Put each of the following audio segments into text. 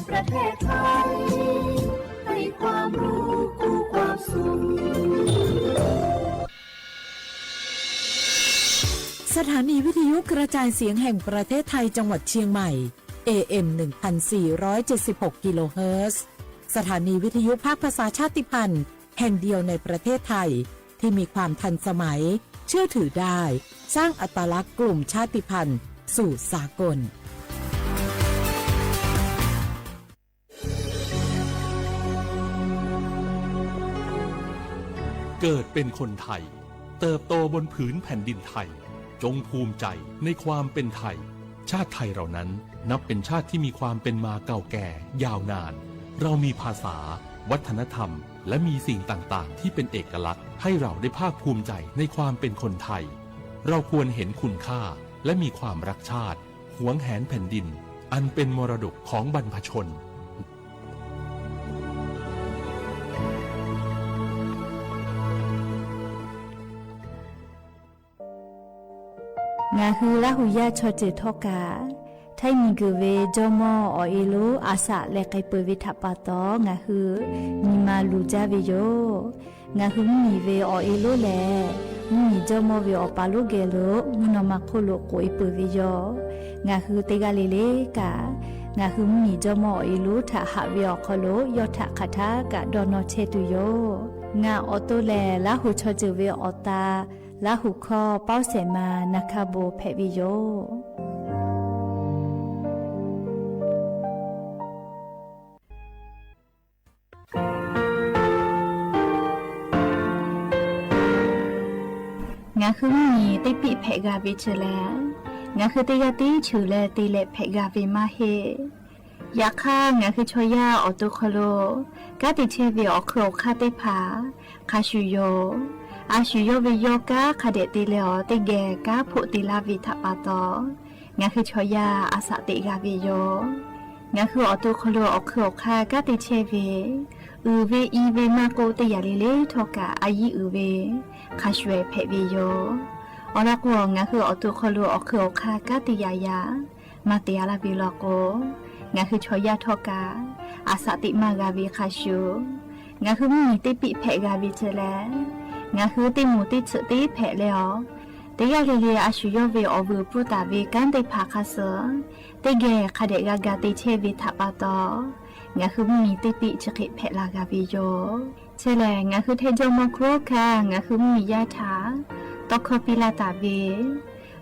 ประเทศไทยให้ความรู้กู้ความสุขสถานีวิทยุกระจายเสียงแห่งประเทศไทยจังหวัดเชียงใหม่ AM 1476 กิโลเฮิรตซ์สถานีวิทยุภาคภาษาชาติพันธุ์แห่งเดียวในประเทศไทยที่มีความทันสมัยเชื่อถือได้สร้างอัตลักษณ์กลุ่มชาติพันธุ์สู่สากลเกิดเป็นคนไทยเติบโตบนผืนแผ่นดินไทยจงภูมิใจในความเป็นไทยชาติไทยเรานั้นนับเป็นชาติที่มีความเป็นมาเก่าแก่ยาวนานเรามีภาษาวัฒนธรรมและมีสิ่งต่างๆที่เป็นเอกลักษณ์ให้เราได้ภาคภูมิใจในความเป็นคนไทยเราควรเห็นคุณค่าและมีความรักชาติหวงแหนแผ่นดินอันเป็นมรดกของบรรพชนงาฮือละหุยาชอเจทอกาไทยมีกเวจอมออเอโลอาสะเลไกเปวิทัปปะตองาฮือมีมาลูจาเวโยงาฮือมีเวอเอโลแลมีจอมอเวอปาโลเกโลมุนอมาโคโลโกอิเปเวโยงาฮือเตกาเลเลกางาฮือมีจอมอเอโลทะหะเวอคโลยอทะคาทากะดอนอเชตุโยงาออโตแลละหุชอเจเวอตาละหุคอเป้าเสมานาคาโบเพวิโยงาคือมีติปิเพกาวิเชแลงาคือติกาติชูแลติเลเพกาวิมาเฮยาค่างาคือชอยาออตุคโลกาติเชวิออโครคาติผาคาชูโยอาชุโยวิโยกาคาเดติเลอติเกกาโพติลาวิทัปปะตองาคือชอยาอาสะติกาวิโยงาคือออตุคโลออโครคากาติเชวิอือเวอีเวมาโกติยาลิเลทอกาอายีอือเวคาชเวเพวิโยออลากวงาคือออตุคโลออโครคากาติยายามาติยาลาบิโลโกงาคือชอยาทอกาอาสะติมากาวิคาชูงาคือมีติปิเพกาวิเจแลงาคือติมูติฉติเพเลอติยาเลเลอาชุโยเวออวูปุตาเวกันติภาคาเสติเกคาเดกากาติเชวิทัปปะตองาคือมีติปิฉกิเพลากาวิโยเชแลงาคือเทจมโครคางาคือมียาถาตอคปิลาตาเว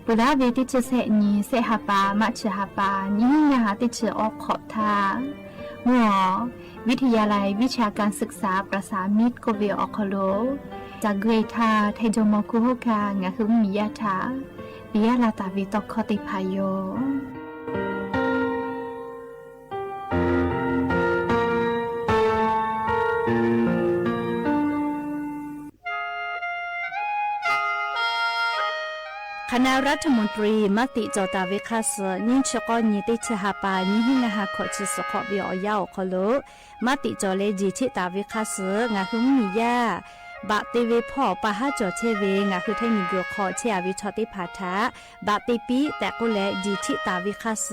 ปุระเวติเชเสนีเสหปามัชหปานิงาติเชออกขอบทาหัววิทยาลัยวิชาการศึกษาประสานมิตรโกเวออคโลจากเกรธาเทจมคุโฮกางาคือมียาถาปิยาลาตาวิตคติพายโยคณะรัฐมนตรีมติจอตาเวคาสนิชกอนิติชหาปานิหิงาหาขอชิสขอบิอยาวคโลมติจอเลจิชิตาเวคาสงาคือมียาบาติเวพ่อปะฮะจอเชเวงาคือไทมีกรขอเชอวิชอติพาทาบาติปีแต่ก็และจิชิตาเวคาส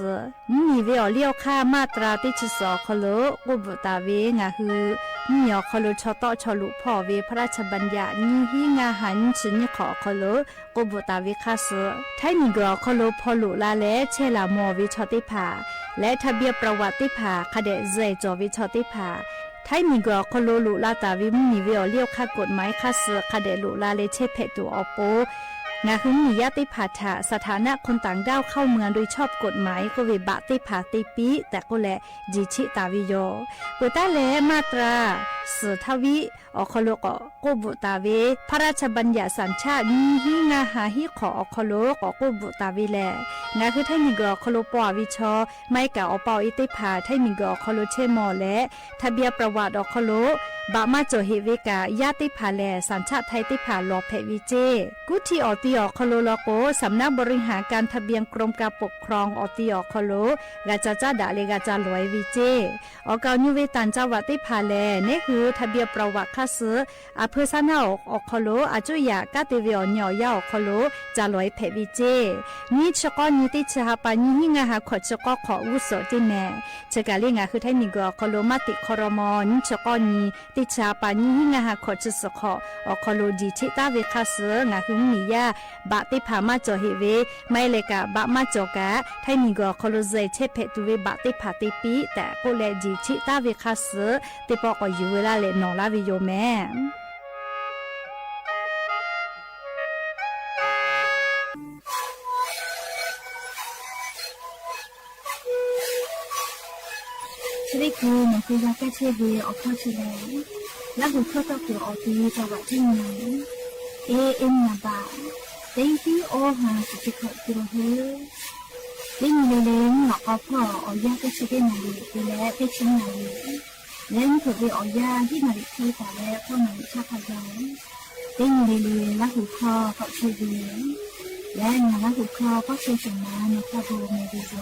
มีเวอเลี้ยวค่ามาตราติชิสอคโลกุบตาเวงาคือมีอคโลชอตอชอลุพ่อเวพระราชบัญญัตินิหิงาหันชินขอคโลกุบตาเวคาสไทมีกรคโลพอลุลาและเชลามอวิชอติพาและทะเบียนประวัติพาคเดเจจอวิชอติพาไทยมีกรอคโลลุลาตาวิมมีเวอเลี้ยวค่ากฎหมายค่าเสือคเดลุลาเลเชเพตัวอโปงาคือมียาติผาถาสถานะคนต่างด้าวเข้าเมืองโดยชอบกฎหมายก็เวบะติผาติปีแต่ก็แลจิชิตาวิโยปุตาเลมาตราสือทวิอคโลกโกบุตาเวพระราชบัญญัติสัญชาติมีหิงาหาหิขออคโลกโกบุตาวิแลงาคือไทยมีกรอคโลปอวิชอไม่กะอปออิติผาไทยมีกรอคโลเชมอและทะเบียนประวัติอคโลบามาโจเฮเวกายาติผาแลสัญชาติไทยติผาลอเพวิเจกุทีออติ อคโลโลโกสำนักบริหารการทะเบียนกรมการปกครองอติอคโลกาจาจ้าดาเลกาจาลอยวิเจออกานิเวตันจังหวัดติพาเลนี่คือทะเบียนประวัติคัสอำเภอสนาอคโลอาจุยากาติเวียญอยาอคโลจาลอยเพวิเจนี่ชกอนิติชาปานิหิงาหาขอชกอขออุโสติแนชกาลิงาคือไทนิกอคโลมาติคอรมอนิชกอนีติชาปานิหิงาหาขอชสขออคโลดีทิตาเวคัสงาคือมียาบะติพามาจอเฮเวไม่เลกะบะมาจอกะไทนิกอคโลเซเชเพตุเวบะติพาติปีแต่โกเลดีทิตาเวคัสติปอกอยูเวลาเลนอลาวิโยแม่ชริกูมันคือยาแก้เชื้อเวียออกข้อชิเลแล้วหูเข้าตัวกูออกดีจังหวัดที่ไหนนาบาเต็งที่โอหาสุดขอตัวเฮ้เล่นเล่นหลอกเอาพ่อเอายาแก้เชื้อได้ไหนดูแลไปชิ้นไหนเล่นถือไปเอายาที่มาดิที่แต่แล้วก็มาชาพยองเล่นเล่นแล้วหูคอเขาเชื้อเวียและงานแล้วหูคอก็เชื้อสมานคาโบเมดิโซ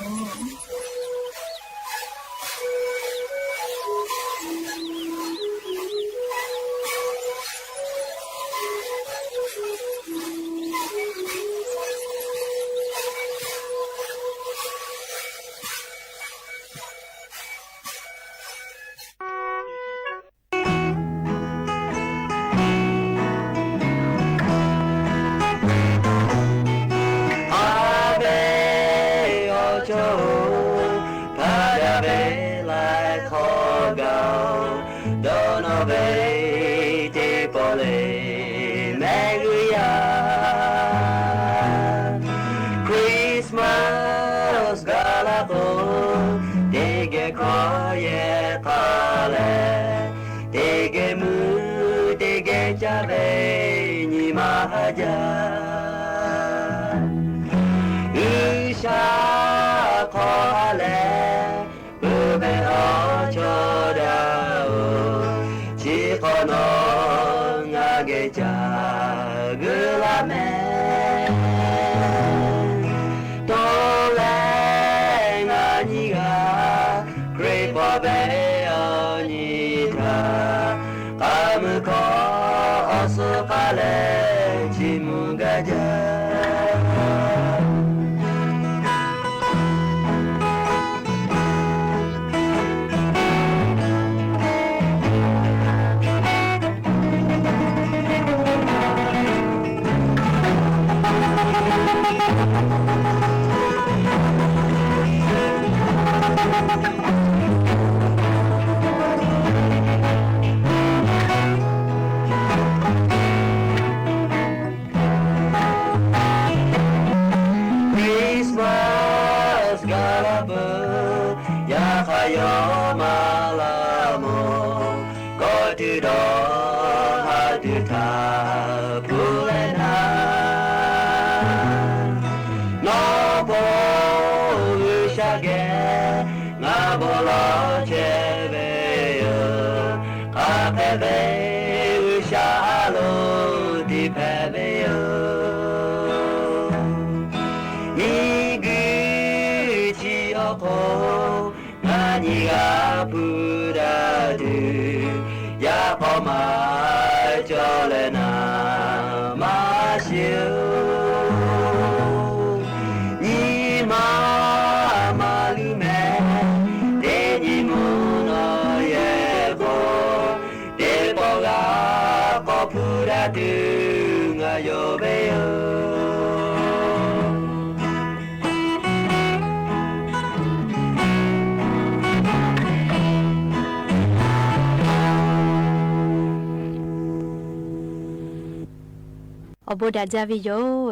อบดาจาวิโย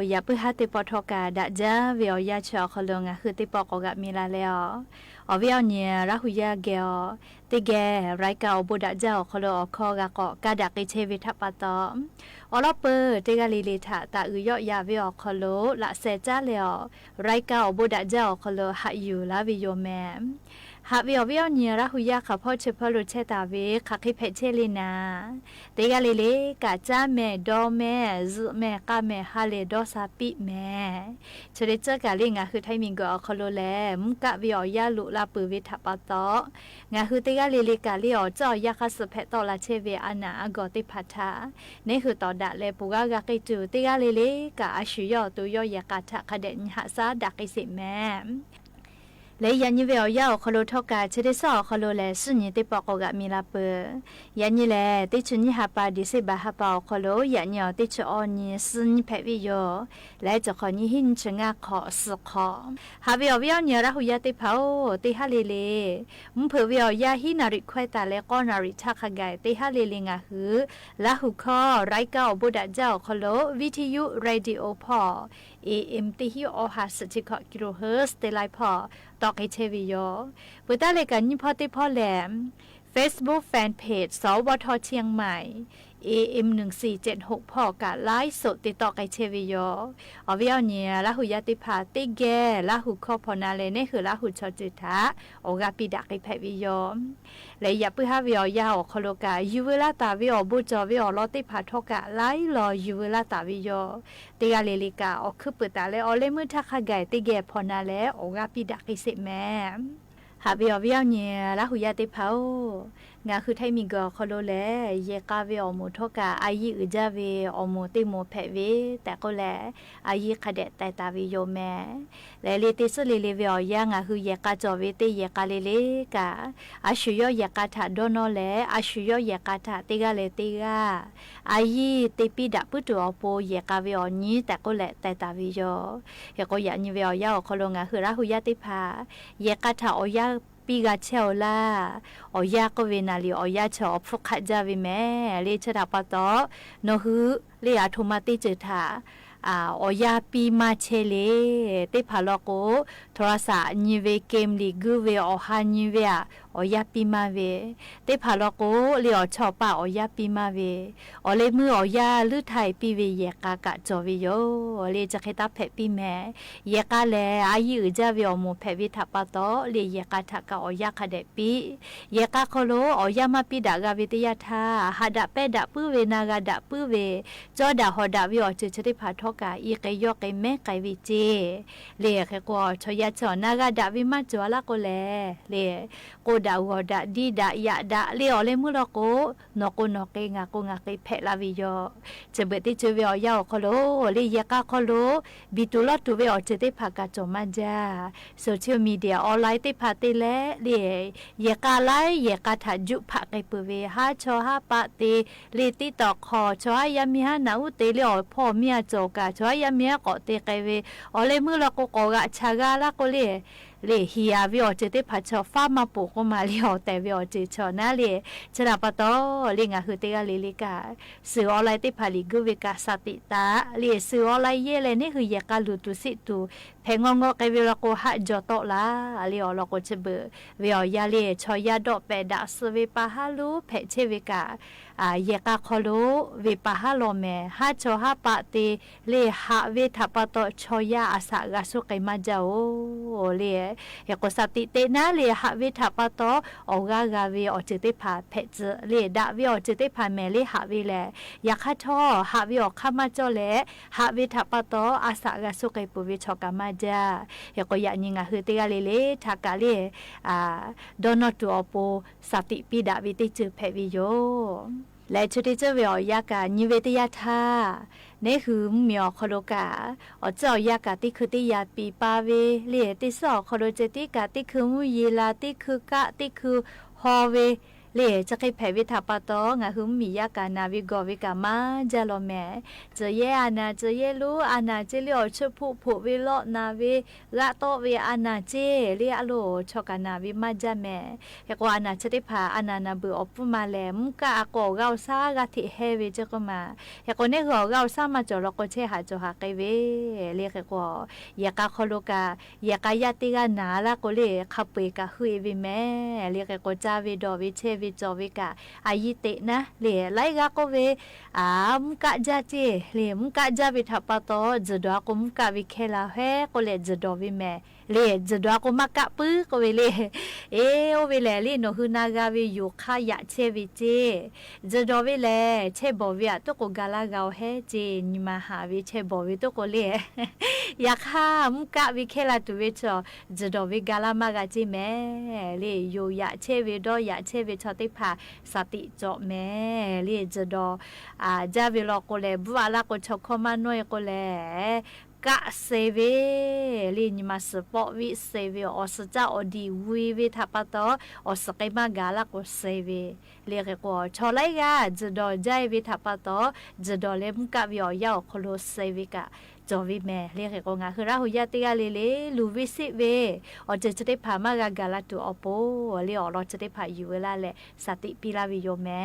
อย่าเพิ่งหาติปอทอกาดาจาวิโอยาชอคลงอ่ะคือติปอกกับมีลาแล้วอวิเอาเนี่ยรักหุยาเกลติแกไรกาอบดาจาคลอคอกะกอกาดักเชวิทัปตออลอเปติกาลีลิทาตาอุยอยาวิโอคลละเซจาเลอไรกาอบดาจาคลอหะอยู่ลาวิโยแมห หาวิอวิอเนียระหุยาขับพ่อเชพลุเชตาเวขักให้เพเชลินาเตกาเลเลกาจ้าแม่ดอแม่ซุแม่กาแม่ฮาเลดอซาปิแม่เชเดเจอกาเลงาคือไทมิงก็คอโลแลมุกะวิอยาลุลาปืวิทัปะตองาคือเตกาเลเลกาเลอจ่อยาคัสเพตอลาเชเวอานาอากอติพัทานี่คือตอดะเลปุกากากิจูเตกาเลเลกาอาชุยอตุยอยากาทะคเดนหาซาดักอิสิแม่และยันยี่เวลยาวคอโลทอกาเชเดซอคอโลแลสุญญติปอกกะมีลาเปยันยี่แลติชุญญหาปาดิเซบาหาปาคอโลยันยอติชออนีสุญญแพวิโยและจะขอนี้หินชงาขอสุขอหาเวลเนียระหุยาติเผาติฮาเลเลมุเผเวลยาหินาริควตาและก็นาริทักไกติฮาเลเลงาหือละหุคอไรเก้าบุดาเจ้าคอโลวิทยุเรดิโอพอAM ติฮิโอหาสจิกกิโลเฮิรตซ์เตไลพอตอกไอเทวิโยปุตตะเลกันยิพอติพอแหลม Facebook Fanpage สวทเชียงใหม่ AM 1476พอกะไลฟ์สดติดต่อไกเชวิโยอวิอเนียละหุยาติพาติแกละหุคอพอนาเลนี่คือละหุชอจิตาโอกาปิดักไอแพวิโยและอย่าปื้อฮาวิอยาอคโลกายูเวลาตาวิอบุจอวิอลอติพาทอกะไลรอยูเวลาตาวิโยติกาเลลิกาอคือปุตตะเลอเลมือทักไกติแกพอนาเลโอกาปิดักไอสิแม่หาวิอวิอเนียละหุยาติพางาคือไทมิงก็คอโลแลเยกาเวอโมทกาอายิอุจาเวอโมติโมแพเวแต่ก็แลอายิคเดแต่ตาวิโยแม่และเลติสุเลเลเวอยางาคือเยกาจอเวติเยกาเลเลกาอาชุยเยกาทาโดโนแลอาชุยเยกาทาติกาเลติกาอายิติปิดาปุตุอโปเยกาเวอนีแต่ก็แลแต่ตาวิโยเฮก็ยานิเวอยาคอโลงาคือราหุยาติภาเยกาทาอยาปีกาเชลลาออยาก็เวนาลีออยาชอฟุกขจาวิแม่เลชดาปะตอโนฮือเลอาโทมาติจิตาออยาปีมาเชเลติพาลโกโทรศัพท์นิเวเกมลีกูเวอหานิเวออยาปีมาเวติพาลโกเลอชอปาออยาปีมาเวอเลมือออยาลือไทยปีเวเยกากะจอวิโยเลจะเคตาเพปีแม่เยกาเลอายุจาวิอโมเพวิทัปะตอเลเยกาทักกะออยาคเดปีเยกาโคโลออยามาปีดากาวิตยาทาหาดะเปดะปื้อเวนากาดะปื้อเวจอดาหอดาวิออจติพาทกาอีกยอกแม่ไกวิเจเลเคกอชยาชอนากาดาวิมาจวลาโกเลเลโกดาวดาดีดายะดาเลอเลมุลโกนโกนเกงาโกงาเกเพลาวิโยจะเบติจเวอยาโคโลเลยกาโคโลบิตุลอตุเวอจติพากาจมาจาโซเชียลมีเดียออนไลน์ติพาติเลเลยกาไลยกาทาจุพาไกปเวหาชอหาปะเตเลติตอคอชอยามีหานาอุเตเลอพ่อเมียโจกาชอยามีกอเตไกเวอเลมือลโกโกกะชากาลาโกเลฮียาวิอเจติพาชอฟามาปุกมาเลอแต่วิอเจชอนาเลชราปะตอเลงาคือเตกาเลลิกาสื่อออนไลน์ติพาลิกุเวกาสติตาเลสื่อออนไลน์เยเลนี่คือยกาลุตุสิตุเพงงไกเวลโกหะจอโตลาเลอลโกเชเบวิอยาเลชอยาดอเปดาสเวปาฮาลูเพเชเวกายกาคอโลเวปาฮาโลเมฮาชอฮาปะเตเลหะเวทัปะตอชอยาอาสากาสุไกมาจาโอเลยกสติเตนะเลหะเวทัปะตอออกากาเวอจิติภาเพจเลดาเวอจิติภาเมเลหะเวแลยาคาทอหะเวอคามาจอเลหะเวทัปะตออาสากาสุไกปุเวชอกามาจายกยานิงาฮือเตกาเลทากาเลดอนอตูอโปสติปิดาวิติจือเพวิโยและชุดที่เจอเวอยากานิเวตยาธานี่คือมีอคโลกาเจ้ายากาติคือติยาปีปาเวเลียติสอคโลเจติกาติคือมุยีลาติคือกะติคือฮอเวเลจะใครแผ่วิถาปะตองาหุมมียากานาวิกอวิกามาจาโลแมเจเยอานาเจเยลูอานาเจเลียวชุผู้ผู้วิโลนาวิละโตเวอานาเจเลียโลชกานาวิมาจาแมเฮกว่าอานาจะได้พาอานานาเบืออปุมาแลมกะโกเกาซากะทิเฮเวจก็มาเฮกเนี่ยก็เกาซามาจอลโกเชหาจอหาไกเวเลียกว่ายากาคโลกายากายาติกานาละโกเลขับเปกะหุยวิแมเลียกว่าจาวิดอวิเช วิจอวิกะอายิเตนะเลไลกะก็เวมกะจาเจเลมกะจาวิทัปตอจะดอกุมกะวิเคลาเฮก็เลจะดอวิแม่เลจะดอกุมกะปื้อก็เวเลโอเวเลลีโนฮืนากาวิอยู่ขายะเชวิเจจะดอวิเลเชบอวิอะตุกกะลากาเฮเจนิมาหาวิเชบอวิตุกเลอยากหามกะวิเคลาตุเวชอจะดอวิกาลามากะจิแม่เลอยู่ยะเชวิดอยะเชวิชอติพาสติจอแม่เลจะดอจาวิลอโกเลบัวลาโกชอคอมานอยโกเลกะเซเวลีนิมาสปอวิเซเวอสจาอดีวีเวทัปตออสเกมากาลาโกเซเวเรียกว่าชอไลกาจะดอใจเวทัปตจะดอเลมกะวิอยาโคโลเซเวกะจอวิแม่เรียกก็งาคือราหุยาติกาเลเลลูวิสิเวอจะได้พามากากาลาตุอโปเรียเราจะได้พาอยู่เวลาแหละสติปิลาวิโยแม่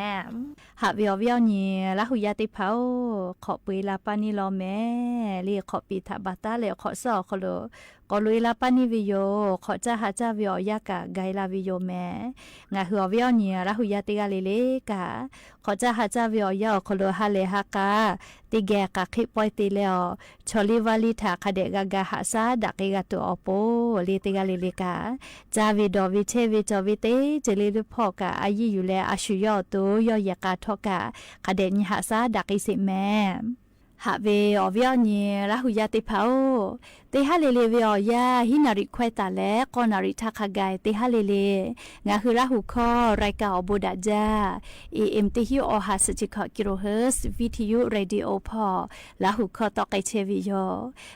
หาวิอวิอนี่ราหุยาติพาขอปุยลาปานิลอแม่เรียขอปีทาบาตาเลขอสอขอโลก็ลุยลาปานิวิโยขอจะหาจาวิอยากะไกลาวิโยแม่งาคือวิอนี่ราหุยาติกาเลเลกะขอจะหาจาวิอยาขอโลฮาเลฮากาติแกกะคิปอยติเลอชอลิวาลิทาคเดกากาหาซาดักเกตุอโปลีติกาลิลิกาจาวิดอวิเชวิจอวิเตเจลิลุพอกะอายิอยู่แลอาชุยอตุยอยากาทอกะคเดนิหาซาดักอิสิแมหาเวอวิอนีราหุยาติพาโอเตฮาเลเลเวอยาฮินาริควตาและกอนาริทักกายเตฮาเลเลงาคือราหุคอรายกาอบดาจาAM ติฮิโอหาสจิคกิโลเฮิรตซ์วิทยุเรดิโอพอราหุคอตอไกเชวิโย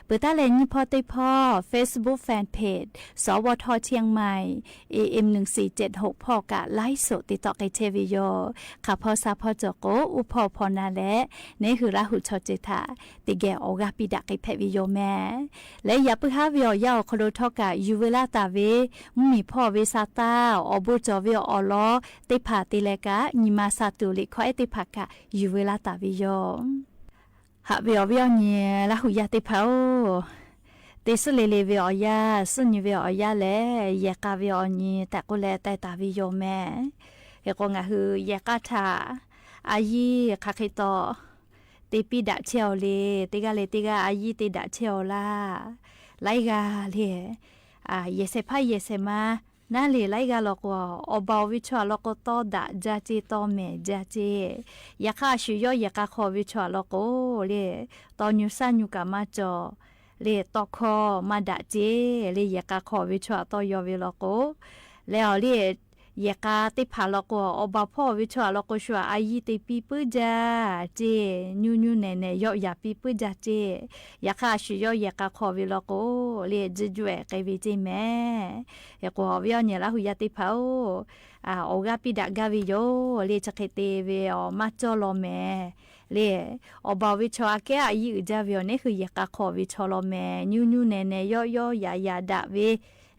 เปิดตาเลนิพอเตพอ Facebook Fanpage สวทเชียงใหม่ AM 1476พอกะไลฟ์สดติดต่อไกเชวิโยข้าพอซาพอจโกอุพอพอนาและนี่คือราหุชอเจตาติแกออกาปิดาไกเพวิโยแม่และอย่าปึกหาวิอยาคโลทอกะยูเวลาตาเวมีพ่อเวซาตาอบุจอเวอลอติผาติเลกะนิมาซาตุลิขอเอติภากะยูเวลาตาวิโยหาวิอวิอนีละหุยาติพาโอเตสเลเลวิอยาสุนิวิอยาเลยากาวิอนีแต่กุเลแต่ตาวิโยแม่เฮกงะฮือยากาทาอายีคาคิโตเตปีดะเชียวเลติกาเลติกาอายีติดะเชียวลาไลกาเลเยเซพายเยเซมานาเลไลกาลอกว่าอบาวิชวลอกโตดะจาจิโตเมจาจิยาคาชุยอยากาขอวิชวลอกโอเลตอนยูซันยูกามาจอเลตอคอมาดะเจเลยากาขอวิชวตอยอวิลอกโอแล้วเลยากาติพาลอกอบาพ่อวิชวลอกชัวอายีติปีปืจาเจญูญูเนเนยอยาปีปืจาเจยาคาชุยอยากาขอวิลอกโอเลจิจวยไกวิจิแม่ยากอวิอเนี่ยละหุยาติพาโอโอกาปิดากาวิโยเลจักเตเวอมาจอลอแม่เลอบาวิชวอาแกอายีอุจาวิอเนี่ยคือยากาขอวิชอลอแม่ญูญูเนเนยอยายาดะเว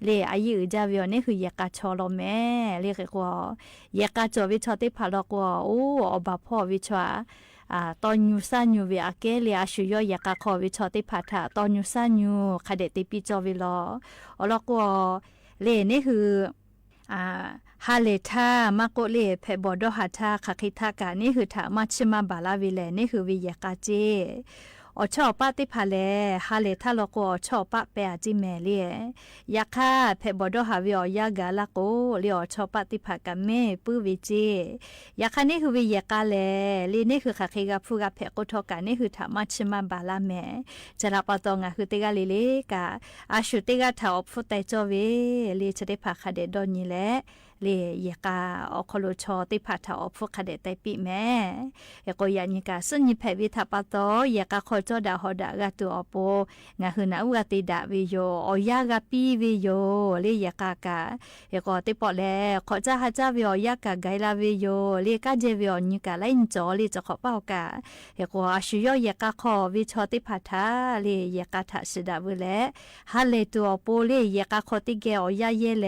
เลอายุจาวิอเนี่ยคือยากาชอลแม่เรียกว่าอยากาจอวิชอติพาลกว่าโอ้อบาพ่อวิชวตอนยูซานูวิอาเกเลอาชุยอยากาขอวิชอติพาถาตอนยูซานูคาเดติปิจอวิลอลกว่าเลนี่คือฮาเลทามากโกเลเพบอดหาทาคาคิทากานี่คือถามาชิมาบาลาวิเลนี่คือวิยากาเจอชอบป้าติพาเลฮาเลทาลโกชอบป้าเปอาจิเมเลียยาคาเพบอดหาวิอยากาลโกเลียชอบป้าติพากาเมปื้อวิจิยาคานี่คือวิยากาเลลีนี่คือคาคิกาฟูกาเพโกทอกานี่คือถามาชิมาบาลาเมจะรับปะตองคือติกาลิเลกาอาชุติกาถาอฟุตไตจอเวลีจะได้พาคาเดดอนี่แหละเลยากาอคโลชอติพาถาอฟุคาเดไตปิแม่ยากอยานิกาสุนิเพวิทาปะตอยากาขอจอดาฮอดากาตุอโปงาหืนาอุกาติดาวิโยอยากาปีวิโยเลยากากายากอติปอแลขอจะหาจาวิอยากาไกลาวิโยเลกาเจวิอนิกาไลนจอเลจะขอเป้ากายากออาชุยอยากาขอวิชอติพาถาเลยากาทาสดาวิเลฮาเลตุอโปเลยากาขอติเกอยาเยเล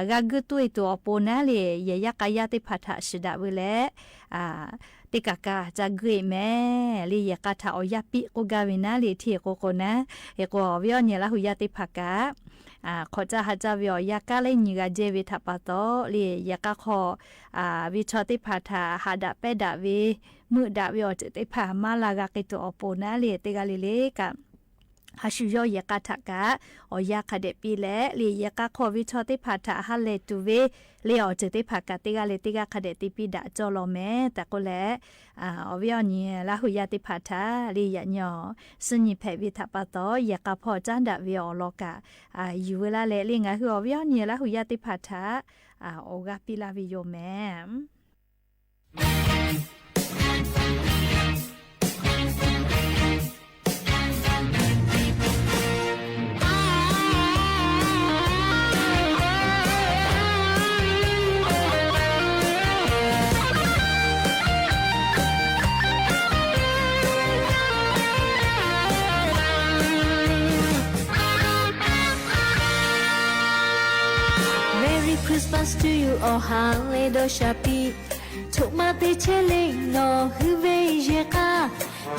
กากุตุยตัวโปนาเลยากายาติพาถาสดาวิเลติกากาจะเกยแม่ลียากาถาอยาปิโกกาวินาลีเทียโกโกนะเอโกวิอเนี่ยละหุยาติภากา ขอจะหาจะวิอยากะเลยนิกาเจวิทัปโตเลยยากะขอวิชอติพาทาหาดะเปดะวิมือดะวิอจะติพามาลากะกิโตอโปนะเลยติกะเลกะหาชุยอยากะทักกะอยากะเดปีแลเลยยากะขอวิชอติพาทาหาเลตุเวเลยอจะติพากะติกะเลติกะคะเดติปีดะจอลอแม่แต่ก็แลวิอนี่ละหุยาติพาทาเลยยะญอสุญิเพวิทัปโตยากะพอจันดะวิอลอกะอยู่เวลาเลลิงะหือวิอนี่ละหุยาติพาทาโอกะปิลาวิโยแม่ Merry Christmas to you all hallelujah ทุกมาติเชลิโนฮือเวเยกา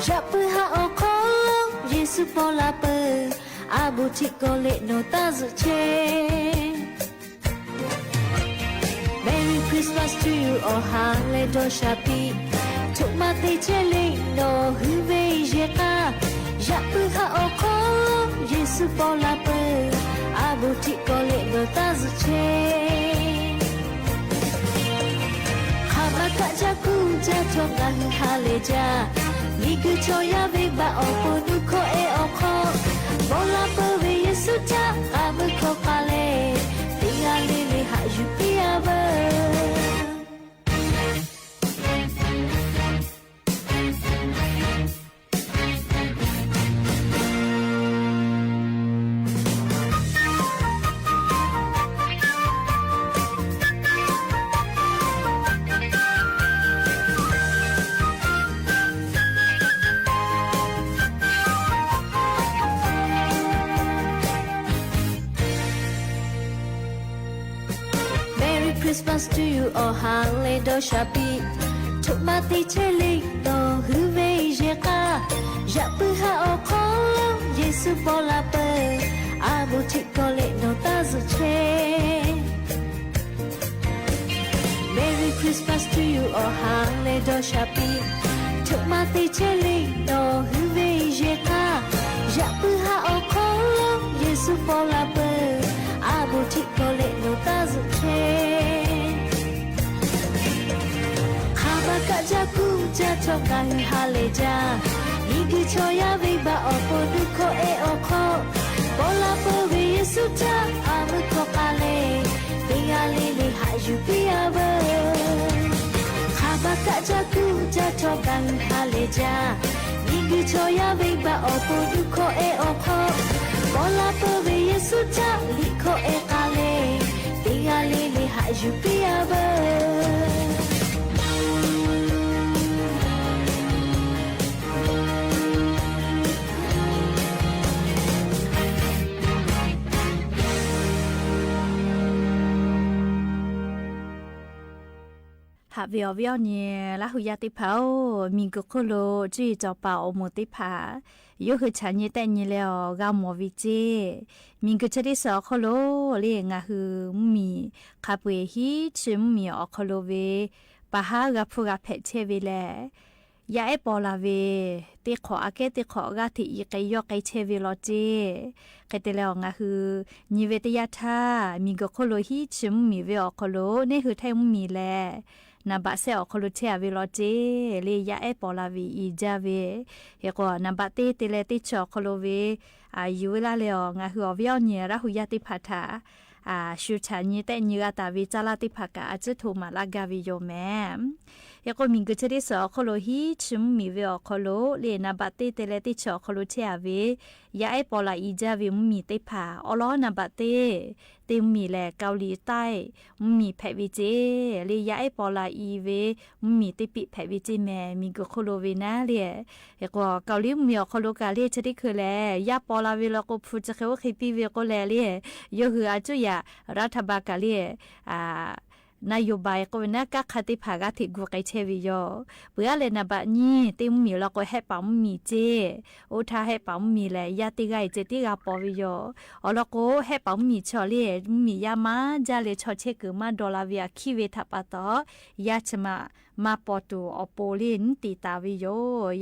จับปือหาโอคอลเยซูปอลาเปอาบุติโกเลโนตาซุเช Merry Christmas to you all hallelujah ทุกมาติเชลิโนฮือเวเยกาจับปือหาโอคอลเยซูปอลาเปอาบุติโกเลโนตาซุเชMaka jaku jatuh ngahi haleja Niku choya beba opo nuko oko Bola pewe yesu ja kamu ko kale Tinggal lili hak jupia ber Christmas to you all hallelujah ทุกมาติเชลิโตฮือเวเยกาจับปือหาโอคอลเยซูปอลาเปอาบุติโกเลโนตาซุเช Merry Christmas to you all hallelujah ทุกมาติเชลิโตฮือเวเยกาจับปือหาโอคอลเยซูปอลาเปอาบุติโกเลโนตาซุเชMaka jaku jatuh ngahi haleja Niku choya beba opo nuko oko Bola pewe yesu ja amu ko kale Tinggal lili hak jupia ber Maka jaku jatuh ngahi haleja Niku choya beba opo nuko oko Bola pewe yesu ja liko kale Tinggal lili hak jupia berหาวิววิวเนี่ยละหุยาติเผามีกุโคโลจีจอปาโอโมติผาโยคือฉันยี่แต่ยี่แล้วกาโมวิเจมีกุชดิสอโคโลเรียงาคือมีคาเปฮีชิมมีอโคโลเวปะฮากาพูกาเพเชวิแลยาเอปอลาเวติขออาเกติขอกาติอีกยอกไอเชวิโลเจไกเตแล้วงาคือนิเวตยาธามีกุโคโลฮีชิมมีเวอโคโลนี่คือไทยมีแลนาบะเซอคลุเทอวิโลเจเลยยาเอปอลาวีอีจาเวเฮก็นาบะเตเตเลติชอคโลเวอายุเวลาเลองาฮือวิอเนียระหุยาติพัทาชูชานีแต่เนื้อตาวิจาลาติภกาอาจจะถูมาลากาวิโยแม่ยังก็มีกุศลสอคโลฮีชิมมีเวอคโลเลียนาบัตเตเตเลติชอคโลเทียเวยาไอปอลาอีจาวิมีเตผาอลอนาบัตเตเต็มมีแลเกาหลีใต้มีแพวิเจเลียาไอปอลาอีเวมีเตปิแพวิเจแม่มีกุโคโลเวนาเลียยังก็เกาหลีมีอคโลกาเลียจะได้คือแลยาปอลาเวลก็พูดจะเขาว่าคิดปีเวก็แลเลียยคืออาจุยารัฐบาลกาเลีย นายบายก็น่ากะคติภากะที่กูไกเชวิโยเปื่อเลยนะบะนี้ติมีแล้วก็ให้ปั๊มมีเจโอถ้าให้ปั๊มมีแลยาติไกเจติกาปอวิโยอแล้วก็ให้ปั๊มมีชอเลมียามาจาเลชอเชกมาดอลลาร์เวียคิเวทัปะตอยาชมาปอตูอโปลินติตาวิโย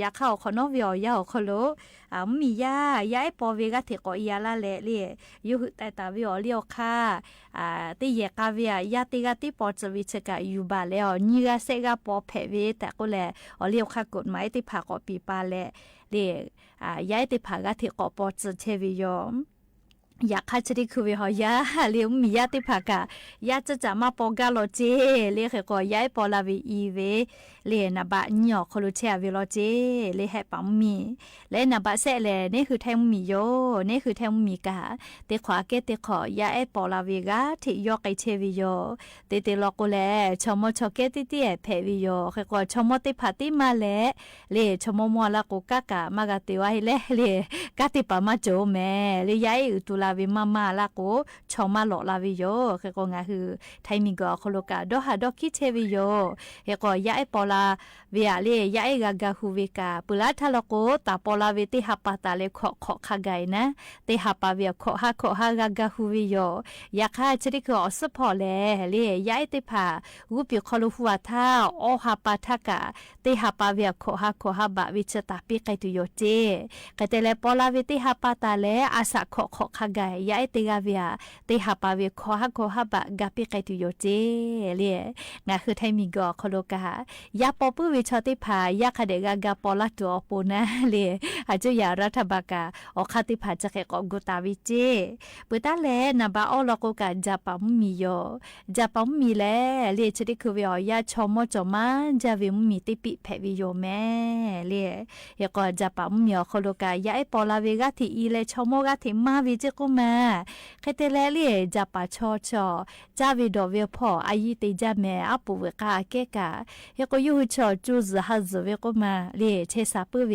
ยาเข้าขอนอวิอยาขโลมียาไอปอเวกะเทก็ยาละเลเลยูหุแต่ตาวิโอเลียวค่ะติเยกาเวียยาติกาติปอจวิชกะยูบาเลอนีกาเซกาปอเพเวแต่ก็แลอเลียวค่ะกฎหมายติผากอปีปาเลยาติผากะเทก็ปอจเชวิโยอยากคัดดิคือวิหอยาเลี้ยงมียาติภากะยาจะมาปอกาโลเจเลี้ยก็ย้ายปอลาวีอีเวเลี้ยนบะหยอกคลุเชียวิโลเจเลี้ยให้ปั๊มมีและนบะเสเลนี่คือแทงมีโยนี่คือแทงมีกะเตขวาเกเตขอยาไอปอลาวีกะที่ยอกไอเชวิโยเตลอกแลชมชเกติเตเพวิโยก็ชมติภาติมาเลเลี้ยชมมัวละกุกะกะมากะติวาเลี้ยกะติปามาโจแม่เลี้ยย้ายอุตุลาวิมาละโกชอมาหลอลาวิโยคือก็งาคือไทมิงก็คโลกาดอหาดอคิเชวิโยเฮก็ยาไอปอลาเวียเลยาไอกากาฮูเวกาปุลาทะลโกตาปอลาเวติฮัปปาตาเลขอขะไกนะเตฮัปปาเวียขอฮากากาฮูวิโยยาคาชริกอสพอเลยยาไอติพาอุปิคอลุฟัวทาอฮัปปาทากาเตฮัปปาเวียขอฮาบะวิชตาปิไกตุโยเจกะเตเลปอลาเวติฮัปปาตาเลอาสะขอขะไกยาไอเตกาเวียเตหาปาเวขอฮาบะกาปิไกตุโยเจเลียงาคือไทมิกอคโลกายาปอปุวิชอติพายาคเดกากาปอลาตัวปูนะเลียอาจุยารัฐบากาอคติพาจะเกกกุตาวิเจปุตาเลนะบาออลโกกาจาปัมมิโยจาปัมมิเลเลียชดิคือเวียยาชอมจอมาจาวิมมิติปิเพวิโยแม่เลียยก็จาปัมมิโยคโลกายาไอปอลาเวกาที่อีเลชอมกาที่มาวิเจกุมาคเตเลเลียจะปาชอจาวิดอเวพออายิติจาเมอปุเวกาเกกาเฮก็ยูชอจูซฮัซเวก็มาเลียเชซาปุเว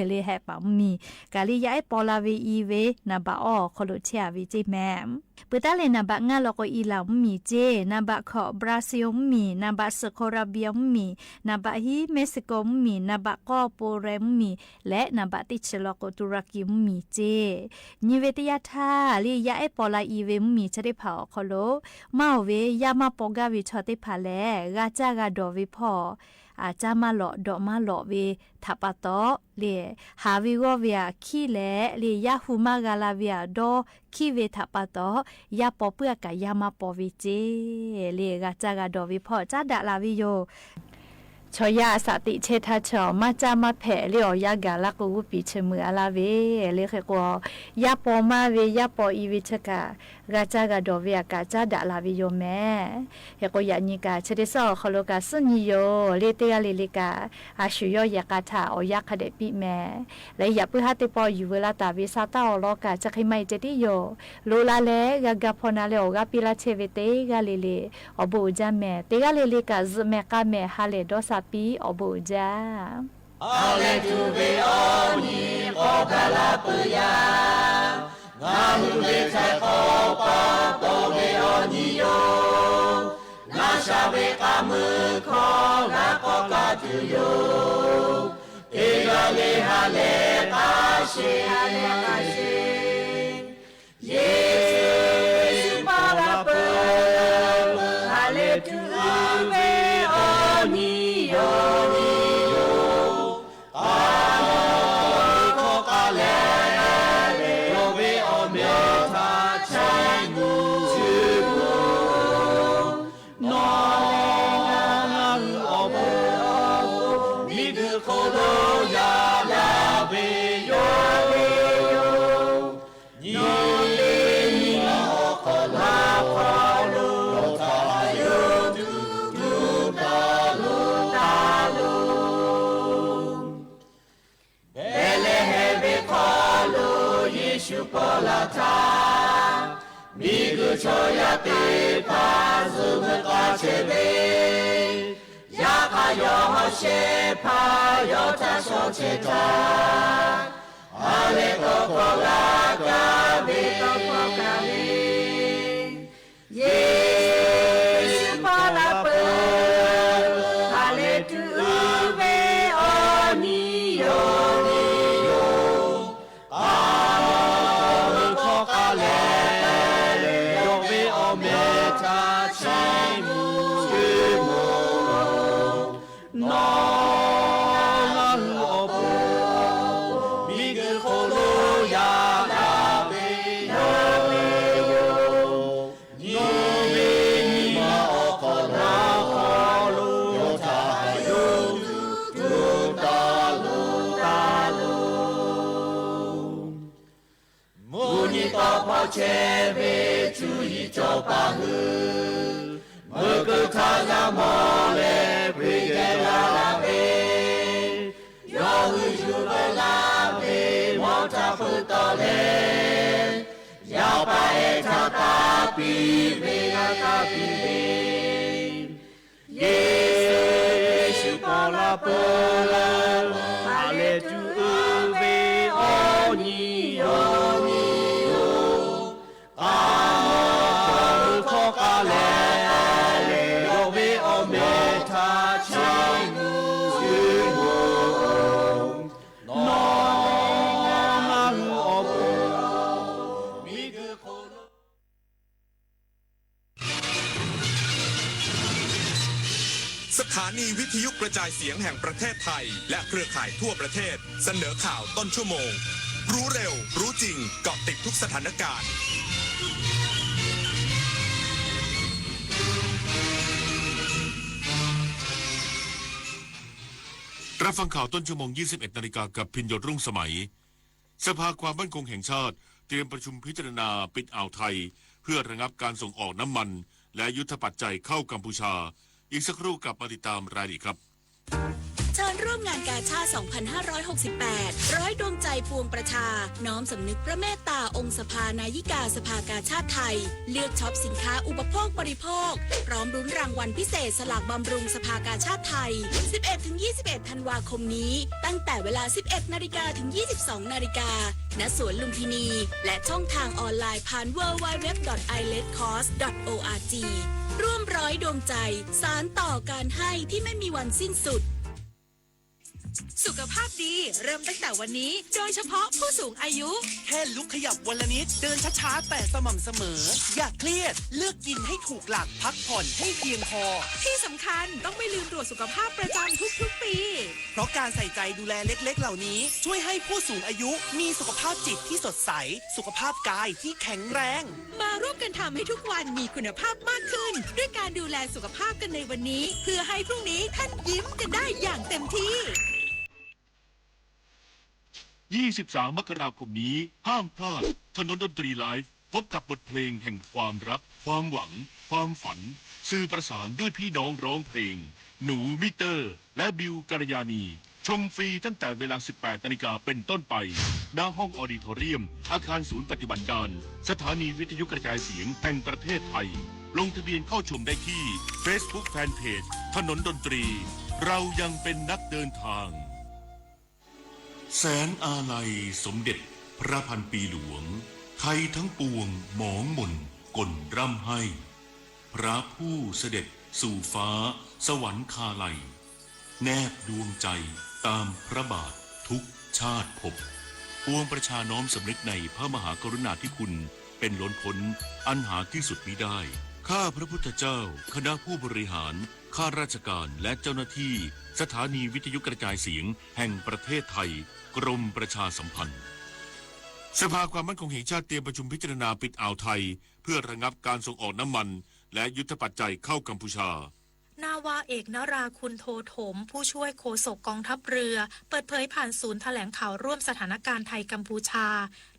เลียแฮปัมมีกาลิยาไอปอลาเวอีเวนาบาออคโลเชียวิจิแมมปุตาเลนาบะงาลโกอีลามีเจนาบะขอบราซิลมีนาบะสโคราเบียมีนาบะฮิเม็กซิโกมีนาบะกอโปเรมมีและนาบะติเชลโกตุรกีมีเจนิเวติยาทาลียาไอปอลาอีเวมีชะได้เผาคโลมาเวยามาปอกาวิชอติพาแลกาจากาดอวิพออาจามาหลอดอกมาหลอเวทัปะตอเลหาวิโกเวียขี้แลเลยาหูมากาลาเวียดอขี้เวทัปะตอยาปอเปือกายามาปอวิเจเลกาจากาดอวิพอจาดาลาวิโยชอยาสติเชทาชอมาจามาแผ่เลียวยากาลักอุปิเชมืออาลาเวเลเขกอยาปอมาเวยาปออีวิชกากาจากาดอเวียกาจาดาลาวิโยแม่เฮกยานิกาเชเดซอคโลกาสุนิโยเลเตยาเลลิกาอาชุยอยากาทาอยากเดปิแม่และยาปุหะติปออยู่เวลาตาวิซาตาอลอกาจะใครไม่เจติโยโลลาเลกากาพนาเลอกาปิลาเชเวเตกาเลเลอบูจาแม่เตกาเลลิกาซเมกาแม่ฮาเลดอซาปีอบูจาAle tu be oni o kala puya nga hu be chai ko pa po be oni yo nga sha be ka mu ko ga ko ka tu yo e ga le ha le ka shi Yesu pa la pu ale tu be oni yo Chupolata, migu choya te pa zumu ka chebe, yaka yo hoshe pa yota shocheta, ale koko laka be koko kame, Yesu pa no nga hu opu mi ge kholo ya da be yo ni be ni ma o kholo kholo yo ta yo tu ta lo mu ni ta pa che be chu yi cho pa hu mu ge ta ya mo le be ge la la be yo hu ju be la be mo ta fu to le ya pa e ta ta pi be ga ta pi be Yesu pa la pa la ale tu be o ni yo a ko ka le yo be o me ta chi mu no na o po mi ge ko lo สถานีวิทยุกระจายเสียงแห่งประเทศไทยและเครือข่ายทั่วประเทศเสนอข่าวต้นชั่วโมงรู้เร็วรู้จริงเกาะติดทุกสถานการณ์รับฟังข่าวต้นชั่วโมง 21 นาฬิกากับพิญโยชน์รุ่งสมัยสภาความมั่นคงแห่งชาติเตรียมประชุมพิจารณาปิดอ่าวไทยเพื่อระงับการส่งออกน้ำมันและยุทธปัจจัยเข้ากัมพูชาอีกสักครู่กลับมาติดตามรายละเอียดครับ เชิญร่วมงานกาชาติ 2568 ร้อยดวงใจปวงประชา น้อมสำนึกพระเมตตาองค์สภานายิกาสภากาชาติไทย เลือกช็อปสินค้าอุปโภคบริโภค พร้อมรุ้นรางวัลพิเศษสลากบำรุงสภากาชาติไทย 11-21 ธันวาคมนี้ ตั้งแต่เวลา 11 นาฬิกาถึง 22 นาฬิกา ณ สวนลุมพินี และช่องทางออนไลน์ผ่าน www.iletcost.org ร่วมร้อยดวงใจสานต่อการให้ที่ไม่มีวันสิ้นสุดสุขภาพดีเริ่มตั้งแต่วันนี้โดยเฉพาะผู้สูงอายุแค่ลุกขยับวันละนิดเดินช้าๆแต่สม่ำเสมออย่าเครียดเลือกกินให้ถูกหลักพักผ่อนให้เพียงพอที่สำคัญต้องไม่ลืมตรวจสุขภาพประจำทุกๆปีเพราะการใส่ใจดูแลเล็กๆเหล่านี้ช่วยให้ผู้สูงอายุมีสุขภาพจิตที่สดใสสุขภาพกายที่แข็งแรงมาร่วมกันทำให้ทุกวันมีคุณภาพมากขึ้นด้วยการดูแลสุขภาพกันในวันนี้เพื่อให้พรุ่งนี้ท่านยิ้มกันได้อย่างเต็มที่23 มกราคมนี้ห้ามพลาดถนนดนตรีไลฟ์พบกับบทเพลงแห่งความรักความหวังความฝันสื่อประสานด้วยพี่น้องร้องเพลงหนูมิเตอร์และบิวกัลยาณีชมฟรีตั้งแต่เวลา 18 นาฬิกาเป็นต้นไปณห้องออดิทอเรียมอาคารศูนย์ปฏิบัติการสถานีวิทยุกระจายเสียงแห่งประเทศไทยลงทะเบียนเข้าชมได้ที่ Facebook Fanpage ถนนดนตรีเรายังเป็นนักเดินทางแสนอาลัยสมเด็จพระพันปีหลวงไทยทั้งปวงหมองหม่นก่นร่ำให้พระผู้เสด็จสู่ฟ้าสวรรคาลัยแนบดวงใจตามพระบาททุกชาติภพปวงประชาน้อมสำนึกในพระมหากรุณาธิคุณเป็นล้นพ้นอันหาที่สุดมิได้ข้าพระพุทธเจ้าคณะผู้บริหารข้าราชการและเจ้าหน้าที่สถานีวิทยุกระจายเสียงแห่งประเทศไทยกรมประชาสัมพันธ์สภาความมั่นคงแห่งชาติเตรียมประชุมพิจารณาปิดอ่าวไทยเพื่อระงับการส่งออกน้ำมันและยุทธปัจจัยเข้ากัมพูชานาวาเอกนราคุณโทถมผู้ช่วยโฆษกกองทัพเรือเปิดเผยผ่านศูนย์แถลงข่าวร่วมสถานการณ์ไทยกัมพูชา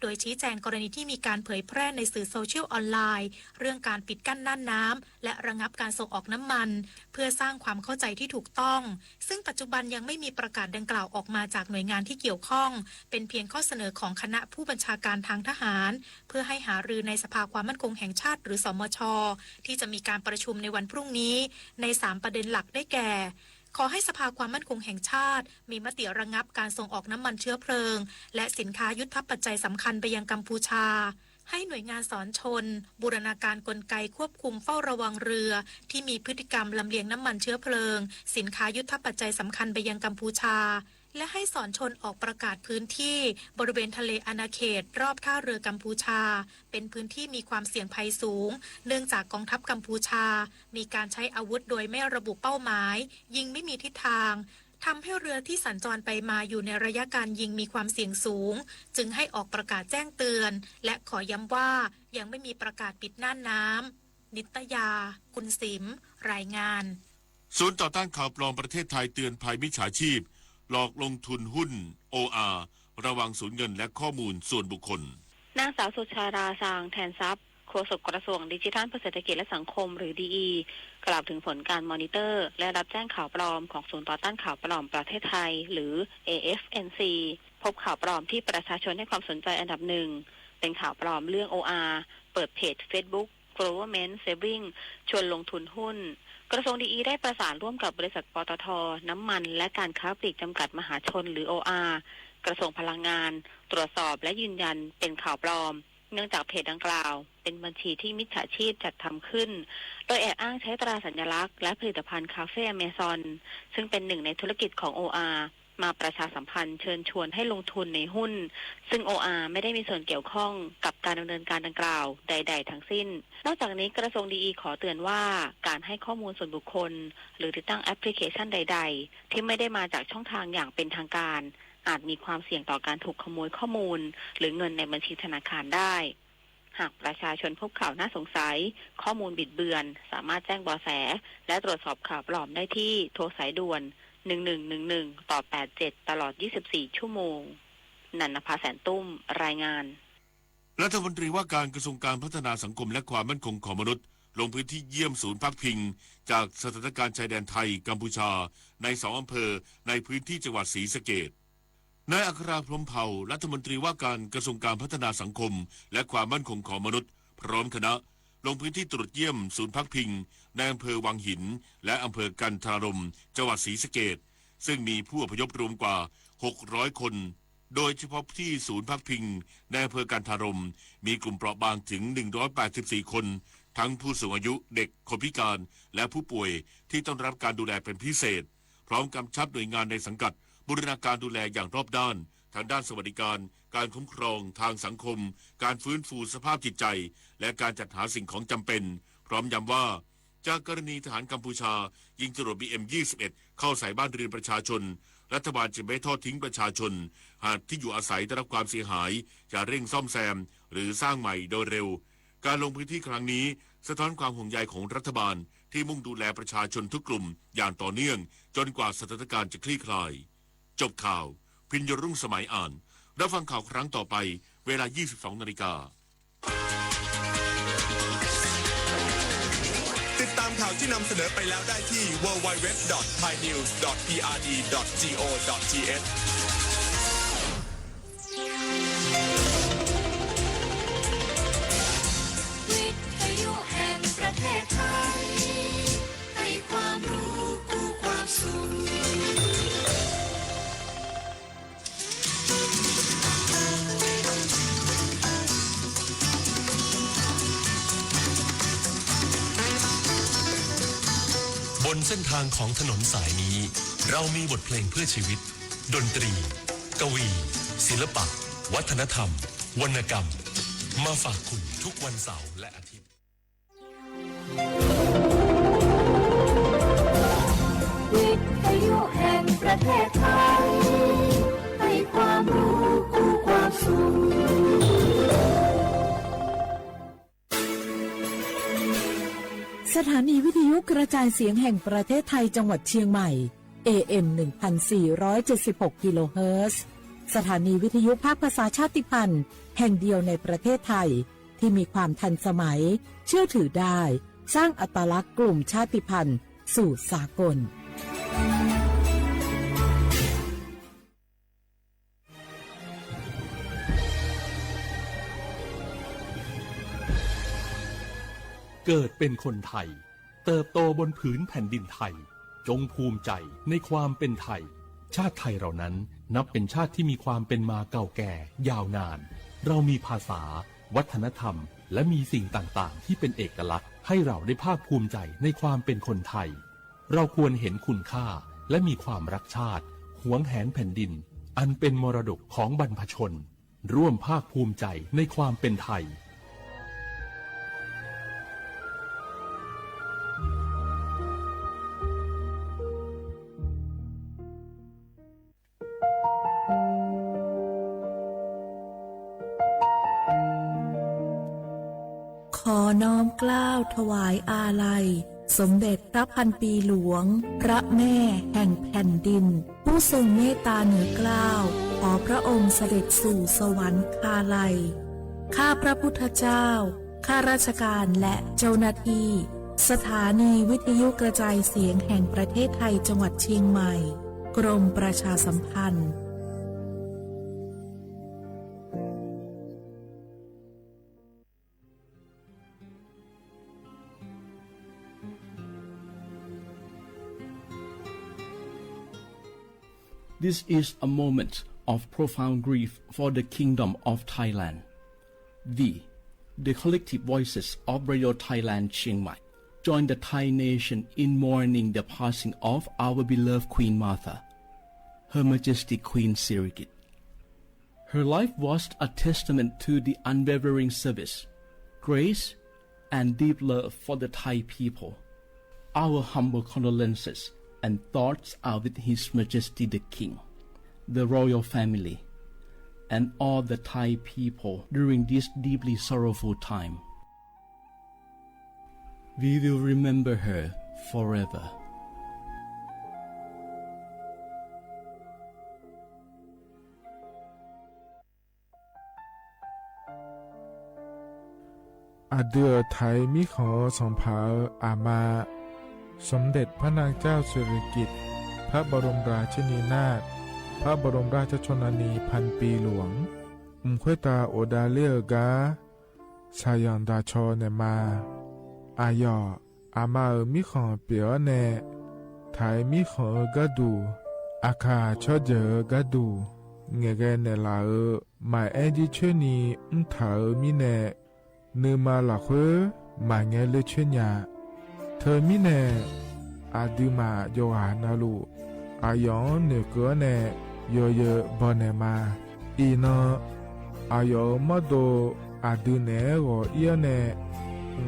โดยชี้แจงกรณีที่มีการเผยแพร่ในสื่อโซเชียลออนไลน์เรื่องการปิดกั้นน่านน้ำและระงับการส่งออกน้ำมันเพื่อสร้างความเข้าใจที่ถูกต้องซึ่งปัจจุบันยังไม่มีประกาศดังกล่าวออกมาจากหน่วยงานที่เกี่ยวข้องเป็นเพียงข้อเสนอของคณะผู้บัญชาการทางทหารเพื่อให้หารือในสภาความมั่นคงแห่งชาติหรือสมช.ที่จะมีการประชุมในวันพรุ่งนี้ใน3ประเด็นหลักได้แก่ขอให้สภาความมั่นคงแห่งชาติมีมติระงับการส่งออกน้ำมันเชื้อเพลิงและสินค้ายุทธปัจจัยสำคัญไปยังกัมพูชาให้หน่วยงานสอนชนบูรณาการกลไกควบคุมเฝ้าระวังเรือที่มีพฤติกรรมลำเลียงน้ำมันเชื้อเพลิงสินค้ายุทธปัจจัยสำคัญไปยังกัมพูชา และให้สอนชนออกประกาศพื้นที่บริเวณทะเลอาณาเขตรอบท่าเรือกัมพูชาเป็นพื้นที่มีความเสี่ยงภัยสูงเนื่องจากกองทัพกัมพูชามีการใช้อาวุธโดยไม่ระบุเป้าหมายยิงไม่มีทิศทางทำให้เรือที่สัญจรไปมาอยู่ในระยะการยิงมีความเสี่ยงสูงจึงให้ออกประกาศแจ้งเตือนและขอย้ำว่ายังไม่มีประกาศปิดน่านน้ำนิตยากุลศิมรายงานศูนย์ต่อต้านข่าวปลอมประเทศไทยเตือนภัยมิจฉาชีพหลอกลงทุนหุ้น OR ระวังสูญเงินและข้อมูลส่วนบุคคลนางสาวสุชาดา สางแทนทรัพย์โฆษกกระทรวงดิจิทัลเพื่อเศรษฐกิจและสังคมหรือ DE กล่าวถึงผลการมอนิเตอร์และรับแจ้งข่าวปลอมของศูนย์ต่อต้านข่าวปลอมประเทศไทยหรือ AFNC พบข่าวปลอมที่ประชาชนให้ความสนใจอันดับหนึ่งเป็นข่าวปลอมเรื่อง OR เปิดเพจ Facebook Government Saving ชวนลงทุนหุ้นกระทรวง DE ได้ประสานร่วมกับบริษัทปตท.น้ำมันและการค้าปลีกจำกัดมหาชนหรือ OR กระทรวงพลังงานตรวจสอบและยืนยันเป็นข่าวปลอมเนื่องจากเพจดังกล่าวเป็นบัญชีที่มิจฉาชีพจัดทำขึ้นโดยแอบอ้างใช้ตราสัญลักษณ์และผลิตภัณฑ์คาเฟ่อเมซอนซึ่งเป็นหนึ่งในธุรกิจของ OR มาประชาสัมพันธ์เชิญชวนให้ลงทุนในหุ้นซึ่ง OR ไม่ได้มีส่วนเกี่ยวข้องกับการดำเนินการดังกล่าวใดๆทั้งสิ้นนอกจากนี้กระทรวง DE ขอเตือนว่าการให้ข้อมูลส่วนบุคคลหรือติดตั้งแอปพลิเคชันใดๆที่ไม่ได้มาจากช่องทางอย่างเป็นทางการอาจมีความเสี่ยงต่อการถูกขโมยข้อมูลหรือเงินในบัญชีธนาคารได้หากประชาชนพบข่าวน่าสงสัยข้อมูลบิดเบือนสามารถแจ้งเบาะแสและตรวจสอบข่าวปลอมได้ที่โทรสายด่วน1111ต่อ87ตลอด24ชั่วโมงนันนภาแสนตุ้มรายงานรัฐมนตรีว่าการกระทรวงการพัฒนาสังคมและความมั่นคงของมนุษย์ลงพื้นที่เยี่ยมศูนย์พักพิงจากสถานการณ์ชายแดนไทยกัมพูชาใน2อำเภอในพื้นที่จังหวัดศรีสะเกษนายอัคราพรหมเผ่ารัฐมนตรีว่าการกระทรวงการพัฒนาสังคมและความมั่นคงของมนุษย์พร้อมคณะลงพื้นที่ตรวจเยี่ยมศูนย์พักพิงในอำเภอวังหินและอำเภอกันทรารมจังหวัดศรีสะเกษซึ่งมีผู้อพยพรวมกว่า600คนโดยเฉพาะที่ศูนย์พักพิงในอำเภอกันทรารมมีกลุ่มเปราะบางถึง184คนทั้งผู้สูงอายุเด็กคนพิการและผู้ป่วยที่ต้องรับการดูแลเป็นพิเศษพร้อมกำชับหน่วยงานในสังกัดบูรณาการดูแลอย่างรอบด้านทางด้านสวัสดิการการคุ้มครองทางสังคมการฟื้นฟูสภาพจิตใจและการจัดหาสิ่งของจำเป็นพร้อมย้ำว่าจากกรณีทหารกัมพูชายิงจรวด BM-21 เข้าใส่บ้านเรือนประชาชนรัฐบาลจะไม่ทอดทิ้งประชาชนหากที่อยู่อาศัยได้รับความเสียหายจะเร่งซ่อมแซมหรือสร้างใหม่โดยเร็วการลงพื้นที่ครั้งนี้สะท้อนความห่วงใยของรัฐบาลที่มุ่งดูแลประชาชนทุกกลุ่มอย่างต่อเนื่องจนกว่าสถานการณ์จะคลี่คลายจบข่าวพิญญรุ่งสมัยอ่านรับฟังข่าวครั้งต่อไปเวลา 22:00 น.ติดตามข่าวที่นำเสนอไปแล้วได้ที่ www.thainews.prd.go.th วิทยุแห่งประเทศไทยให้ความรู้คู่ความสุขบนเส้นทางของถนนสายนี้เรามีบทเพลงเพื่อชีวิตดนตรีกวีศิลปะวัฒนธรรมวรรณกรรมมาฝากคุณทุกวันเสาร์และอาทิตย์วิทยุแห่งประเทศไทยให้ความรู้คู่ความสุขสถานีวิทยุกระจายเสียงแห่งประเทศไทยจังหวัดเชียงใหม่ AM 1476 กิโลเฮิรตซ์สถานีวิทยุภาคภาษาชาติพันธุ์แห่งเดียวในประเทศไทยที่มีความทันสมัยเชื่อถือได้สร้างอัตลักษณ์กลุ่มชาติพันธุ์สู่สากลเกิดเป็นคนไทยเติบโตบนผืนแผ่นดินไทยจงภูมิใจในความเป็นไทยชาติไทยเรานั้นนับเป็นชาติที่มีความเป็นมาเก่าแก่ยาวนานเรามีภาษาวัฒนธรรมและมีสิ่งต่างๆที่เป็นเอกลักษณ์ให้เราได้ภาคภูมิใจในความเป็นคนไทยเราควรเห็นคุณค่าและมีความรักชาติห หวงแหนแผ่นดินอันเป็นมรดกของบรรพชนร่วมภาคภูมิใจในความเป็นไทยขอน้อมเกล้าถวายอาลัยสมเด็จพระพันปีหลวงพระแม่แห่งแผ่นดินผู้ทรงเมตตาเหนือเกล้าขอพระองค์เสด็จสู่สวรรคาลัยข้าพระพุทธเจ้าข้าราชการและเจ้าหน้าที่สถานีวิทยุกระจายเสียงแห่งประเทศไทยจังหวัดเชียงใหม่กรมประชาสัมพันธ์This is a moment of profound grief for the Kingdom of Thailand. We, the collective voices of Radio Thailand Chiang Mai, join the Thai nation in mourning the passing of our beloved Queen Martha, Her Majesty Queen Sirikit. Her life was a testament to the unwavering service, grace, and deep love for the Thai people. Our humble condolences and thoughts are with His Majesty the King, the royal family, and all the Thai people during this deeply sorrowful time. We will remember her forever. Adeur Thai มิขอส่งเผาอามาสมเด็จพระนางเจ้าสิริกิติ์พระบรมราชินีนาถพระบรมราชชนนีพันปีหลวงควยตาโอดาเลียกาชายันดาชอเนมาอายออามามิขอเปียวเนไทยมิขอกะดูอาคาชอเจอกะดูเงเกเนลาหมายแอดิชนีถามิเนนือมาละเควหมายเงเลชญาเธอมิเนอาดูมาโยหานาลูอายองเนเกเนโยเยบอเนมาอีนอายอมาโดอาดูเนโอเอียเน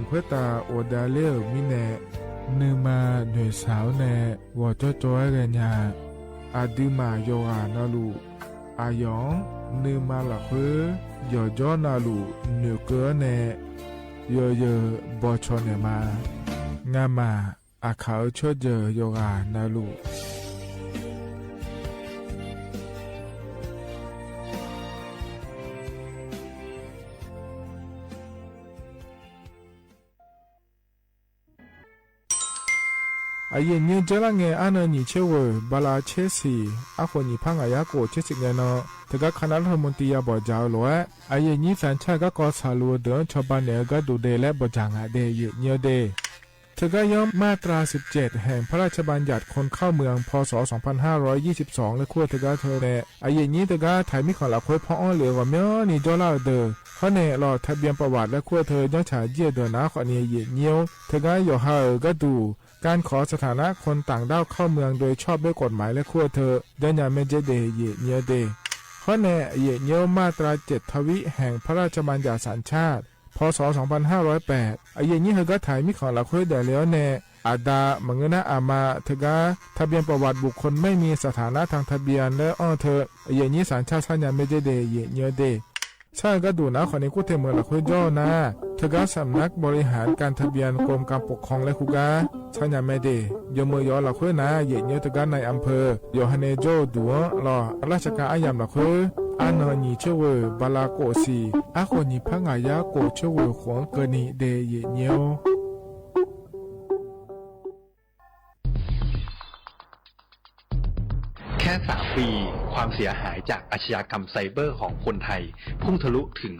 ควยตาโอดาเลมิเนนือมาหน่วยสาวเนวอจ้อจ้อยเรญาอาดูมาโยหานาลูอายองนือมาละเควโยจอนาลูเนเกเนโยเยบอชอเนมางามาอาเขาชดเจอโยกานาลูอายุยืนเจริญเงอันนี้เชื่อว่าบาลาเชสีอาคนนี้พังอายาโกเชสิเงนอแต่ก็คณะรัฐมนตรีบอกเจ้าล้วนอายุนี้แฟนชายก็กอสาลูเดินชาวบ้านเนี่ยก็ดูเดและบจางอาเดยเนียวเดเธอก็ย่อมมาตรา17แห่งพระราชบัญญัติคนเข้าเมืองพ.ศ. 2522และขั้วเธอก็เธอเนอายุนี้เธอก็ถ่ายมิขอละคุยพ่ออ้อเหลือว่าเมื่อนี่จ้าเล่าเดอเขาเนรอทะเบียนประวัติและขั้วเธอย่อฉายเยี่ยเดินนะขอเนียเนียวเธอก็อยู่ห่างก็ดูการขอสถานะคนต่างด้าวเข้าเมืองโดยชอบด้วยกฎหมายและขั้วเธอเดินยาเมเจเดเยเนียเดข้อแน่เยเนียวมาตรา7ทวิแห่งพระราชบัญญัติสัญชาติพ.ศ. 2508อายุนี้เธอก็ถ่ายมิขอละคุยได้แล้วแน่อาดามังนะอามาเธอก็ทะเบียนประวัติบุคคลไม่มีสถานะทางทะเบียนและอ้อเธออายุนี้สัญชาติสัญญาเมเจเดเยเนียเดใช่ก็ดูนะคนนี้กูเทเมืองละคุยย่อนะเธอก็สำนักบริหารการทะเบียนกรมการปกครองและคุกาชัญญาเมเดยมือยอละคุยนะเยเนียเธอก็ในอำเภอโยฮันเนโจดัวรอราชการอายามละคุยอันนี้เชื่อว่าบาลาโกสีอาคนนี้พังอายาโกเชื่อว่าขวงเกนีเดเยเนียวแค่3 ปีความเสียหายจากอาชญากรรมไซเบอร์ของคนไทยพุ่งทะลุถึง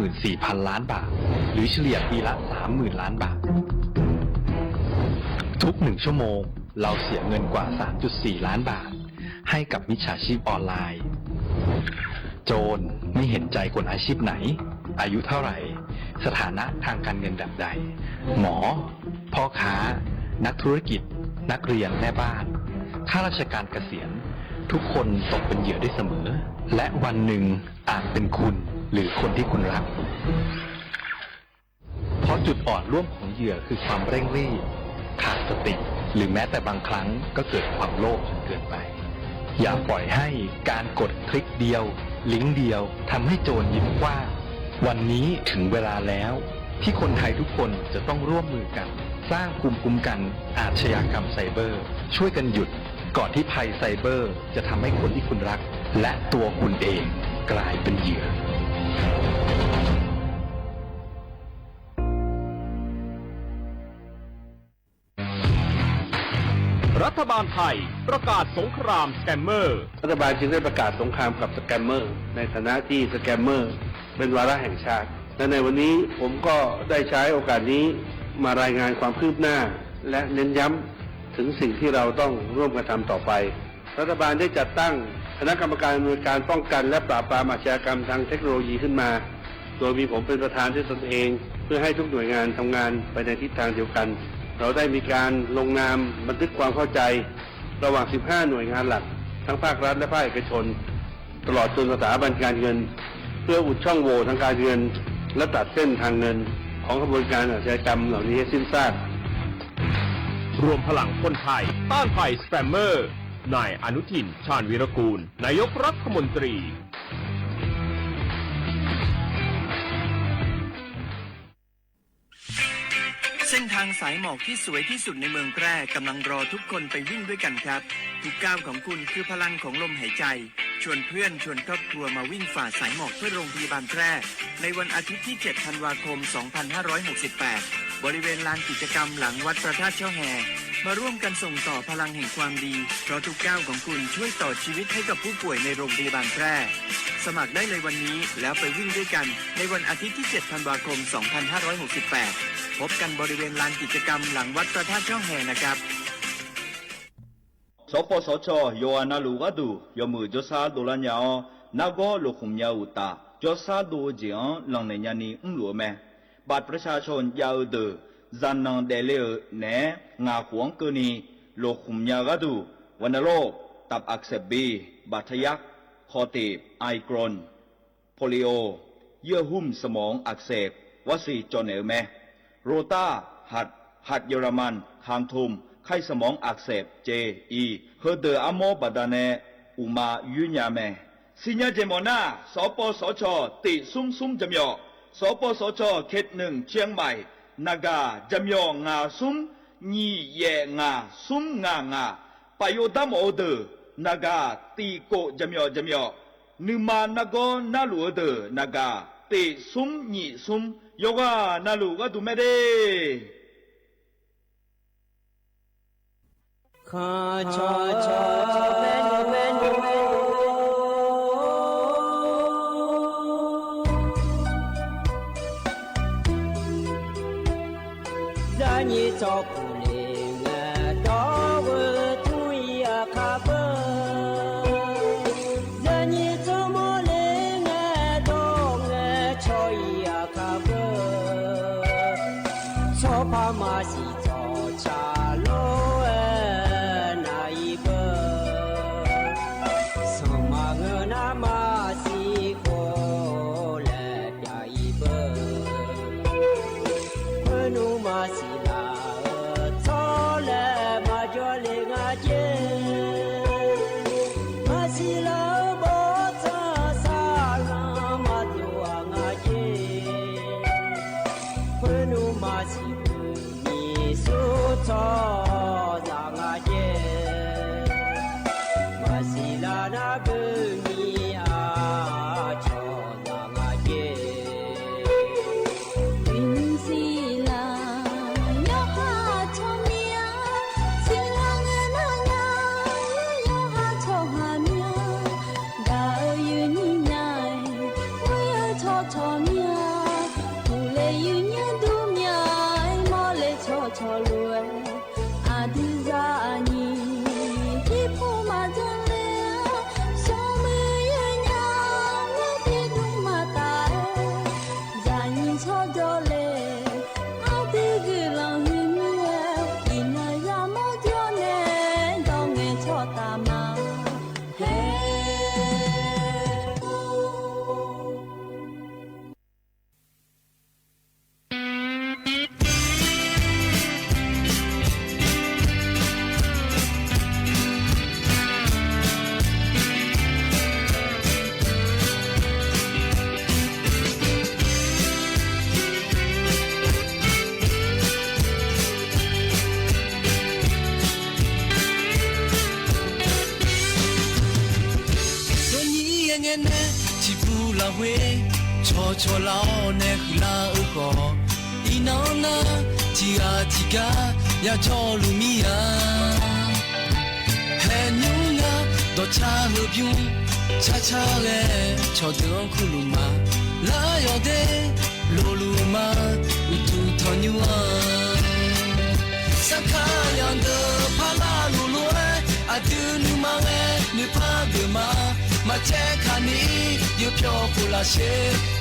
94,000 ล้านบาทหรือเฉลี่ยปีละ 30,000 ล้านบาททุก1 ชั่วโมงเราเสียเงินกว่า 3.4 ล้านบาทให้กับมิจฉาชีพออนไลน์โจรไม่เห็นใจคนอาชีพไหนอายุเท่าไหร่สถานะทางการเงินแบบใดหมอพ่อค้านักธุรกิจนักเรียนแม่บ้านข้าราชการเกษียณ ทุกคนตกเป็นเหยื่อได้เสมอและวันหนึ่งอาจเป็นคุณหรือคนที่คุณรักเพราะจุดอ่อนร่วมของเหยื่อคือความเร่งรีบขาดสติหรือแม้แต่บางครั้งก็เกิดความโลภจนเกินไปอย่าปล่อยให้การกดคลิกเดียวลิงก์เดียวทำให้โจรยิ้มกว้างวันนี้ถึงเวลาแล้วที่คนไทยทุกคนจะต้องร่วมมือกันสร้างภูมิคุ้มกันอาชญากรรมไซเบอร์ช่วยกันหยุดก่อนที่ภัยไซเบอร์จะทำให้คนที่คุณรักและตัวคุณเองกลายเป็นเหยื่อรัฐบาลไทยประกาศสงครามสแกมเมอร์รัฐบาลจึงได้ประกาศสงครามกับสแกมเมอร์ในฐานะที่สแกมเมอร์เป็นวาระแห่งชาติและในวันนี้ผมก็ได้ใช้โอกาสนี้มารายงานความคืบหน้าและเน้นย้ำถึงสิ่งที่เราต้องร่วมกันทำต่อไปรัฐบาลได้จัดตั้งคณะกรรมการอำนวยการป้องกันและปราบปรามอาชญากรรมทางเทคโนโลยีขึ้นมาโดยมีผมเป็นประธานด้วยตนเองเพื่อให้ทุกหน่วยงานทำงานไปในทิศทางเดียวกันเราได้มีการลงนามบันทึกความเข้าใจระหว่าง 15 หน่วยงานหลักทั้งภาครัฐและภาคเอกชนตลอดจนสถาบันการเงินเพื่ออุดช่องโหว่ทางการเงินและตัดเส้นทางเงินของกระบวนการอาชญากรรมเหล่านี้ให้สิ้นซากรวมพลังคนไทยต้านภัยสแกมเมอร์นายอนุทินชาญวีรกูลนายกรัฐมนตรีเส้นทางสายหมอกที่สวยที่สุดในเมืองแพร่กำลังรอทุกคนไปวิ่งด้วยกันครับทุกก้าวของคุณคือพลังของลมหายใจชวนเพื่อนชวนครอบครัวมาวิ่งฝ่าสายหมอกเพื่อโรงพยาบาลแพร่ในวันอาทิตย์ที่ 7 ธันวาคม 2568 บริเวณลานกิจกรรมหลังวัดพระธาตุช่อแฮมาร่วมกันส่งต่อพลังแห่งความดีเพราะทุกก้าวของคุณช่วยต่อชีวิตให้กับผู้ป่วยในโรงพยาบาลแพร่สมัครได้เลยวันนี้แล้วไปวิ่งด้วยกันในวันอาทิตย์ที่ 7 ธันวาคม 2568 พบกันบริเวณลานกิจกรรมหลังวัดพระธาตุช่อแฮนะครับสปสชโยอานาลูกาดูยมือจสาดูลัญญานาโกลูคุมยาอุตาจสาดูจีอังหลังในยานีหลัวแม่บัตรประชาชนยาวเดอจันนังเดเลเนงาขวงกนีลูคุมยากาดูวันโรคตับอักเสบบีบาดทะยักคอตีบไอกรอนโพลิโอเยื่อหุ้มสมองอักเสบวสีจอนเอลแมโรตาหัดเยอรมันคางทุมไข้สมองอักเสบเจอีเฮเดออะโมบาดาเนอุมายุญญาแมสิญญาเจโมนาสปสชติซุมจำยอสปสชเขตหนึ่งเชียงใหม่นากาจำยองาซุมญีเยงาซุมงาปโยดัมโอเดนากาตีโกจำยอนึมานาโกนาลูเดนากาติซุมญีซุมโยกานาลูกาดูเมเดข้าชอเมนู在你照顾里我到我土呀卡不在你怎么里我到我朝呀卡不错怕马西早茶路那一个ငယ်နဲ့ချီပူလာဝဲချောချောလောနဲ့ခလာဥကောဤနောနာချီဟာချီကရချောလူမီယာဟဲညူနာတော့ချာလူပြူချာချာလေချောတုံခုလူမာလာယောတဲ့လိုလူမာဥတူထောညူအာစခါယန်ဒဖလာလူလူအတူနူမောင်နေပါဒမာမချဲခါနီယပြောဖူလာရှေ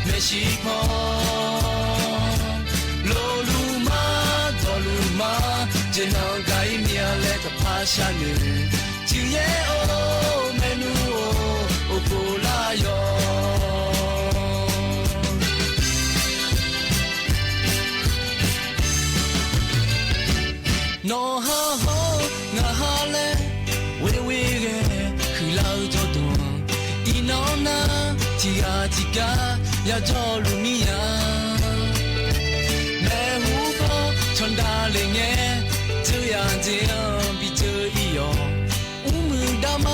မရှိဖောလိုလူမာတော်လူမာဂျင်းအောင်ကိုင်းမြလဲတဖာရှာနေချီရဲ့အိုမနူအိုဖူလာယောနော်ဟာဟောငါဟာလဲဝေဝေကခူလောက်တော့တူဤနောနာချီဟာချီကရတော့လူမီယာမဲဟူပေါ်ချွန်ဒါလေးငယ်ချူရခြင်းပြီးချူဤယောဥမှုဒမ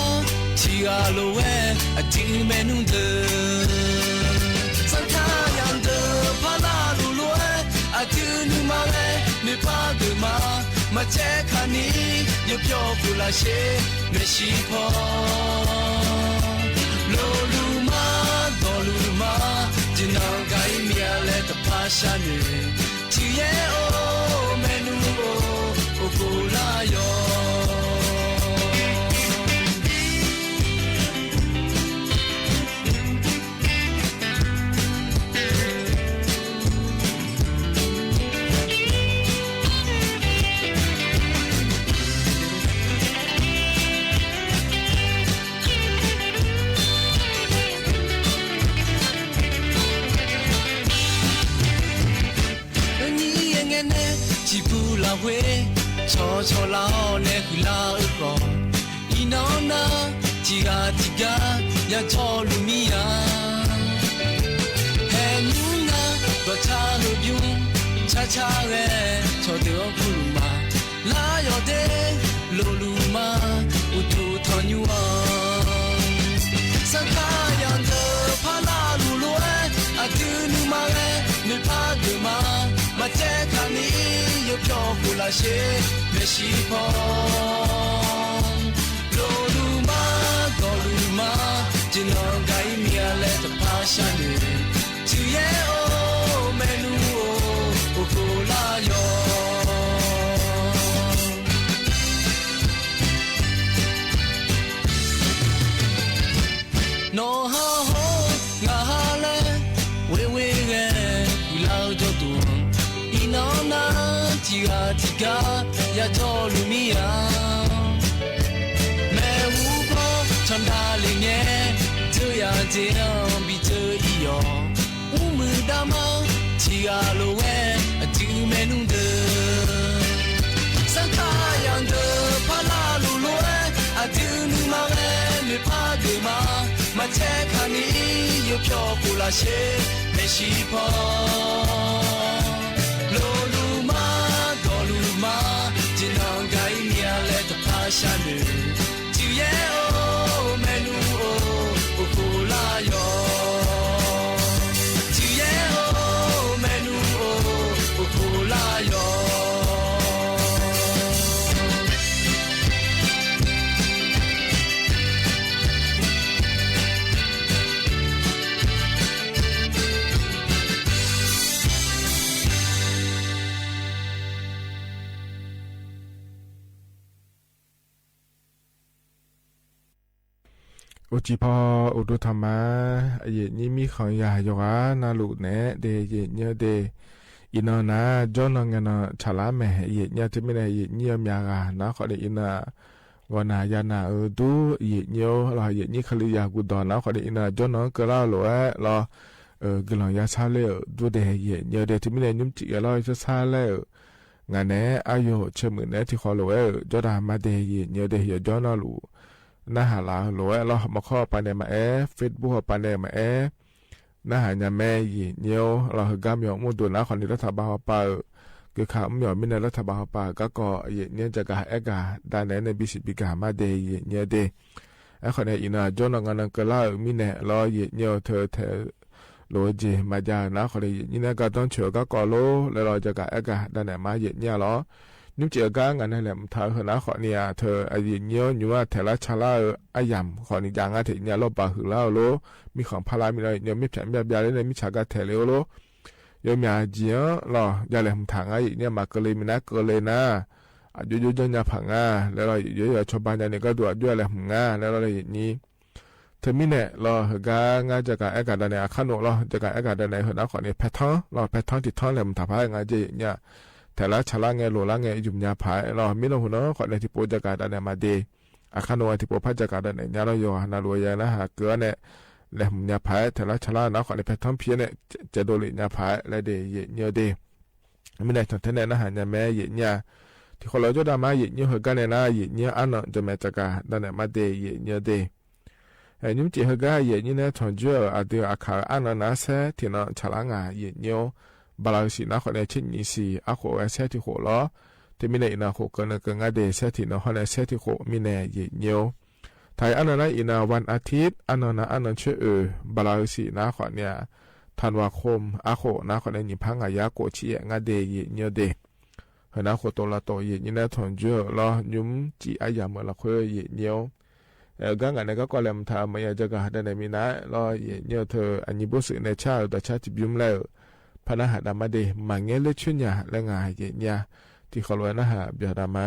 ချီဟာလိုဝဲအတီမဲနုန်တဲ့စံခါယန်တဲ့ဖလာလူလိုအတူနူမာလဲနေပါဒမာမချဲခါနီရပြောဖူလာရှေမရှိဖောလိုလူမာတော်လူမာဂျင်းအောင်ကိုင်းမြလဲတဖာရှာနေချီရဲ့အိုမနူအိုဖူလာယောဝဲချောချောလောနဲ့ခလာဥကောဤနောနာချီဟာချီကရချောလူမီယာဟဲနူနာတော့ချာလူပြူချာချာရဲချောတဲ့ခုလူမာလာယောတဲ့လူလူမာဥတူထောညူအာစခါယန်တဲ့ဖလာလူလိုအတူနူမာရဲနေပါဒမာမချဲခါနီယပြောဖူလာရှေမရှိဖောလိုလူမာတော်လူမာဂျင်းအောင်ကိုင်းမြလဲတဖာရှာနေချီရဲ့အိုမနူအိုဖူလာယောနော်ဟာဟောငါဟာလဲဝေဝေကဒီလောက်တော့တူဤနောနာချီဟာချီကရတော့လူမီယာမဲဟူပေါ်ချန်ဒါလေးငယ်ချူရခြင်းပြီးချူဤယောဥမှုဒမချီဟာလိုဝဲအတူမဲနုန်တဲ့စခါယန်တဲ့ဖလာလူလိုအတူနူမောင်နေပါဒီမာမချဲခါနီယပြောဖူလာရှေမရှိဖောလိုလူမာတော်လူမာဂျင်းအောင်ကိုင်းမြလဲတဖာရှာနေချီရဲ့အိုမနူအိုဖူလာယောချီရဲ့အိုမနူအိုဖူလာယောโอจิพออุดธรรมะเยนี่มีของยาโยกานาลุเนเดเยเนเดอินนาจอนงานฉลาแม่เยเนจะไม่ได้เยเนียมยากานะขอได้อินนาวานายานาดูเยเนียวเราเยนี่คลิยากุดอนนะขอได้อินนาจอนกะลาโลรอกะลอยาชาเลดูเดเยเนียวเดที่ไม่ได้นุ่มจิกะลอยจะชาเลงานเนอายุเชมือเนที่ขอโลจอดามาเดเยเนียวเดเยจอนาลูน่าหาลาโหลเรามาข้อไปในมาเฟซบุ๊กไปในมาน่าหาญาแม่ยีเนียวเราคือกามยองมุดุนะคนที่รัฐบาลไปคือข่าวมีอยู่ไม่ในรัฐบาลไปก็เยเนี่ยจะกะเอกะด้านไหนในบิสิบิกามาเดเยเนี่ยเด ไอ้คนเนี่ยอินาจนงานก็ล่ามีเนี่ยรอเยเนียวเธอเธอโลเจมาจานะคนเนี่ยนี่นะก็ต้องเชื่อก็กอโลแล้วเราจะกับไอ้กะด้านไหนมาเยเนี่ยหรอนุ่มเจอก้างานนั่นแหละเธอคนนั้นคนเนี่ยเธอไอ้เยเนียวอยู่ว่าเธอละชาลาไอ้ยำคนนี้จางอ่ะเธอเนี่ยเราปะหือแล้วโลมีของพลามีอะไรเนี่ยไม่แผ่นแบบยาเลยมีฉากเธอเลี้ยวโลยมยาเจียหรอยาเลยทางไอ้เนี่ยมาเกเลยมีนะเกเลยนะอยู่ๆจนยาผังอ่ะแล้วเราอยู่ๆชาวบ้านเนี่ยก็ดูด้วยอะไรผังอ่ะแล้วเราอย่างนี้เธอมีเนี่ยเราเฮกางานจากการแอคการเนี่ยขั้นหนึ่งเราจากการแอคการเนี่ยเห็นแล้วขอเนี่ยแพทเทิร์นเราแพทเทิร์นที่ท่อนเลยมันถับให้งานเจียเนี่ยแต่ละชาลาไงโลละไงยุ่มยาผายเราไม่ต้องหัวน้องขอเนี่ยที่โปรจากการเนี่ยมาดีขั้นหนึ่งที่โปรพัฒจากการเนี่ยเราอยู่หันรวยยังนะฮะเกลือเนี่ยแล้วมันยาผายแต่ละชาลาเนาะขอเนี่ยแพทเทิร์นเพี้ยเนี่ยจะโดนเลยยาผายแล้วเดียเยอะดีไม่ได้ถึงเท่านั้นนะฮะเนี่ยแม่เยเนี่ยที่คนเราจะได้มาเยเนี่ยเหกันเนี่ยนะเยเนี่ยอันนั้นจะมาจากการเนี่ยมาดีเยเนี่ยดีนุ่มจีเหกันเยเนี่ยเนี่ยทนจุอาเดียอาคาอันนั้นนะเสที่นั่นชาลางาเยเนี่ยบาลาสินะคนเนี่ยชินิสีอาโคเสที่หัวล้อที่มีเนี่ยนะหัวกันเนี่ยก็งาเดเสที่นั่นคนเนี่ยเสที่หัวมีเนี่ยเยเนี่ยไทยอันนั้นนะอินาวันอาทิตย์อันนั้นนะอันนั้นชื่อบาลาสินะคนเนี่ยธันวาคมอาโคนะคนเนี่ยยิพังอายาโกชีงาเดเยเนี่ยเดเฮนะโคโตลาโตเยนี่นะทนจุลอยุ่มจีอายามละคุยเยเนี่ยก็งานนี้ก็เลยทำมาอยากจะกหาได้ในมีนะรอเนี่ยเธออันนี้บุษในชาติแต่ชาติบิมแล้วพนักหาดามาเดมังเงเลชุนยาและงานเนี่ยที่เขาเลยนะฮะเบียดามา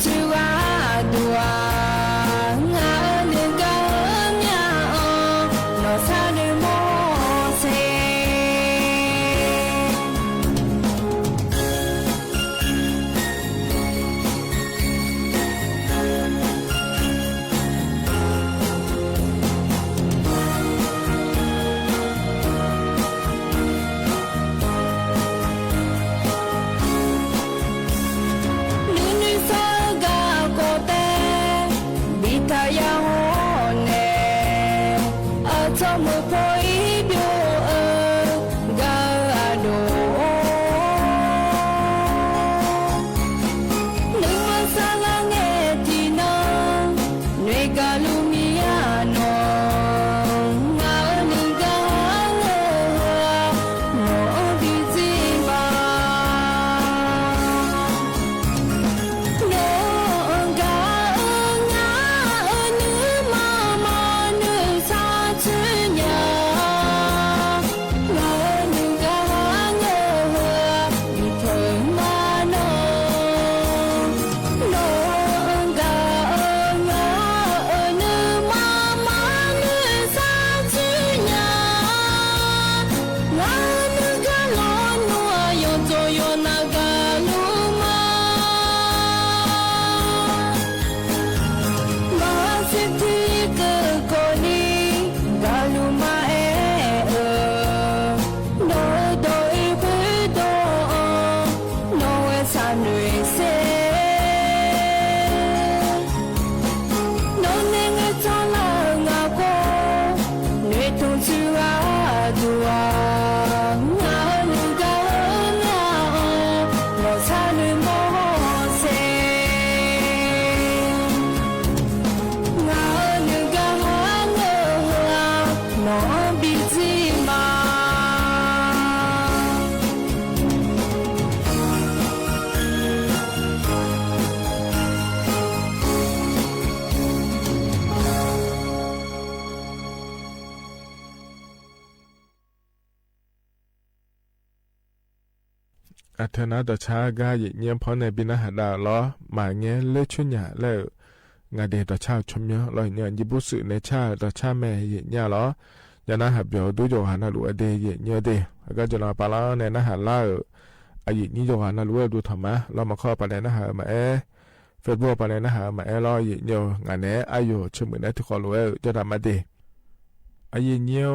to อัธนาตชากาเยี่ยมพอในบินาหดาล้อมาเงี้ยเลือชุนยาแล้วงาเดตชาชมเยอะลอยเนี่ยยิบุสึในชาตชาแม่เยี่ยล้อยานาหับเบียวดูโยหานาลูเดเยี่ยเดก็จะรอปาล้อในนาหาล่าอายุนี้โยหานาลูดูธรรมะเรามาข้อปาในนาหามาเฟซบุ๊กปาในนาหามารอเยี่ยงานเนี้ยอายุชื่อเหมือนที่ขอรู้จะทำมาเดอายุเยี่ย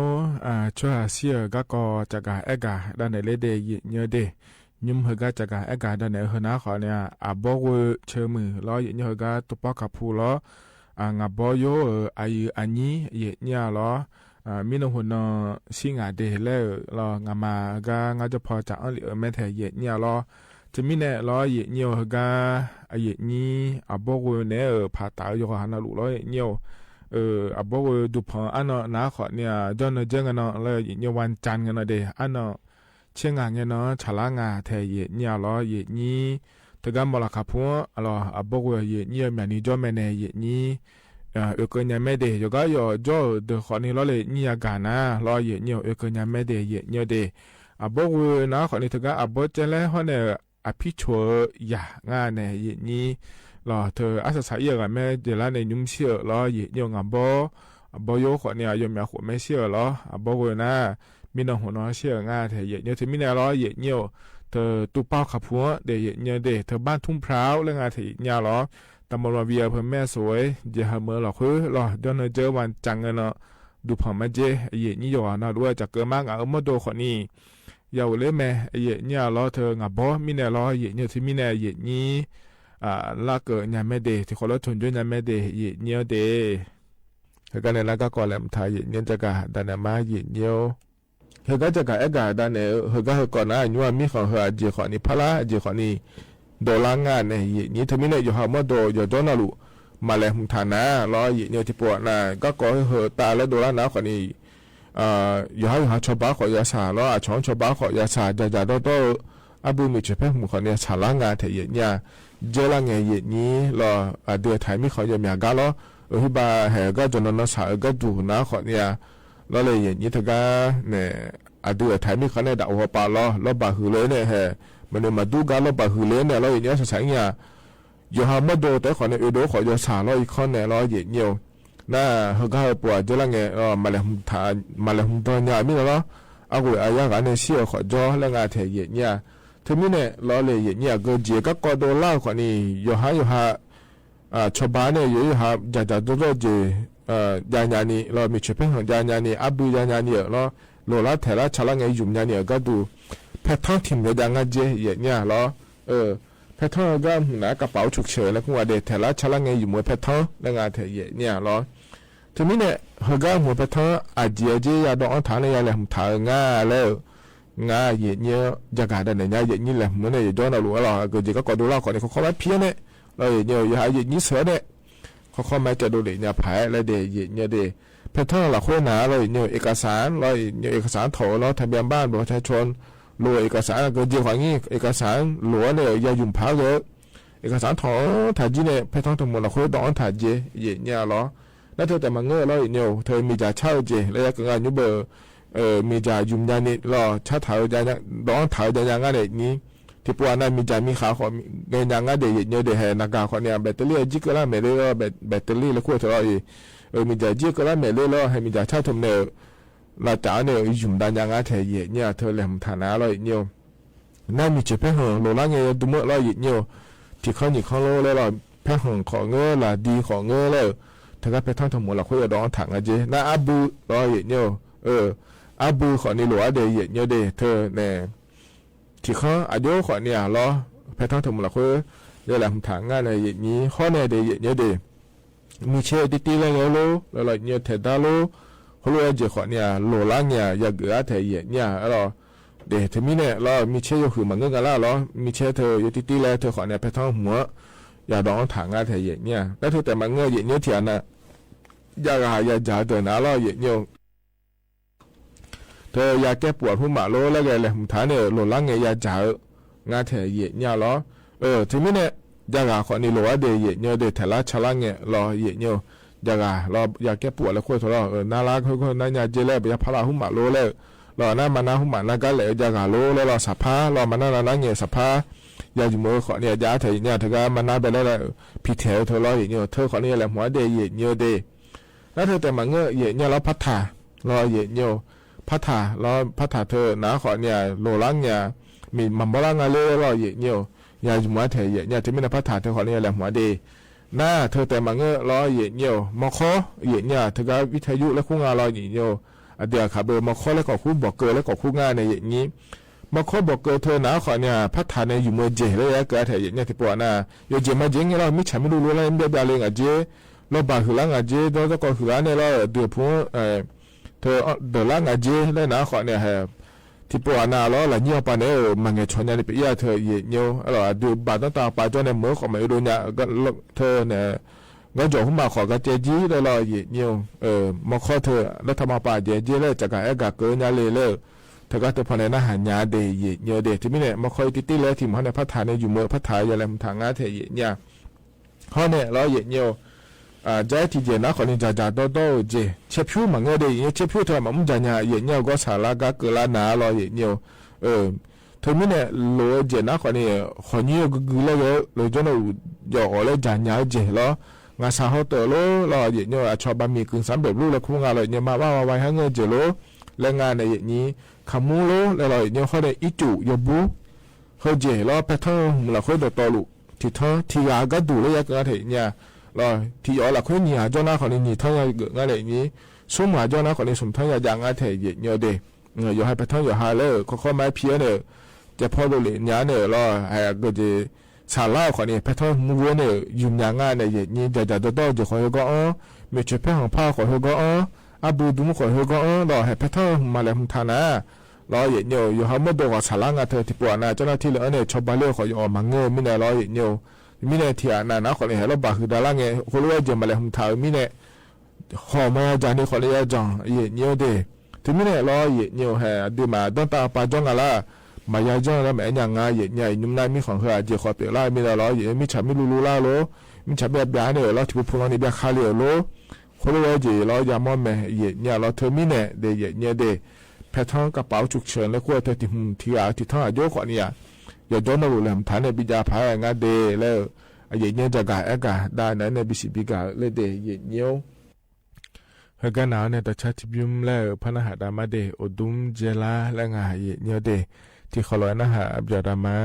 ช่วยเสียก็จะกาเอกาด้านในเลเดเยี่ยเดยุ่มเฮกาจากการเอกาด้านในหัวหน้าเขาเนี่ยบอกเชื่อมือล้อเยอะเฮกาตุปกับผู้ล้องาบอยอายุอันนี้เยอะล้อมีน้องคนสิงาเดแล้วล้องามากางาจะพอจากอันเหลือแม้แต่เยอะล้อจะมีเนี่ยล้อเยอะเฮกาอายุนี้บอกเนี่ยผ่าตาอยู่หันหลุล้อเยอะบอกดูพออันน้าเขาเนี่ยจนเจอกันเลยเยอะวันจันทร์กันเดอันเชื่องานเนาะชะลางาเทเยเนี่ยล้อเยนี้แต่ก็มอลคับพัวล้อบอกว่าเยเนี่ยแม่นี่จอแม่เนี่ยเยนี้ก็ยังไม่ได้ยก็ยอจอเดขอนี่ล้อเลยเนี่ยกันนะล้อเยเนี่ยก็ยังไม่ได้เยเนี่ยเดบอกว่านะขอนี่ถึงก็บอกจะแล้วเขาเนี่ยพิชัวยางานเนี่ยเยนี้ล้อเธออาศัยเยอะกันแม่เดี๋ยวละในยุ่งเชื่อล้อเยเนี่ยงาบอกโยขอเนี่ยยอมอยากหัวไม่เชื่อล้อบอกว่านะมีน้องหัวน้อยเชื่องาเธอเยเนี่ยเธอมีแนวล้อเยเนี่ยเธอตู้เป้าขับหัวเดยเนี่ยเดเธอบ้านทุ่งพร้าวเรื่องงาเธอเนี่ยล้อตำบลวาเวียเพิ่มแม่สวยเจอเมื่อหรอกคือล้อเดินเจอวันจังเนาะดูผ่อนมาเจเยนี่อยู่นะด้วยจากเกิดมากเอามาโดคนนี้ยาวเลยแม่เยเนี่ยล้อเธองาบ่มีแนวล้อเยเนี่ยที่มีแนวเยนี้ลากเกิดเนี่ยไม่เดที่คนละชนด้วยเนี่ยไม่เดเยเนี่ยเดแล้วก็ในแล้วก็ก่อนแหลมไทยเยเนี่ยจะกะดันมาเยเนี่ยเฮก็จะกับเอกาด้านเนี่ยเฮก็ก่อนหน้านี้ว่ามีของเฮอจีขอนี่พละจีขอนี่โดลางานเนี่ยนี่ทำไมเนี่ยอยู่หามาโดอยู่โดนลุมาเลยมุทานะรอเนี่ยที่ปวดน่ะก็ก่อเฮตาแล้วโดลานะขอนี่อยู่หาชาวบ้านขอยาสาแล้วช่องชาวบ้านขอยาสาจะโดอาบุมิเฉพาะมุขเนี่ยชาลางานเทียเนี่ยเจริญเงี้ยนี่รอเดือดไทยมีขอยาเมียกาล้อฮิบาเฮก็จนนั้นสาก็ดูนะขอเนี่ยแล้วเลยอย่างนี้ถ้าก็เนี่ยดูไทยมีเขาเนี่ยด่าหัวปลาล้อบาหือเลยเนี่ยเฮ้มันมาดูกันล้อบาหือเลยเนี่ยแล้วอย่างนี้สักอย่างเนี่ยอยู่หามาดูแต่ขอเนี่ยดูขอยาสาล้ออีกคนเนี่ยล้อเยอะเงี้ยน่าเขาก็ปวดจะละเงี้ยมาเลยหุ่นทานมาเลยหุ่นตอนเนี่ยมีแล้วเอาไว้อายากันเนี่ยเชี่ยวขอจ่อแล้วงานเทียเยอะเนี่ยทีนี้เนี่ยล้อเลยเยอะเนี่ยก็เจี๋ยก็กอดล่าขอนี่อยู่หาชาวบ้านเนี่ยอยู่หาจะดูเจี๋ยานี่เรามีเฉพาะของยานี่อับดุยานี่เราโลละเทละชาลังไงยุ่มยานี่ก็ดูแพทท่องถิ่นในดังเจเนี่ยเราแพทท่องก็หนากระเป๋าฉุกเฉินแล้วก็ว่าเดทเทละชาลังไงยุ่มแพทท่องแล้วงานเทเนี่ยเราทีนี้เนี่ยเฮก็หัวแพทท่องอาเจียยาดองฐานในยาแหลมฐานง่าแล้วง่าเนี่ยจะการได้เนี่ยเนี่ยแหลมเหมือนเนี่ยย้อนเราหรือเราก็จะก็ดูเราก่อนเนี่ยเขาไม่เพี้ยนเนี่ยเราเนี่ยอย่าเนี่ยเสือเนี่ยเขาไม่จะดูเลยเนี่ยผายอะไรเดย์เนี่ยเดย์เพื่อถ้าเราคุยหนาเราเนี่ยเอกสารเราเนี่ยเอกสารโถเราทะเบียนบ้านประชาชนรวยเอกสารก็เจียวอย่างนี้เอกสารหลวงเนี่ยอย่ายุ่งผาเยอะเอกสารโถถ่ายจีเนี่ยเพื่อทั้งทั้งหมดเราคุยดองถ่ายเจเนี่ยหรอแล้วเธอแต่มาเงื่อเราเนี่ยเธอมีจ่าเช่าเจแล้วก็งานยุบมีจ่ายุ่งยานี่รอชาถ่ายจ่าดองถ่ายจ่าอย่างนั้นนี้ที่ปวดนั้นมีจ่ามีขาขอเงินยังงั้นเดี๋ยวเนี่ยเดี๋ยวให้นักการคนเนี่ยแบตเตอรี่จิกก็แล้วไม่ได้แล้วแบตเตอรี่แล้วขั้วเท่าไหร่มีจ่าจิกก็แล้วไม่ได้แล้วให้มีจ่าเช่าทำเนี่ยเราจ่าเนี่ยยุ่งดันยังงั้นเทียเนี่ยเธอเลยฐานะเราเนี่ยนั่นมีเฉพาะหัวโลละเงี้ยดูเมื่อเราเนี่ยที่เขาหนีเขาโลแล้วเราแพ้หัวของเงี้ยละดีของเงี้ยแล้วถ้าก็ไปทั้งทั้งหมดเราคุยกับดองถังอะเจน่าอับูเราเนี่ยอับูของนี่หลัวเดี๋ยวเนี่ยเดี๋ยวเธอเนี่ยที่เขาอายุขอเนี่ยล้อแพทย์ทั้งทั้งหมดเราคือเรื่องทางงานอะไรอย่างนี้ข้อเนี่ยเดี๋ยวมีเชื่อตีๆแล้วแล้วเนี่ยเทดาโลเขารู้ว่าจะขอเนี่ยโลล่างเนี่ยอยากเกิดเทียเนี่ยเราเดี๋ยวทีนี้เนี่ยเรามีเชื่ออยู่คือมันก็กันแล้วเรามีเชื่อเธออยู่ตีๆแล้วเธอขอเนี่ยแพทย์ทั้งหัวอยากดองทางงานเทียเนี่ยแล้วเธอแต่มันเงยเนี่ยเทียนน่ะอยากหาอยากจ่ายตัวน่ะเราเนี่ยเธออยากแก้ปวดหัวหมาโลแล้วไงเลยผมถามเนี่ยโหลล่างไงอยากจ่ายงานเทียเนี่ยหรอทีนี้เนี่ยอยากหาคนนี้โหลว่าเดี๋ยวเนี่ยเดี๋ยวแต่ละชาลังเนี่ยรอเนี่ยอยากหารออยากแก้ปวดแล้วคุยทะเลาะน่ารักคุยน่าอยากเจริญไปพาราหัวหมาโลแล้ว รอหน้ามาหน้าหุ่มหน้าก็เลยจะกาโลแล้วรอสับผ้ารอมาหน้าเงี้ยสับผ้ายาจุมือขอเนี่ยยาเธอเนี่ยเธอก็มาหน้าไปแล้วพิเทลเธอรออย่างเงี้ยเธอขอเนี่ยแหละหัวเดย์เงี้ยเดย์แล้วเธอแต่มาเงี้ยเนี่ยเราพัฒนารอเงี้ยพัฒนารอพัฒนาเธอหน้าขอเนี่ยโลลังเนี่ยมีมันบ่ลังอะไรรอเงี้ยยาจุมือเธอเนี่ยที่ไม่ได้พัฒนาเธอขอเนี่ยแหละหัวเดย์หน้าเธอแต่มาเงี้ยรอเงี้ยมอคอเนี่ยเธอก็วิทยุและคู่งานรอเงี้ยเดี๋ยวขับเบอร์มาข้อแล้วก็คู่บอกเกอแล้วก็คู่ง่ายในอย่างนี้มาข้อบอกเกอเธอหนาขอเนี่ยพัฒนาในอยู่เมื่อเจเลยเกิดแต่อย่างนี้ที่ปวดน่ะอยู่เจมาเจงเราไม่ฉันไม่รู้อะไรไม่ได้เลยอ่ะเจเราบาหือล่างอ่ะเจเราก็หือล่างเนี่ยเราเดือดพุ่งเธอเดือดล่างอ่ะเจแล้วหนาขอเนี่ยที่ปวดน่ะเราหลังเงี้ยปานเนี่ยมันเงี้ยชนเนี่ยไปย่าเธอเงี้ยเราดูบาดต่างๆไปจนในมือของมันดูเนี่ยก็เธอเนี่ยงั้นจบขึ้นมาขอกับเจจีแล้วเราเนี่ยมาข้อเธอแล้วทำมาป่าเจจีเลยจากการเกิดเกินยาเลยเธอก็จะพอในหน้าหายาเดย์เนี่ยเดย์ที่ไม่เนี่ยมาคอยติดเลยที่มันในพัฒนาในอยู่เมื่อพัฒนาอย่างไรมันทางงานเธอเนี่ยเขาเนี่ยเราเนี่ยใจที่เจนะคนนี้จะโตเจเชฟผิวมันเงี้ยเดย์เชฟผิวเธอมันจะเนี่ยก็สาระก็เกิดละหนาเราเนี่ยเธอไม่เนี่ยโลเจนะคนนี้คนนี้ก็คือเราจนเราเลยจะเนี่ยเจแล้วงาสาวเตอโลเราเนี่ยชอบบะหมี่กึ่งสำเร็จรูปแล้วคู่งานเราเนี่ยมาว่าไว้ให้เงินเจโลและงานในอย่างนี้ขมูโลแล้วเราเนี่ยเขาได้อิจูยบูเขาเจแล้วแพทเทิร์นเราค่อยต่อลุที่เธอที่ยาก็ดูเลยก็เถอะเนี่ยเราที่อ๋อเราค่อยเนี่ยจ้าหน้าคนนี้เท่าอย่างงานอย่างนี้สมมาจ้าหน้าคนนี้สมเท่าอย่างงานเถอะเนี่ยเดอยู่ให้แพทเทิร์นอยู่หาเลยเขาไม่เพี้ยนเนี่ยจะพอดูเลยเนี่ยเราให้ก็จะชาลาคนนี้แพทเทิร์นมัวเนี่ยยุ่งยากงานในอย่างนี้จะโตจะคอยก็ไม่ใช่เพื่อนผ้าคอยก็อาบูดุมคอยก็เราให้แพทเทิร์นมาเลยมันทานะเราเนี่ยอยู่หาไม่ดูว่าชาลางานเธอที่ปวดนะเจ้าหน้าที่เลยเนี่ยชอบบ้านเลี้ยวคอยมังเงยมิเนี่ยเราเนี่ยมิเนี่ยที่อ่ะนะคนนี้ให้เราบาคือดาราเงี้ยคนรู้ว่าจะมาเลยมันทามิเนี่ยขอมาจานี่คนนี้จังเนี่ยเดที่มิเนี่ยเราเนี่ยให้ดูมาต้องตาปาจ้องอะไรมายาจ้องแล้วแม่ยังไงเนี่ยนุ่มนายมีของเขาอาจจะขอเปลี่ยนไล่มีแล้วมีฉันไม่รู้ล่าโลมีฉันแบบยาเนี่ยเราที่พูดนี่แบบคาเลียโลคนรู้ว่าจะเราอย่ามองแม่เนี่ยเราเธอมีเนี่ยเดเนี่ยเดแพทย์กระเป๋าฉุกเฉินแล้วก็เธอที่ที่ท่าโยกเนี่ยอย่าโดนเราเลยฐานในบิดาพายงาเดแล้วเนี่ยจะกะได้นั้นในบิสิบิกาเลยเดเนี่ยเฮกันเอาเนี่ยแต่ชัดบิมแล้วพนักหาดามาเดอดุมเจลาและงาเนี่ยเดที่เขาลอยนะฮะอับยาดามา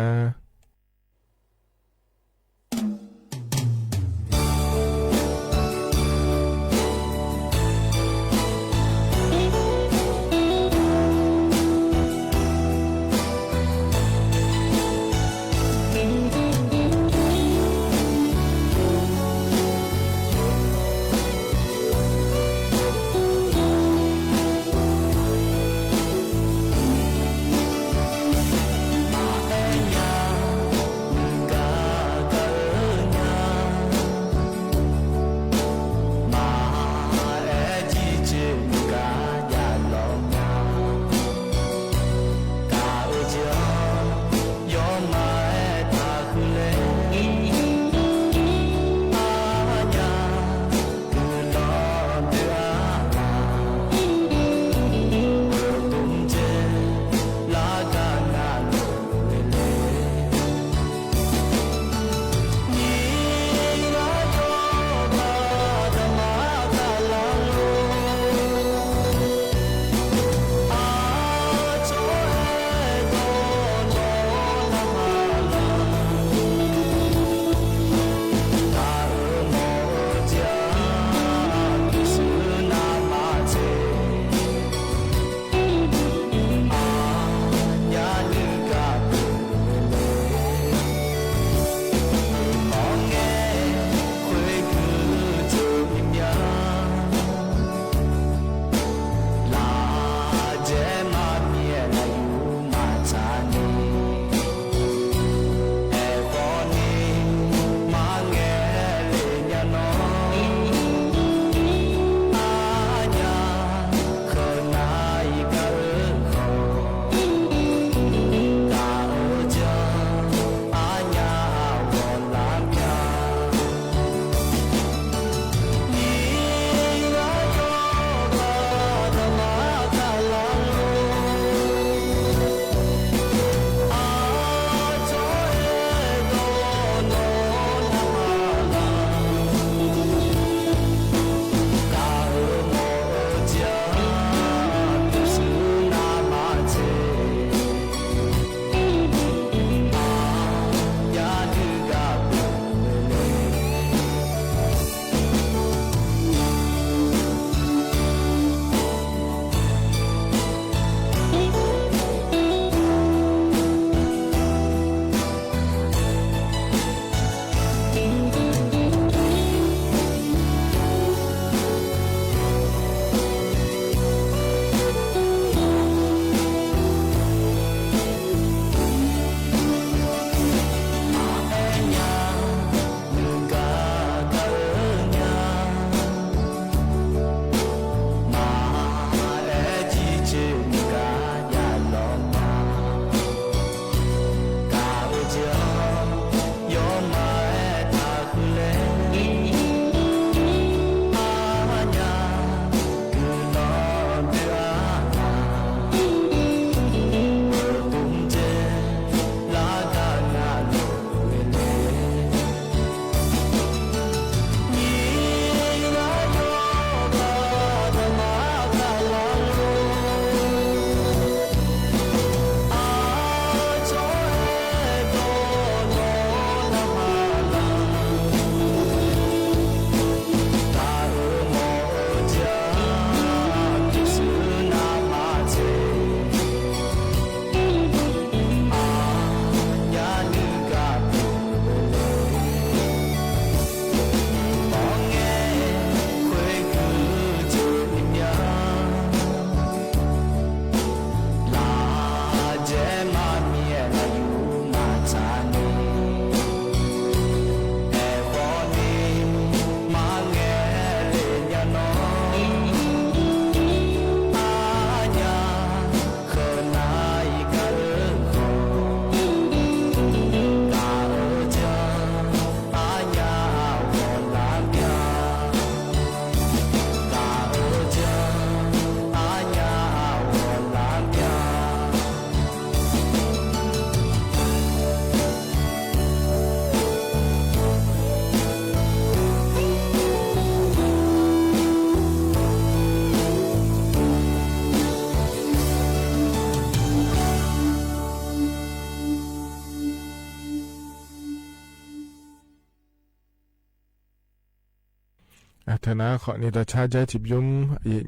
เธอนะขอนี่ตาชาใจจิบยุ้ม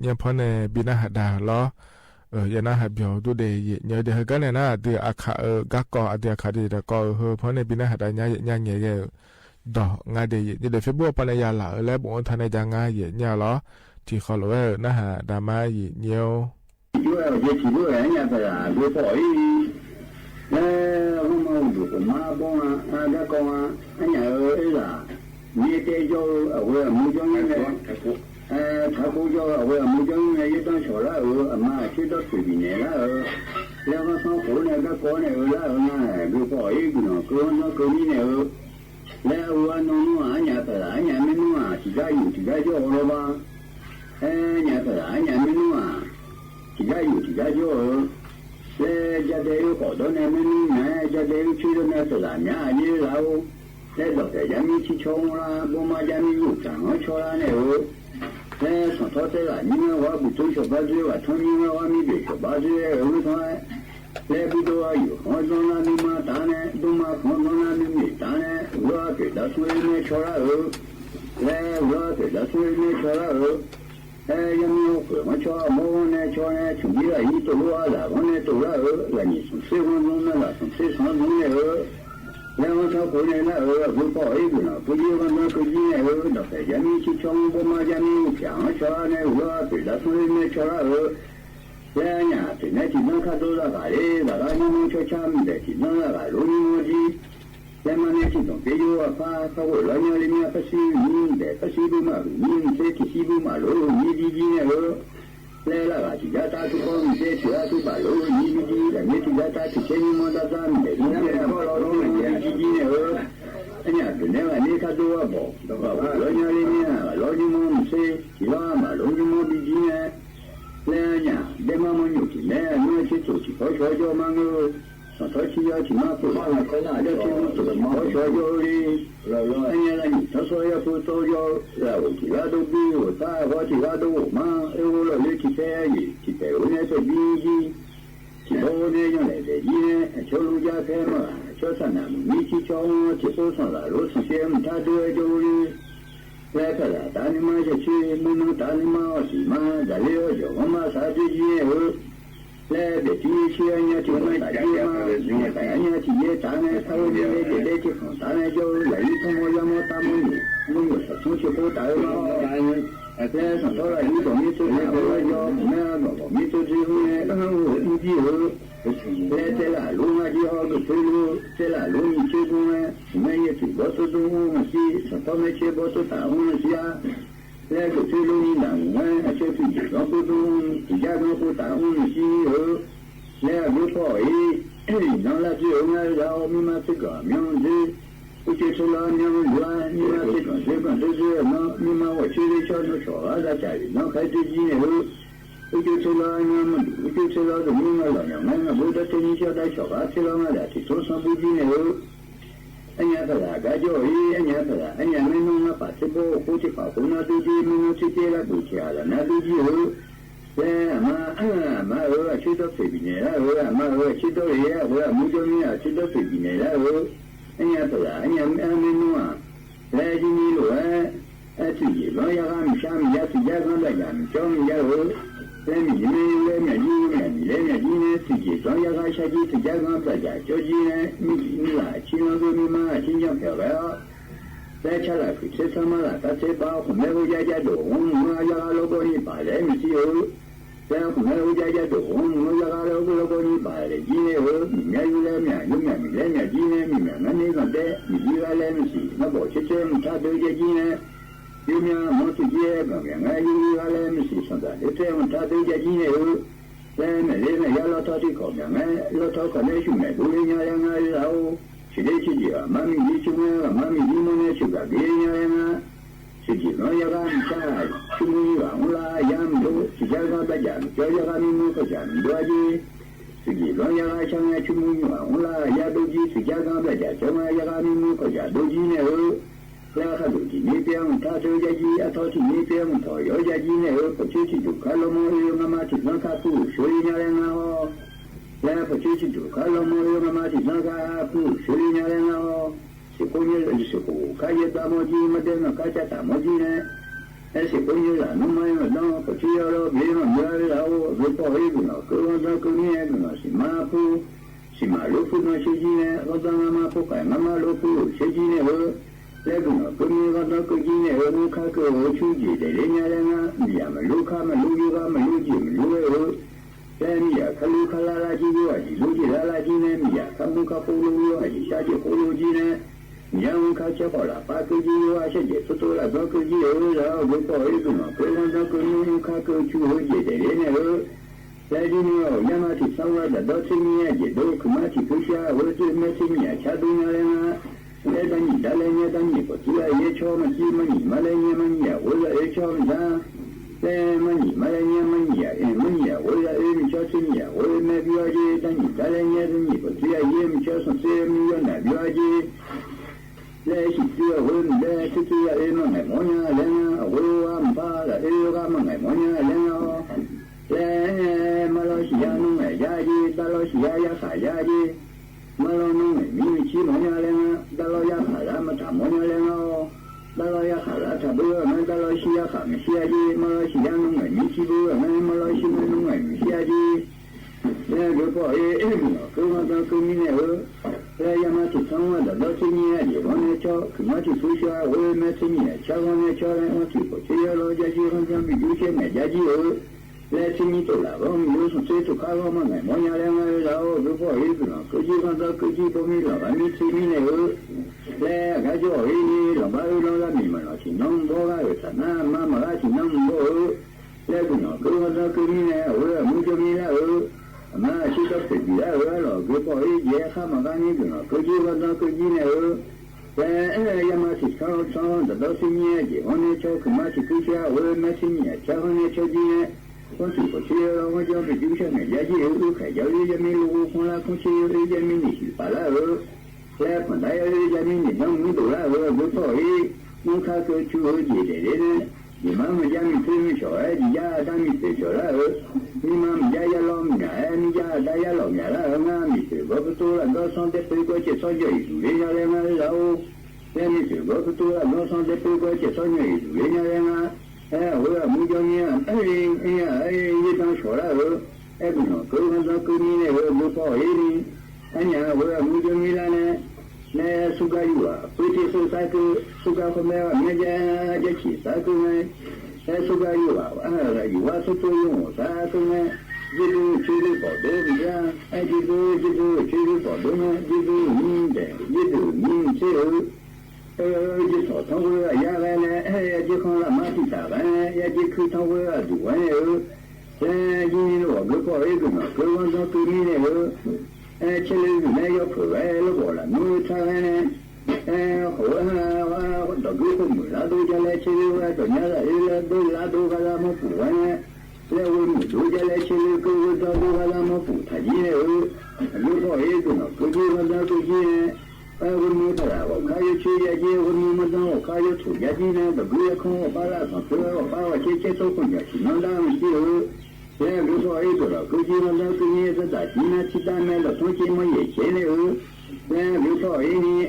เนี่ยพอในบินาหัดดาล้อยานาหัดเบียวดูเดยเนี่ยเดี๋ยวก็เนี่ยนะเดี๋ยวอาคากักกอเดี๋ยวขาดีแต่ก็พอในบินาหัดดาเนี่ยเงี้ยดอกงาเดยเดี๋ยวเฟบบัวปนยาหล่าแล้วบอกว่าทนายจางงาเนี่ยล้อที่เขาเลยนะฮะดามาเนี่ยช่วยเยทีด้วยเนี่ยแต่ด้วยปล่อยแล้วมาดูมาบ้องแล้วก็เนี่ยล่ะนี่เจ้าเอาไว้มือจังเนี่ยถ้ากูจะเอาไว้มือจังเนี่ยยังต้องชอละมาคิด到水平เนี่ยแล้วก็ต้องคนเนี่ยก็คนเนี่ยแล้วนะดูปล่อยกูเนาะกูนี่เนี่ยแล้วว่าน้องเนี่ยแต่เนี่ยไม่รู้ที่ได้อยู่ที่ได้จ่อหรอบ้างเนี่ยแต่เนี่ยไม่รู้ที่ได้อยู่ที่ได้จ่อแล้วจะได้อยู่ก็ต้องเนี่ยไม่รู้นะจะได้อยู่ที่นั่นแต่เนี่ยนี่เราแล้วดอกจะมีที่ชงละบ่มาจะมีอยู่จังชอละเนี่ยแล้วสอนทอดแต่นี่ว่าบุตรชาวบ้านว่าทั้งนี้ว่ามีเด็กชาวบ้านรู้ทั้งแล้วบุตรอายุคนนั้นนี่มาตาเนี่ยดูมาคนนั้นนี่มีตาเนี่ยว่าเกิดได้ช่วยเนี่ยชอละแล้วว่าเกิดได้ช่วยเนี่ยชอละยังมีคนมาชอบโม่เนี่ยชอเนี่ยชุดนี้อีตัวละวันเนี่ยตัวละแล้วนี่สงสัยคนนั้นละสงสัยสองคนเนี่ยแล้วถ้าคนเนี่ยผู้ป่วยกูนะผู้ยืนกันก็ยืนเนี่ยดอกแต่ยังมีชิชงบ่มาจะมีเพียงชอเนี่ยว่าเกิดได้ช่วยเนี่ยชอละแล้วเนี่ยที่เนี่ยที่นั่งข้าตัวละกันแล้วก็นี่มันช่วยช้ำแต่ที่นั่งละกันรู้นี่มันจีแล้วมันเนี่ยที่ต้องไปอยู่ฟ้าเขาแล้วเนี่ยเนี่ยภาษีนี่แต่ภาษีบุมานี่เสียที่บุมาโลนี่ดีเนี่ยแล้วละก็ที่จะตาทุกคนเสียที่อาทุบาโลนี่ดีแล้วเนี่ยที่จะตาที่เช่นมันตาจันเนี่ยเนี่ยก็เราเนี่ยดีเนี่ยเนี่ยเนี่ยนี่ข้าตัวบอกแล้วเนี่ยเราเนี่ยมันเสียที่ว่ามาเราเนี่ยมันดีเนี่ยแล้วเนี่ยเดี๋ยวมันอยู่ที่เนี่ยเนี่ยที่สุดที่เขาช่วยจะมาเงือสอนที่ยาที่มาพูดว่าเขาน่าจะที่มันสุดเขาช่วยจะรีแล้วเนี่ยนี่ถ้าช่วยจะพูดตัวจะแล้วที่ว่าดูดีว่าว่าที่ว่าดูมาเราเลยที่เสียที่เป็นเนี่ยจะดีที่โดนเนี่ยยังไงเดี๋ยวเนี่ยช่วยรู้จักแค่มาช่วยสนับมีที่ชงที่ตัวสอนเรารู้สึกเสียมันถ้าด้วยจะรีแล้วก็ตานี่มาจะชี้มันตานี่มาสิมาจะเลี้ยวจะว่ามาสาธิตเนี่ยแล้วเด็กที่เชื่อเนี่ยที่ไม่ตายมาเนี่ยแต่เนี่ยที่เนี่ยตาเนี่ยเขาเนี่ยเด็กที่ของตาเนี่ยจะไหลทั้งหมดยังหมดตามมันอยู่สักชั่วโมงตายแล้วแล้วสังเกตอะไรนี่ตรงนี้ตัวเนี่ยเราจะเนี่ยบอกมีตัวที่เนี่ยมีที่แล้วแต่ละลุงอาจีเขาก็ช่วยลุงแต่ละลุงมีช่วยลุงไม่ยังที่บอกตัวลุงมันสิสังเกตไม่เชื่อบอกตัวตามันสิแล้วก็ช่วยลุงนี่ดังช่วยที่เราพูดที่ยากเราพูดตามันสิแล้วดูพ่อนั่นแหละที่เรามีมาสึกมีมันสิอุจิสุลาเนี่ยมันว่านี่มาสึกกันเรื่อยๆนะมีมาว่าช่วยชอบชอบอะไรใจน้องใครที่จีเนี่ยอุจิสุลาเนี่ยมันอุจิสุลาตรงนี้อะไรเนี่ยมันบุตรที่นี่ชอบได้ชอบอะไรเราไม่ได้ที่ตัวสมบูรณ์เนี่ยอันนี้ก็แล้วก็จ่อยอันนี้ก็แล้วอันนี้ไม่นุ่งมาปัสสาวะผู้ที่เขาคนนั้นดูดีมันรู้ที่ละดูที่อะไรนะดูดีแล้วมาชิดตัวเสียเนี่ยมาชิดตัวเหี้ยมุจมีชิดตัวเสียเนี่ยอันนี้ก็แล้วอันนี้ไม่นุ่งแล้วที่นี่รู้ที่เราอยากมีชามีอยากที่อยากนั่นแหละกันชามีอยากแล้วมีเนี่ยที่เราอยากใช้ที่อยากนั่นแหละกันจริงๆมีหลายที่เราดูมีมาที่ยังเผาแล้วแต่ชาลาคือเชื่อมาละแต่เชื่อบ้าผมไม่รู้จะดูมาอยากเราก็นี่ไปเลยมีที่แต่ผมไม่รู้จะดูมาอยากเราก็นี่ไปเลยจีเนี่ยมีอยู่แล้วมีแล้วจีเนี่ยมีนั่นนี่ก็ได้มีอยู่แล้วมีสิมาบอกเชื่อมันถ้าดูจะจีเนี่ยอยู่เนี่ยมันที่จีก็ยังไงอยู่แล้วมีสิสันดาเชื่อมันถ้าดูจะจีเนี่ยแล้วเนี่ยยาเราทอดที่เขายังไงเราทอดกันได้ชุ่มเนี่ยดูเนี่ยยังไงเราสิได้ที่จีมามีที่ชุ่มเนี่ยมามีที่มันเนี่ยชุ่มกันดีเนี่ยยังไงสิจีน้อยยังไงใช่ชุ่มนี่ว่าอุลายามดูสิจะก็ได้ยังจะยังไงมีมือก็ยังดูจีสิจีน้อยยังไงช่างเนี่ยชุ่มนี่ว่าอุลายาดูจีสิจะก็ได้ยังจะมายังไงมีมือก็ยังดูจีเนี่ยแล้วเขาดูจีนี่เพียงถ้าดูจีอ่ะทอดที่นี่เพียงทอดอยู่จีเนี่ยก็ชี้ที่ดูเขาลงมือยังมาที่นั่งข้าผู้ช่วยเนี่ยยังไงแล้วพอชี้ที่ดูเขาลงมือยังมาที่นั่งข้าผู้ช่วยเนี่ยยังไงสิคนเนี่ยสิคนเขาจะตามจีมาเดินเขาจะตามจีเนี่ย ऐसे कोई नुमाई मदाओ पचियारो बेनो यारो रुपो हेगुनो कुवंदा कुनिए गुनो सिमापु सिमालोपु no shijine odana mapu kai mama lopu shijine ho leguno kuni wanda kujine ho nukaku ochuji de lenyalena miyama luka maluga maluji maluwe ho miya kalu kalala jiyo aji luji lala jine miya kamuka pulu yo aji shaji pulu jine Yang kaca pola pakai jiwa saja setelah pakai jiwa lah lupa itu nak kerana kini kaku cuci jadi ni ho. Jadi ni ho yang mati sama dah dosa ni aja dok mati kusya wajib mati ni cadu ngalena. Ledani dalanya dani potila ye cuma si mani malanya mani ya wala ye cuma dah. Le mani malanya mani ya wala ye cuma ni ya wala nabi aja dani dalanya dani potila ye cuma sehari ni nabi aja. Le sisiya hun le sisiya eno me monya lena awa mpa la ega me monya lena le Malaysia no me yaji Malaysia ya sayaji Malaysia no me mi chi monya lena Malaysia hala mata monya lena Malaysia hala tabu me Malaysia kami siaji Malaysia no me mi chi bu me Malaysia no me mi siaji le grupo no kuma da kumine ho le yamati sama da dosi ni aje one cho kumati susha ho meti ni cha one cho le oti po che lo jaji ron jam bi che me jaji ho le tini to la ron yo so se to ka lo ma me mo nya le ma la ho grupo no kuji kan da kuji po mi la mi ti mi ne ho le ga jo hi lo ba lo la mi ma no chi non bo ga sa na ma ma ga chi non bo le no kuma da kumine ho mu jo mi la ho ma shi ta pe dia lo que po ye ha ma ga ni no ko ji wa da ko ji ne ya ma si sa da do si ni ye one cho ko ma si ku sha wo ma si ni cha one cho ji ne ko si ko chi lo ma jo bi ju sha ne ya ji u ka ya li ya mi lu ko la ko chi ri ya mi ni si pa la ro ya pa da ya ri ya mi ni no mi do la ro ko po ye ni ka ko chu ho ji de ne你妈妈家里推没小孩，你家当你推小孩，你妈妈家也老米孩，你家大家老米了，俺米推我不多了，我上在背过去上学一路，人家来俺然后，俺米推我不多了，我上在背过去上学一路，人家来俺，我要木匠呢，一张说了后，不能，够看到够你那个不跑一的，我要木匠呢呢。ne suka yuwa pute so sako suka kuma ne ja chi sako ne suka yuwa yuwa so to yo sako ne jidu chidu po do ja jidu chidu po do ne jidu min che ji so thong wo ya la ne ji khong la ma ti ta ba ya ji khu thong wo a du wa ne ji ni lo go ko e go no ko wa do tu ni ne lo ce le ne io lo vola noi tane ho da gruppo mu la do ja le ce le do nya la do ga la mo pu ne le wo mu do ja le ce le ko do ga la mo pu ta ji ne lo ko e do no ko ji ga da ko ji ne wo mu ta la ko ka yu chi ya ji wo mu ma da ko ka yu tu ya ji ne da gru ko ba la so ko ba wa che so ko ya chi no da mi ji le grupo e do la ko ji ga da ko ni sa da ji na chi da me lo so chi mo ye che ne le grupo e ni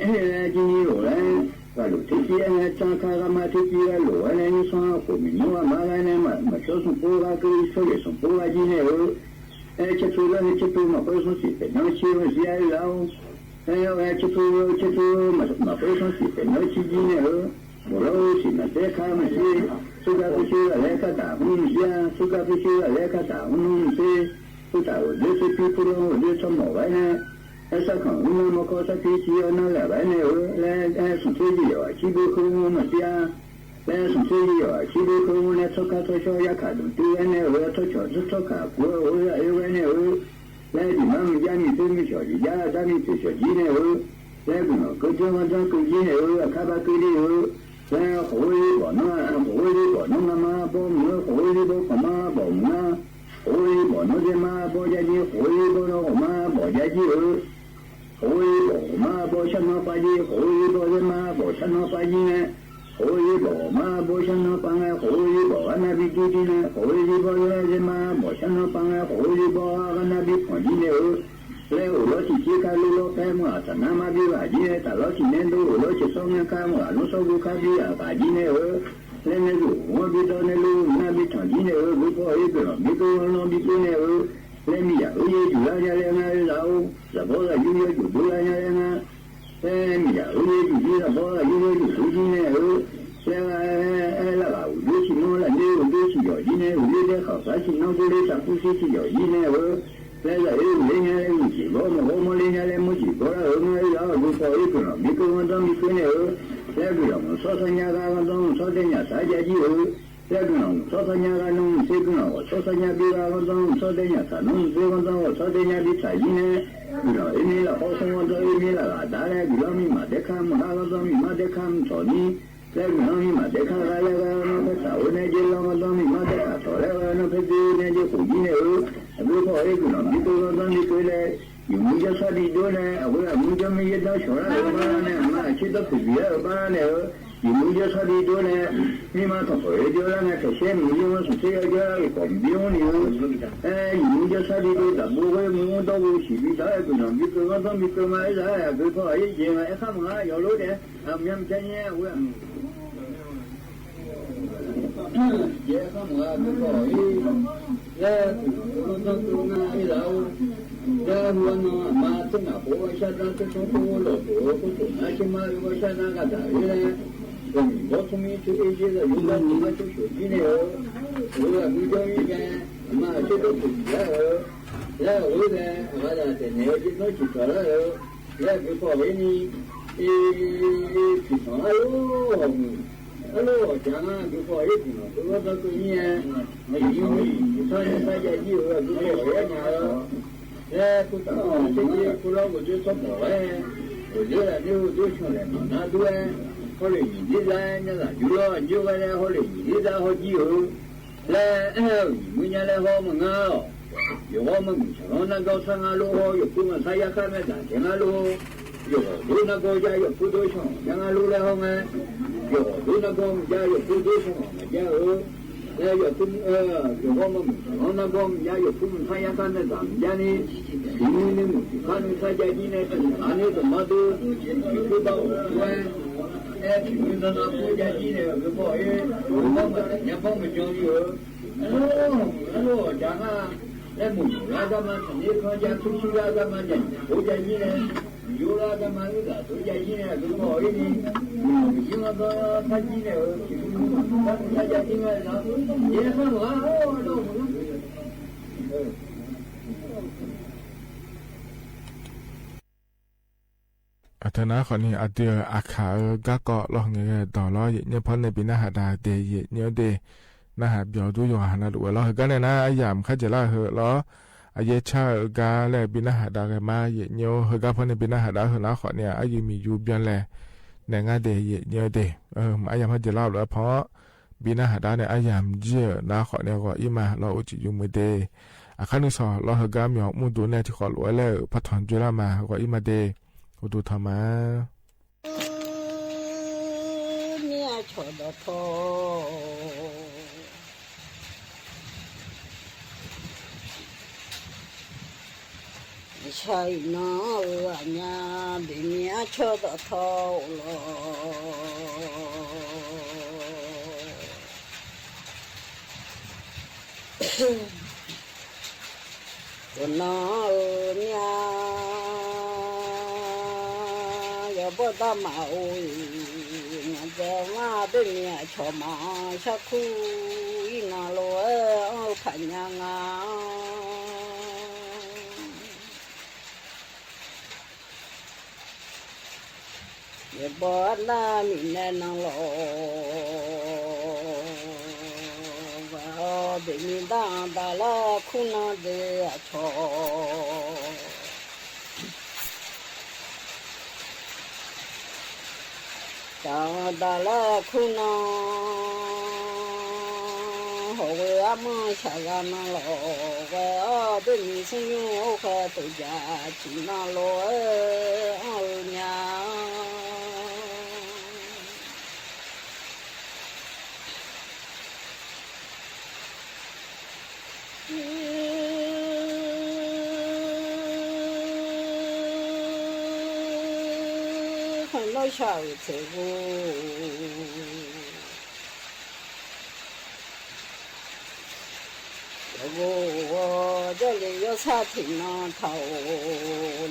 ji ni lo le va lo ti chi cha ka ga ma ti chi lo ne ni so ko mi no ma ga ne ma so so po ga ko so ye so po ga ji ne che tu la che tu ma ko so si pe no chi o si ai la o che tu ma ko so si pe no chi ji ne mo lo si na te ka ma si suka ku chi la le ka ta un sia suka ku chi la le ka ta un si tu ta o de se pi pu ro de so mo ga ne esa kan un mo ko sa ti chi o na la ba ne le su chi ji o chi bu ku ma sia le su chi ji o chi bu ku ne so ka to sho ya ka du ti ne o to cho to ka ku o ya e we ne o le di ma mi ja ni tu mi sho ji ja da mi tu sho ji ne o le ku no ko jo ma da ku ji ne o ka ba ku ni o le ho yi bo no ma bo mu ho yi bo ko ma bo na ho yi bo no de ma bo ja ji ho yi bo no ma bo ja ji o ho yi bo ma bo sha no pa ji ho yi bo de ma bo sha no pa ji ne ho yi bo ma bo sha no pa ne ho yi bo na bi ji ne ho yi bo de ma bo sha no pa ne ho yi bo na bi po ji ne o le o lo chi chi ka lo pe mo sa na ma bi ba ji ne ta lo chi ne do o lo chi so nya ka mo no so bu ka bi a ba ji ne o 来那个我比到那路那比长期那个不跑一个了，没个那比多那个来米呀，我也就那家来那然后什么个有就多那家来那，哎米呀，我也就什么个有就手机那个。那个我就去弄了，那我就去要紧呢，我就在好啥去弄过来，啥不是去要紧呢？我那个人家来没去过嘛，我们人家来没去过了，我们要不跑一个了，没跟我当没分呢，那个了，我说人家我当说人家啥家去哦，那个了，说人家我弄这个了，我说人家比我当说人家啥弄这个当我说人家比啥去呢？个因为了好生活在因为了，大来个了没嘛得看嘛，那个当没嘛得看着你。那个东西嘛，再看那个那啥，我那就那个东西嘛，再看出来个那个那就回去了，不跑一个了，你这个东西回来，有没有啥的多呢？我没有没有到小了，我把那嘛去到回去了，我把那有没有啥的多呢？你嘛他回来就让那这些没有是这个搞不用的，哎，有没有啥的多？咱不会没有到过去比赛个了，你这个东西干嘛呀？不跑一件哎，他们啊要路的，啊，没有钱呀，我。也他们啊，不好意，那我那一老，那我那妈正啊，我下单这种我老多，那起码我下单个大月，我从没去一些的，有的你们就手机呢，我没叫一个，妈这个不一样哦，那我呢，我那在那边都去做了哦，那不好意你，去上来哟。Hello， 讲啊，就不好意思了。如果到过年，因为上年大家以后就过年了，不打这些不让我就说不哎，我觉得就穷了嘛，那多哎，后来你的来那个就了，你就来后来你的好几后，来每年来好么啊？有我们像那个上啊路好，有不们他也看没咱上啊路，有路那个家有不多穷，上啊路来好没？有路那个家有不多穷，家有有不有我们那个家有不们他也看没咱家呢，因为呢看他家里呢，哪里怎么都不到哎。因为那国家里呢，不好意思，我们讲究，hello，讲啊，那木那个嘛，你看见出去那个嘛，国家里呢，有那个嘛，有的国家里呢，不好意思，因为个他里呢，他家里呢，也很好，อัตนาคนนี้อาเดียอาขาก็เกาะลองเงี้ยต่อล้อเนี่ยพอในปีหน้าหาดาเดียเนี่ยเดนะฮะเดี๋ยวดูอยู่หันดูล้อก็เนี่ยนะไอ้ยามข้าจะล่าเหล้อไอ้เยชาก็แลปีหน้าหาดากันมาเยี่ยวก็พอในปีหน้าหาดาเหล้อขอเนี่ยไอ้ยูมียูเบียนแลในงานเดียเนี่ยเดไอ้ยามข้าจะล่าแล้วเพราะปีหน้าหาดาเนี่ยไอ้ยามเจี๋ยนะขอเนี่ยก็อีมาเราอุจิยูมือเดอาข้านึกสอล้อก็มีมุดูเนี่ยที่ขอรวยแล้วพัฒนจุฬามาก็อีมาเดดูทำไมเนี่ยชดทอใช่เนาะเนี่ยบิเนี่ยชดทอลก็เนาะเนี่ยบ่ตามาโอ้ยแต่ว่าเป็นเนี่ยชอมาชักคุยนาโลพันยังาเดี๋ยวบ่ได้มีแน่นอนโลว่าเป็นมีดาดาละคุณาเดชอตาดาลาคุณาหัวอาชานาโลกเดินสิงโอคตุจาจินาโลเอาญาชาวเทวู我这里有茶亭呢，头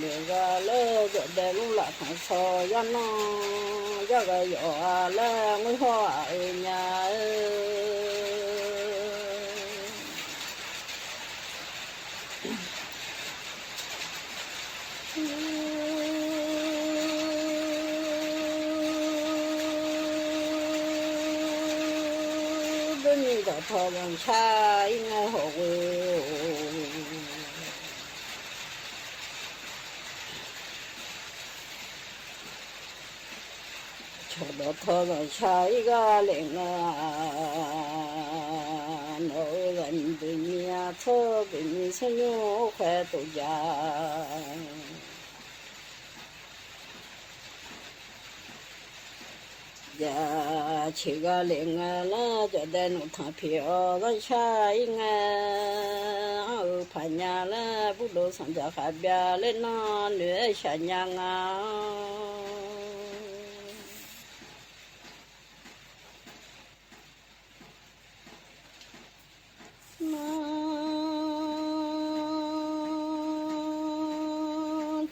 那个了就在路上看草呀呢，这个有啊了我好爱呀。你的头上茶应该好味。吃到头上茶一个灵啊，老人对你啊，错给你吃牛快都家。呀，七个零啊，那就在弄汤票，那下一个盘呀了，不都上家海边了那女小娘啊。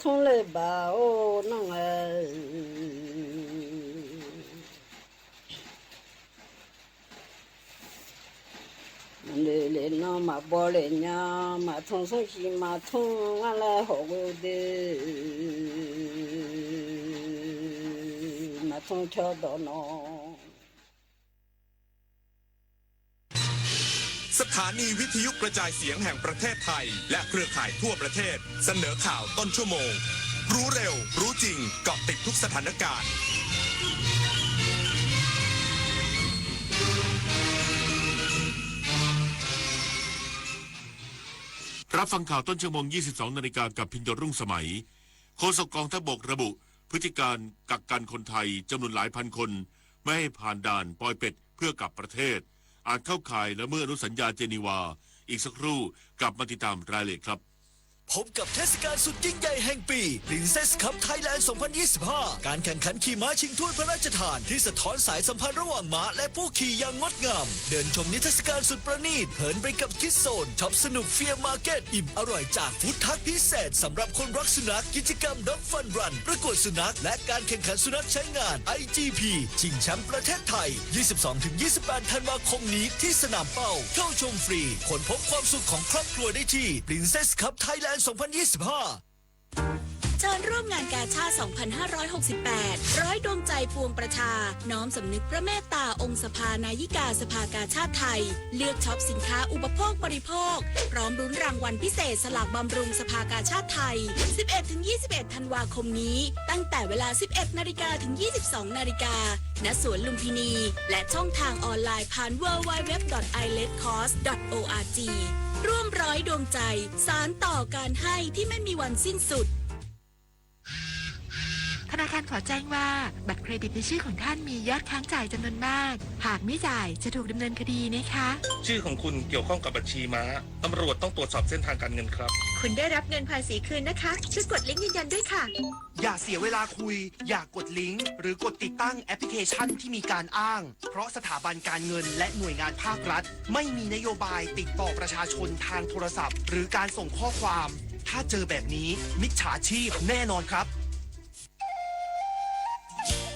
从来吧哦，那个。来那嘛包来呀，嘛通上西嘛通，俺来好过的，嘛通跳到那。สถานีวิทยุกระจายเสียงแห่งประเทศไทยและเครือข่ายทั่วประเทศเสนอข่าวต้นชั่วโมงรู้เร็วรู้จริงเกาะติดทุกสถานการณ์รับฟังข่าวต้นชั่วโมง 22 นาฬิกากับพิญโยรุ่งสมัยโฆษกกองทัพบกระบุพฤติการกักกันคนไทยจำนวนหลายพันคนไม่ให้ผ่านด่านปอยเป็ดเพื่อกลับประเทศอาจเข้าข่ายละเมิดอนุสัญญาเจนีวาอีกสักครู่กลับมาติดตามรายละเอียดครับ พบกับเทศกาลสุดยิ่งใหญ่แห่งปี Princess Cup Thailand 2025 การแข่งขันขี่ม้าชิงถ้วยพระราชทานที่สะท้อนสายสัมพันธ์ระหว่างม้าและผู้ขี่อย่างงดงามเดินชมนิทรรศการสุดประณีตเพลินไปกับคิดโซนช็อปสนุกเฟียร์มาร์เก็ตอิ่มอร่อยจากฟู้ดทักพิเศษสำหรับคนรักสุนัขกิจกรรม Dog Fun Run ประกวดสุนัขและการแข่งขันสุนัขใช้งาน IGP ชิงแชมป์ประเทศไทย 22-28 ธันวาคมนี้ที่สนามเป้าเข้าชมฟรีค้นพบความสุขของครอบครัวได้ที่ Princess Cup Thailand 2025 เชิญร่วมงานกาชาด 2568 ร้อยดวงใจปวงประชาน้อมสำนึกพระเมตตาองค์สภานายิกาสภากาชาดไทยเลือกช็อปสินค้าอุปโภคบริโภคพร้อมรุ้นรางวัลพิเศษสลากบำรุงสภากาชาดไทย 11-21 ธันวาคมนี้ตั้งแต่เวลา 11 นาฬิกาถึง 22 นาฬิกาณสวนลุมพินีและช่องทางออนไลน์ผ่าน www.iletcost.org ร่วมร้อยดวงใจสารต่อการให้ที่ไม่มีวันสิ้นสุดธนาคารขอแจ้งว่าบัตรเครดิตในชื่อของท่านมียอดค้างจ่ายจำนวนมากหากไม่จ่ายจะถูกดำเนินคดีนะคะชื่อของคุณเกี่ยวข้องกับบัญชีม้าตำรวจต้องตรวจสอบเส้นทางการเงินครับคุณได้รับเงินภาษีคืนนะคะช่วยกดลิงก์ยืนยันด้วยค่ะอย่าเสียเวลาคุยอย่ากดลิงก์หรือกดติดตั้งแอปพลิเคชันที่มีการอ้างเพราะสถาบันการเงินและหน่วยงานภาครัฐไม่มีนโยบายติดต่อประชาชนทางโทรศัพท์หรือการส่งข้อความถ้าเจอแบบนี้มิจฉาชีพแน่นอนครับ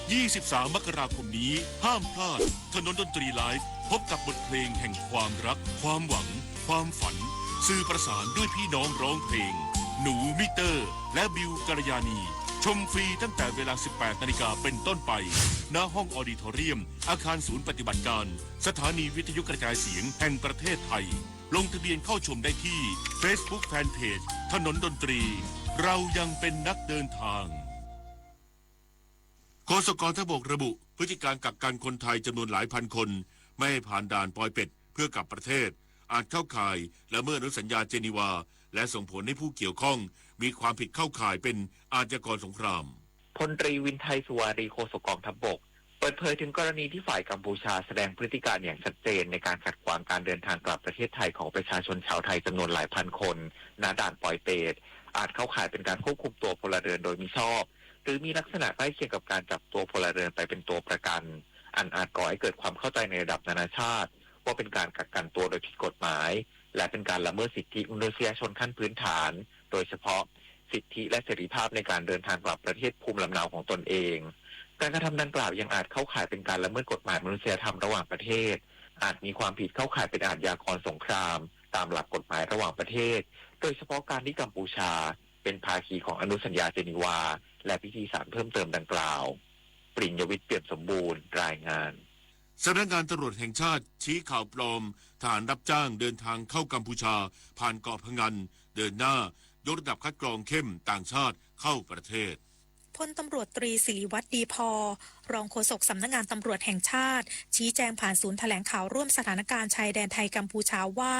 23 มกราคมนี้ห้ามพลาดถนนดนตรีไลฟ์พบกับบทเพลงแห่งความรักความหวังความฝันสื่อประสานด้วยพี่น้องร้องเพลงหนูมิเตอร์และบิวกัลยาณีชมฟรีตั้งแต่เวลา 18 นาฬิกาเป็นต้นไปณห้องออดิทอเรียมอาคารศูนย์ปฏิบัติการสถานีวิทยุกระจายเสียงแห่งประเทศไทยลงทะเบียนเข้าชมได้ที่ Facebook Fanpage ถนนดนตรีเรายังเป็นนักเดินทางโฆษกกองทัพบกระบุพฤติการกักกันคนไทยจำนวนหลายพันคนไม่ให้ผ่านด่านปอยเป็ดเพื่อกลับประเทศอาจเข้าข่ายละเมิดอนุสัญญาเจนีวาและส่งผลให้ผู้เกี่ยวข้องมีความผิดเข้าข่ายเป็นอาชญากรสงครามพลตรีวินไทยสุวารีโฆษกกองทัพบกเปิดเผยถึงกรณีที่ฝ่ายกัมพูชาแสดงพฤติการอย่างชัดเจนในการขัดขวางการเดินทางกลับประเทศไทยของประชาชนชาวไทยจำนวนหลายพันคนณด่านปอยเป็ดอาจเข้าข่ายเป็นการควบคุมตัวพลเรือนโดยมิชอบหรือมีลักษณะใกล้เคียงกับการจับตัวพลเรือนไปเป็นตัวประกันอันอาจก่อให้เกิดความเข้าใจในระดับนานาชาติว่าเป็นการกักกันตัวโดยผิดกฎหมาย และเป็นการละเมิดสิทธิมนุษยชนขั้นพื้นฐานโดยเฉพาะสิทธิและเสรีภาพในการเดินทางกลับประเทศภูมิลำเนาของตนเองการกระทำดังกล่าวยังอาจเข้าข่ายเป็นการละเมิดกฎหมายมนุษยธรรมระหว่างประเทศอาจมีความผิดเข้าข่ายเป็นอาชญากรสงครามตามหลักกฎหมายระหว่างประเทศโดยเฉพาะการที่กัมพูชาเป็นภาคีของอนุสัญญาเจนีวาและพิธีสารเพิ่มเติมดังกล่าวปริญญวิทย์เปี่ยมสมบูรณ์รายงานสำนักงานตำรวจแห่งชาติชี้ข่าวปลอมทหารรับจ้างเดินทางเข้ากัมพูชาผ่านเกาะพะงันเดินหน้ายกระดับคัดกรองเข้มต่างชาติเข้าประเทศพลตำรวจตรีศิริวัฒน์ดีพอรองโฆษกสำนักงานตำรวจแห่งชาติชี้แจงผ่านศูนย์แถลงข่าวร่วมสถานการณ์ชายแดนไทยกัมพูชาว่า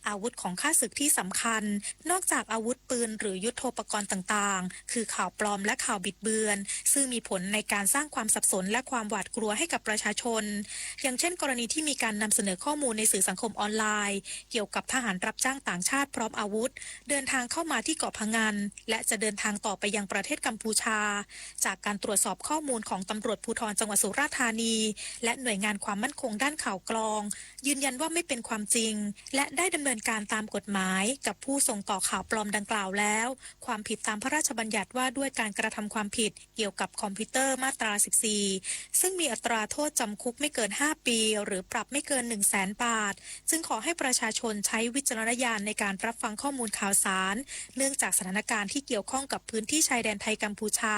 อาวุธของข้าศึกที่สำคัญนอกจากอาวุธปืนหรือยุทโธปกรณ์ต่างๆคือข่าวปลอมและข่าวบิดเบือนซึ่งมีผลในการสร้างความสับสนและความหวาดกลัวให้กับประชาชนอย่างเช่นกรณีที่มีการนำเสนอข้อมูลในสื่อสังคมออนไลน์เกี่ยวกับทหารรับจ้างต่างชาติพร้อมอาวุธเดินทางเข้ามาที่เกาะพะงันและจะเดินทางต่อไปยังประเทศกัมพูชาจากการตรวจสอบข้อมูลของตำรวจภูธรจังหวัดสุราษฎร์ธานีและหน่วยงานความมั่นคงด้านข่าวกรองยืนยันว่าไม่เป็นความจริงและได้ดำเนินการตามกฎหมายกับผู้ส่งต่อข่าวปลอมดังกล่าวแล้วความผิดตามพระราชบัญญัติว่าด้วยการกระทำความผิดเกี่ยวกับคอมพิวเตอร์มาตรา 14ซึ่งมีอัตราโทษจำคุกไม่เกิน5ปีหรือปรับไม่เกิน 100,000 บาทจึงขอให้ประชาชนใช้วิจารณญาณในการรับฟังข้อมูลข่าวสารเนื่องจากสถานการณ์ที่เกี่ยวข้องกับพื้นที่ชายแดนไทยกัมพูชา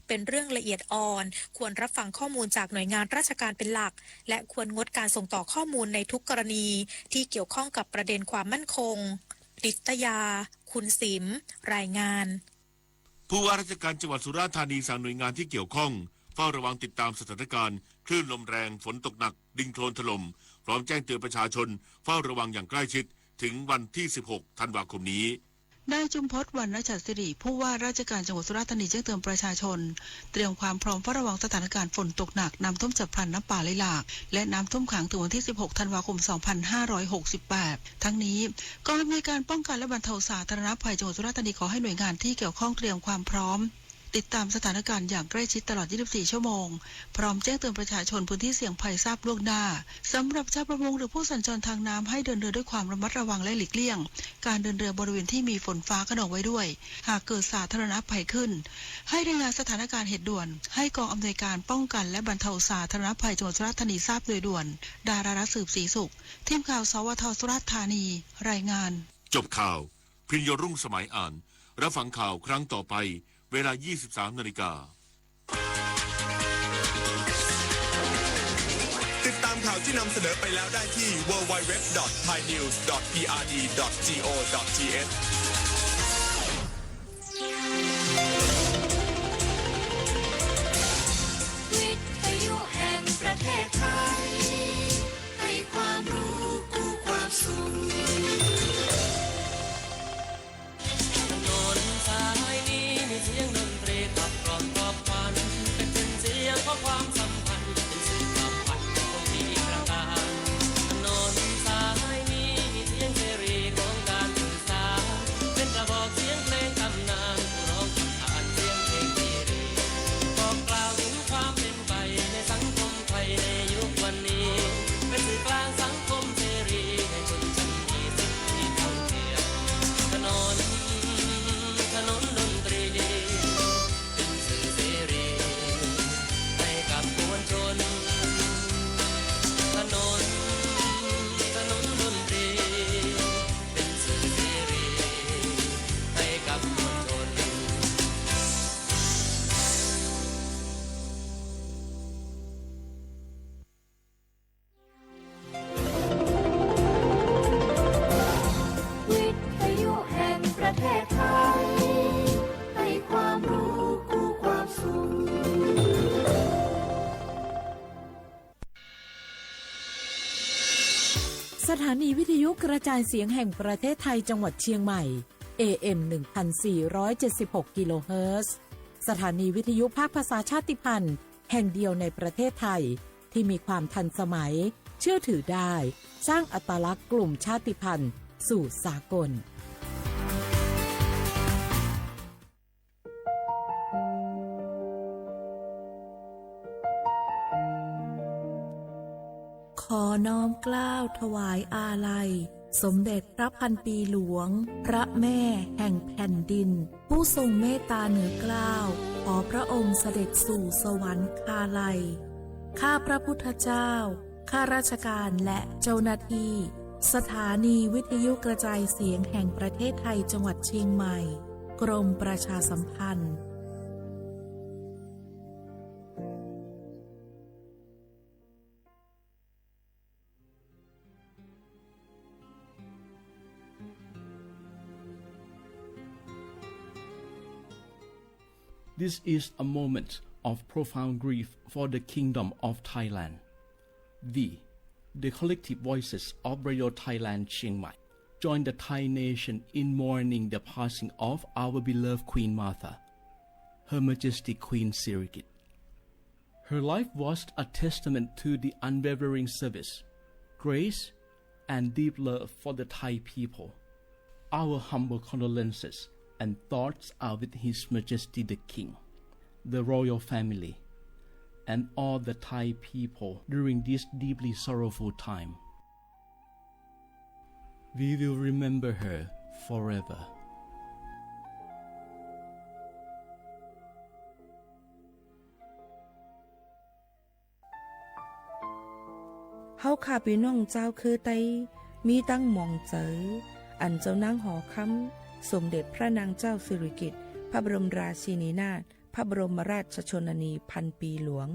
เป็นเรื่องละเอียดอ่อนควรรับฟังข้อมูลจากหน่วยงานราชการเป็นหลักและควรงดการส่งต่อข้อมูลในทุกกรณีที่เกี่ยวข้องกับประเด็นความมั่นคงฤตยาคุณสิมรายงานผู้ว่าราชการจังหวัดสุราษฎร์ธานีสั่งหน่วยงานที่เกี่ยวข้องเฝ้าระวังติดตามสถานการณ์คลื่นลมแรงฝนตกหนักดินโคลนถล่มพร้อมแจ้งเตือนประชาชนเฝ้าระวังอย่างใกล้ชิดถึงวันที่ 16 ธันวาคมนี้นายจุมพจน์ วรรณฉัตรศิริผู้ว่าราชการจังหวัดสุราษฎร์ธานีแจ้งเตือนประชาชนเตรียมความพร้อมเฝ้าระวังสถานการณ์ฝนตกหนักน้ำท่วมฉับพลันน้ำป่าไหลหลากและน้ำท่วมขังถึงวันที่ 16 ธันวาคม 2568 ทั้งนี้กองอำนวยการป้องกันและบรรเทาสาธารณภัยจังหวัดสุราษฎร์ธานีขอให้หน่วยงานที่เกี่ยวข้องเตรียมความพร้อมติดตามสถานการณ์อย่างใกล้ชิดตลอด 24 ชั่วโมงพร้อมแจ้งเตือนประชาชนพื้นที่เสี่ยงภัยทราบล่วงหน้าสำหรับชาวประมงหรือผู้สัญจรทางน้ำให้เดินเรือด้วยความระมัดระวังและหลีกเลี่ยงการเดินเรือบริเวณที่มีฝนฟ้าคะนองไว้ด้วยหากเกิดสาธารณภัยขึ้นให้รายงานสถานการณ์เหตุด่วนให้กองอำนวยการป้องกันและบรรเทาสาธารณภัยจังหวัดสุราษฎร์ธานีทราบโดยด่วนดารารัตน์สืบศรีสุขทีมข่าวสวท.สุราษฎร์ธานีรายงานจบข่าวพิญโยรุ่งสมัยอ่านรับฟังข่าวครั้งต่อไปเวลา 23:00 น.ติดตามข่าวที่นำเสนอไปแล้วได้ที่ www.thainews.prd.go.thวิทยุแห่งประเทศไทยให้ความรู้กู้ความสุขถนนสายนี้มีเสียงดนตรีขับกล่อมปลอบขวัญเป็นเสียงของความสัมพันธ์เป็นสื่อความฝันของมีประการถนนสายนี้มีเสียงเสรีของการสื่อสารเป็นกระบอกเสียงเพลงตำนานผู้ร้องคำขานเสียงเพลงที่ดีบอกกล่าวถึงความเป็นไปในสังคมไทยในยุควันนี้เป็นสื่อกลางสังคมเสรีให้คนชั้นมีสิทธิเท่าเทียมถนนดนตรีเป็นสื่อเสรีให้กับมวลชนถนนดนตรีเป็นสื่อเสรีให้กับมวลชนวิทยุแห่งประเทศไทยให้ความรู้กู้ความสุขสถานีวิทยุกระจายเสียงแห่งประเทศไทยจังหวัดเชียงใหม่ AM 1476 กิโลเฮิรตซ์สถานีวิทยุภาคภาษาชาติพันธุ์แห่งเดียวในประเทศไทยที่มีความทันสมัยเชื่อถือได้สร้างอัตลักษณ์กลุ่มชาติพันธุ์สู่สากลขอน้อมเกล้าถวายอาลัย สมเด็จพระพันปีหลวงพระแม่แห่งแผ่นดินผู้ทรงเมตตาเหนือเกล้าขอพระองค์เสด็จสู่สวรรคาลัยข้าพระพุทธเจ้าข้าราชการและเจ้าหน้าที่สถานีวิทยุกระจายเสียงแห่งประเทศไทยจังหวัดเชียงใหม่กรมประชาสัมพันธ์ This is a moment of profound grief for the Kingdom of Thailand. The collective voices of Radio Thailand Chiang Mai join the Thai nation in mourning the passing of our beloved Queen Martha, Her Majesty Queen Sirikit. Her life was a testament to the unwavering service, grace, and deep love for the Thai people. Our humble condolences and thoughts are with His Majesty the King, the royal family, and all the Thai people during this deeply sorrowful time. We will remember her forever. เฮาข้าพี่น้องเจ้าคือไตมีตั้งหม่องเจออันเจ้านางหอคำสมเด็จพระนางเจ้าสิริกิติ์พระบรมราชินีนาถพระบรมราชชนนีพันปีหลวง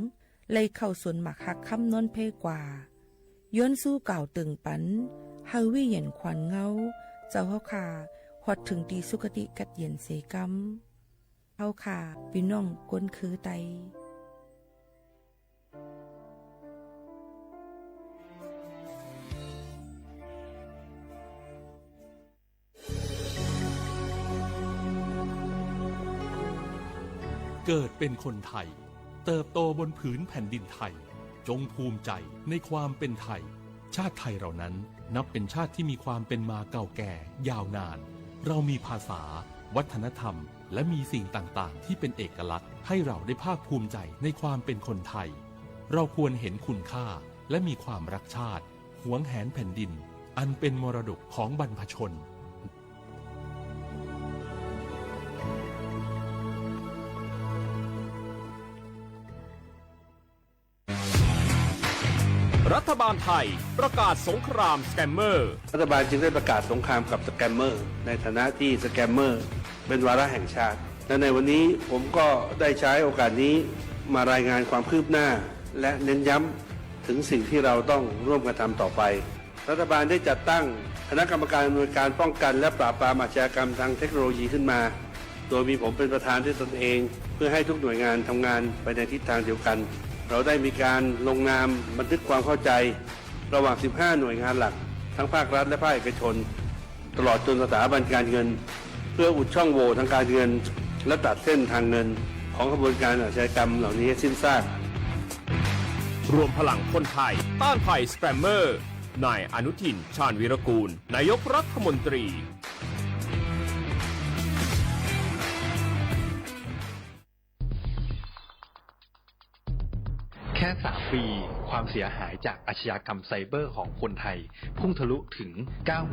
เลยเข้าสวนหมักฮักคำนนเพกว่าย้อนสู้เก่าตึงปันเฮาวิเย็นขวัญเงาเจ้าเฮาข้าฮอดถึงตีสุคติกัดเย็นเสกำเฮาข้าพี่น้องก้นคือไตเกิดเป็นคนไทยเติบโตบนผืนแผ่นดินไทยจงภูมิใจในความเป็นไทยชาติไทยเรานั้นนับเป็นชาติที่มีความเป็นมาเก่าแก่ยาวนานเรามีภาษาวัฒนธรรมและมีสิ่งต่างๆที่เป็นเอกลักษณ์ให้เราได้ภาคภูมิใจในความเป็นคนไทยเราควรเห็นคุณค่าและมีความรักชาติหวงแหนแผ่นดินอันเป็นมรดกของบรรพชนรัฐบาลไทยประกาศสงครามสแกมเมอร์รัฐบาลจึงได้ประกาศสงครามกับสแกมเมอร์ในฐานะที่สแกมเมอร์เป็นวาระแห่งชาติและในวันนี้ผมก็ได้ใช้โอกาสนี้มารายงานความคืบหน้าและเน้นย้ำถึงสิ่งที่เราต้องร่วมกันทำต่อไปรัฐบาลได้จัดตั้งคณะกรรมการอำนวยการป้องกันและปราบปรามอาชญากรรมทางเทคโนโลยีขึ้นมาโดยมีผมเป็นประธานด้วยตนเองเพื่อให้ทุกหน่วยงานทำงานไปในทิศทางเดียวกันเราได้มีการลงนามบันทึกความเข้าใจระหว่าง 15 หน่วยงานหลักทั้งภาครัฐและภาคเอกชนตลอดจนสถาบันการเงินเพื่ออุดช่องโหว่ทางการเงินและตัดเส้นทางเงินของกระบวนการอาชญากรรมเหล่านี้ให้สิ้นซากรวมพลังคนไทยต้านภัยสแกมเมอร์นายอนุทินชาญวีรกูลนายกรัฐมนตรีแค่3 ปีความเสียหายจากอาชญากรรมไซเบอร์ของคนไทยพุ่งทะลุถึง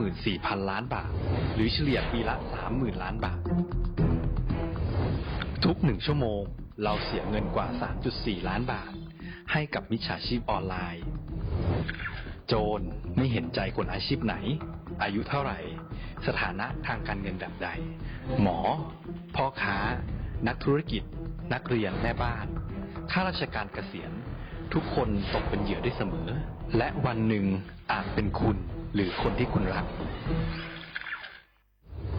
94,000 ล้านบาทหรือเฉลี่ยปีละ 30,000 ล้านบาททุก1 ชั่วโมงเราเสียเงินกว่า 3.4 ล้านบาทให้กับมิจฉาชีพออนไลน์โจรไม่เห็นใจคนอาชีพไหนอายุเท่าไหร่สถานะทางการเงินแบบใดหมอพ่อค้านักธุรกิจนักเรียนแม่บ้านข้าราชการเกษียณทุกคนตกเป็นเหยื่อได้เสมอและวันหนึ่งอาจเป็นคุณหรือคนที่คุณรัก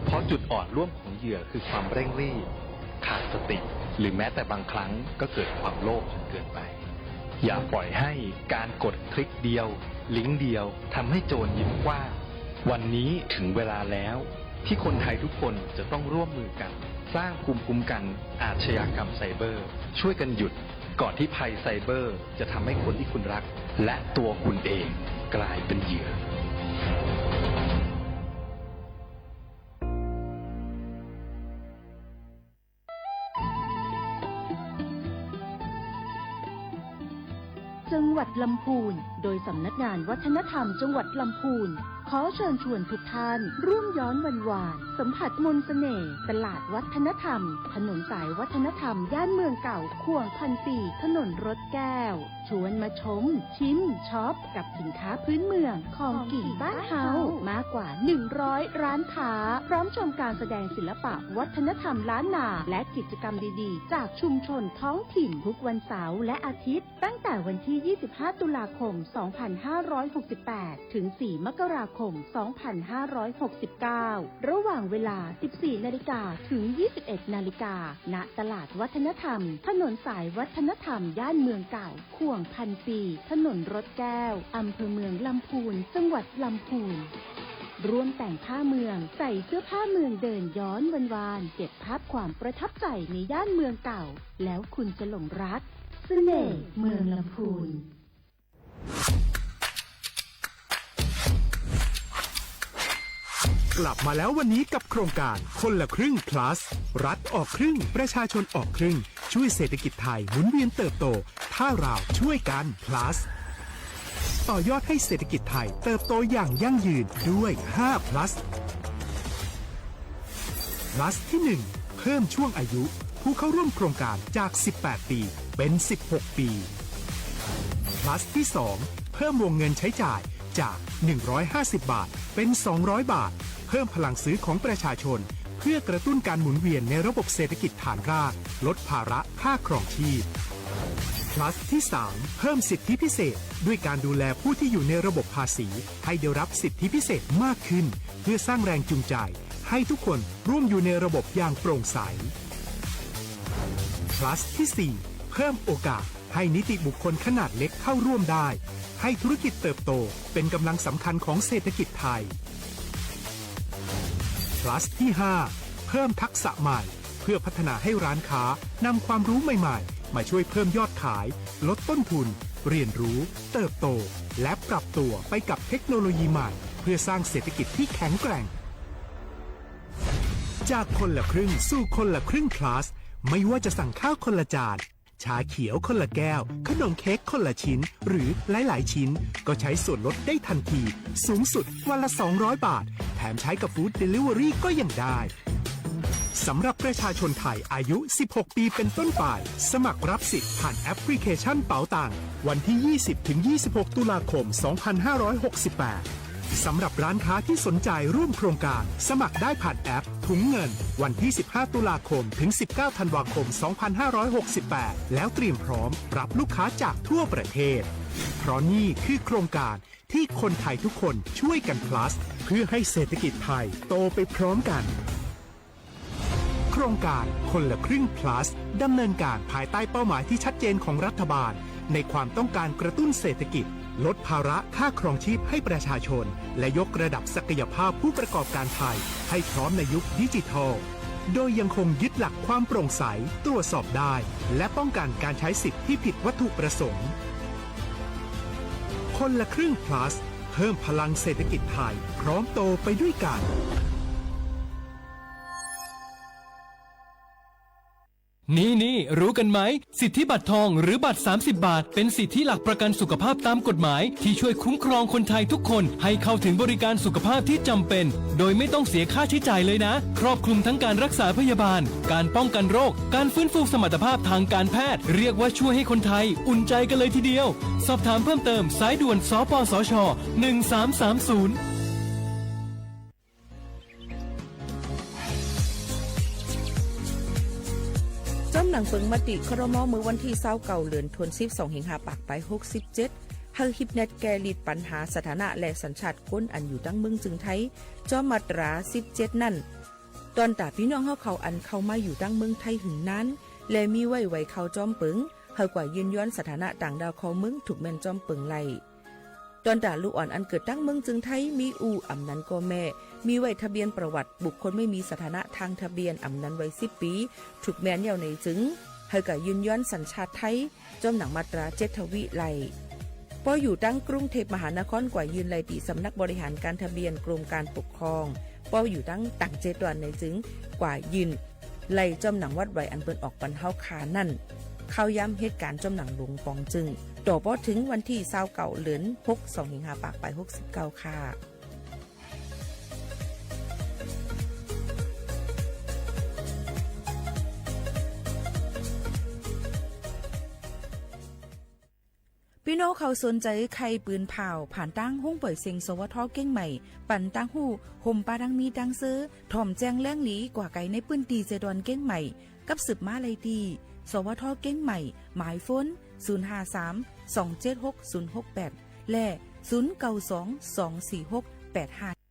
เพราะจุดอ่อนร่วมของเหยื่อคือความเร่งรีบขาดสติหรือแม้แต่บางครั้งก็เกิดความโลภจนเกินไปอย่าปล่อยให้การกดคลิกเดียวลิงก์เดียวทำให้โจรยิ้มกว้างวันนี้ถึงเวลาแล้วที่คนไทยทุกคนจะต้องร่วมมือกันสร้างภูมิคุ้มกันอาชญากรรมไซเบอร์ช่วยกันหยุดก่อนที่ภัยไซเบอร์จะทำให้คนที่คุณรักและตัวคุณเองกลายเป็นเหยื่อจังหวัดลำพูนโดยสำนักงานวัฒนธรรมจังหวัดลำพูนข ขอเชิญชวนทุกท่านร่วมย้อนวันวานสัมผัสมนต์เสน่ห์ตลาดวัฒนธรรมถนนสายวัฒนธรรมย่านเมืองเก่าข่วง1,400ถนนรถแก้วชวนมาชมชิมช็อปกับสินค้าพื้นเมืองของกิ่งบ้านเฮามากกว่า100ร้านค้าพร้อมชมการแสดงศิลปะวัฒนธรรมล้านนาและกิจกรรมดีๆจากชุมชนท้องถิ่นทุกวันเสาร์และอาทิตย์ตั้งแต่วันที่25ตุลาคม2568ถึง4มกราคม2569ระหว่างเวลา 14 นาฬิกาถึง 21 นาฬิกาณตลาดวัฒนธรรมถนนสายวัฒนธรรมย่านเมืองเก่าข่วง1,400ถนนรถแก้วอำเภอเมืองลำพูนจังหวัดลำพูนร่วมแต่งผ้าเมืองใส่เสื้อผ้าเมืองเดินย้อนวันวานเก็บภาพความประทับใจในย่านเมืองเก่าแล้วคุณจะหลงรักเสน่ห์เมืองลำพูนกลับมาแล้ววันนี้กับโครงการคนละครึ่ง plus รัฐออกครึ่งประชาชนออกครึ่งช่วยเศรษฐกิจไทยหมุนเวียนเติบโตถ้าเราช่วยกัน plus ต่อยอดให้เศรษฐกิจไทยเติบโตอย่างยั่งยืนด้วย5 plus plus ที่ 1 เพิ่มช่วงอายุผู้เข้าร่วมโครงการจาก18ปีเป็น16ปีplus ที่ 2 เพิ่มวงเงินใช้จ่ายจาก150 บาทเป็น200 บาทเพิ่มพลังซื้อของประชาชนเพื่อกระตุ้นการหมุนเวียนในระบบเศรษฐกิจฐานรากลดภาระค่าครองชีพ plus ที่ 3 เพิ่มสิทธิพิเศษด้วยการดูแลผู้ที่อยู่ในระบบภาษีให้ได้รับสิทธิพิเศษมากขึ้นเพื่อสร้างแรงจูงใจให้ทุกคนร่วมอยู่ในระบบอย่างโปร่งใส plus ที่ 4 เพิ่มโอกาสให้นิติบุคคลขนาดเล็กเข้าร่วมได้ให้ธุรกิจเติบโตเป็นกำลังสำคัญของเศรษฐกิจไทย plus ที่ 5 เพิ่มทักษะใหม่เพื่อพัฒนาให้ร้านค้านำความรู้ใหม่ๆมาช่วยเพิ่มยอดขายลดต้นทุนเรียนรู้เติบโตและปรับตัวไปกับเทคโนโลยีใหม่เพื่อสร้างเศรษฐกิจที่แข็งแกร่งจากคนละครึ่งสู่คนละครึ่ง plus ไม่ว่าจะสั่งข้าวคนละจานชาเขียวคนละแก้วขนมเค้กคนละชิ้นหรือหลายๆชิ้นก็ใช้ส่วนลดได้ทันทีสูงสุดวันละ200 บาทแถมใช้กับฟู้ดเดลิเวอรี่ก็ยังได้สำหรับประชาชนไทยอายุ16ปีเป็นต้นไปสมัครรับสิทธิ์ผ่านแอปพลิเคชันเป๋าตังวันที่ 20-26 ตุลาคม 2568สำหรับร้านค้าที่สนใจร่วมโครงการสมัครได้ผ่านแอปถุงเงินวันที่ 15 ตุลาคมถึง 19 ธันวาคม 2568 แล้วเตรียมพร้อมรับลูกค้าจากทั่วประเทศเพราะนี่คือโครงการที่คนไทยทุกคนช่วยกัน plus เพื่อให้เศรษฐกิจไทยโตไปพร้อมกันโครงการคนละครึ่ง plus ดำเนินการภายใต้เป้าหมายที่ชัดเจนของรัฐบาลในความต้องการกระตุ้นเศรษฐกิจลดภาระค่าครองชีพให้ประชาชนและยกระดับศักยภาพผู้ประกอบการไทยให้พร้อมในยุคดิจิทัลโดยยังคงยึดหลักความโปร่งใสตรวจสอบได้และป้องกันการใช้สิทธิที่ผิดวัตถุประสงค์คนละครึ่ง plus เพิ่มพลังเศรษฐกิจไทยพร้อมโตไปด้วยกันนี่รู้กันไหมสิทธิบัตรทองหรือบัตร30 บาทเป็นสิทธิหลักประกันสุขภาพตามกฎหมายที่ช่วยคุ้มครองคนไทยทุกคนให้เข้าถึงบริการสุขภาพที่จำเป็นโดยไม่ต้องเสียค่าใช้จ่ายเลยนะครอบคลุมทั้งการรักษาพยาบาลการป้องกันโรคการฟื้นฟูสมรรถภาพทางการแพทย์เรียกว่าช่วยให้คนไทยอุ่นใจกันเลยทีเดียวสอบถามเพิ่มเติมสายด่วนสปสช1330จ้ำหนังเปิงมติครม.มือวันที่29เดือนธันวาคม2568ปากไป67เฮาฮิปเน็ตแกลิดปัญหาสถานะและสัญชาติคนอันอยู่ตั้งเมืองจึงไทยจอมมาตรา17นั่นตอนตาพี่น้องเฮาเขาอันเข้ามาอยู่ตั้งเมืองไทยหึงนั้นและมีไว้เข้าจอมเปิงเฮากว่ายืนย้อนสถานะต่างดาวเขาเมืองถูกแม่นจอมเปิงไล่ตอนตาลูกอ่อนอันเกิดตั้งเมืองจึงไทยมีอำนั้นก็แม่มีไว้ทะเบียนประวัติบุคคลไม่มีสถานะทางทะเบียนอำนั้นไว้10ปีถูกแม่นยาวในจึงเฮากะยืนย้อนสัญชาติไทยจอมหนังมาตรา7ทวีไลพออยู่ตั้งกรุงเทพมหานครกว่ายืนไลตีสำนักบริหารการทะเบียนกรมการปกครองพออยู่ตั้งต่างเจตวันในจึงกว่ายืนไลจอมหนังวัดไว้อันเปิ้นออกปันเฮาคานั่นเข้าย้ำเหตุการณ์จอมหนังหลวงปองจึงต่อพอถึงวันที่29เดือน6 25ปากไป69ค่ะ พี่น้องเขาสนใจใครปืนเผาผ่านตั้งห้องปล่อยเสียงสวทเก้งใหม่ปั่นตั้งหู้ห่มปลาดังมีดังซื้อถ่อมแจ้งแล้งหลีกว่าไก่ในปืนตีเจดอนเก้งใหม่กับสืบมาเลยดีสวทเก้งใหม่หมายฝน053-276-068และ09224685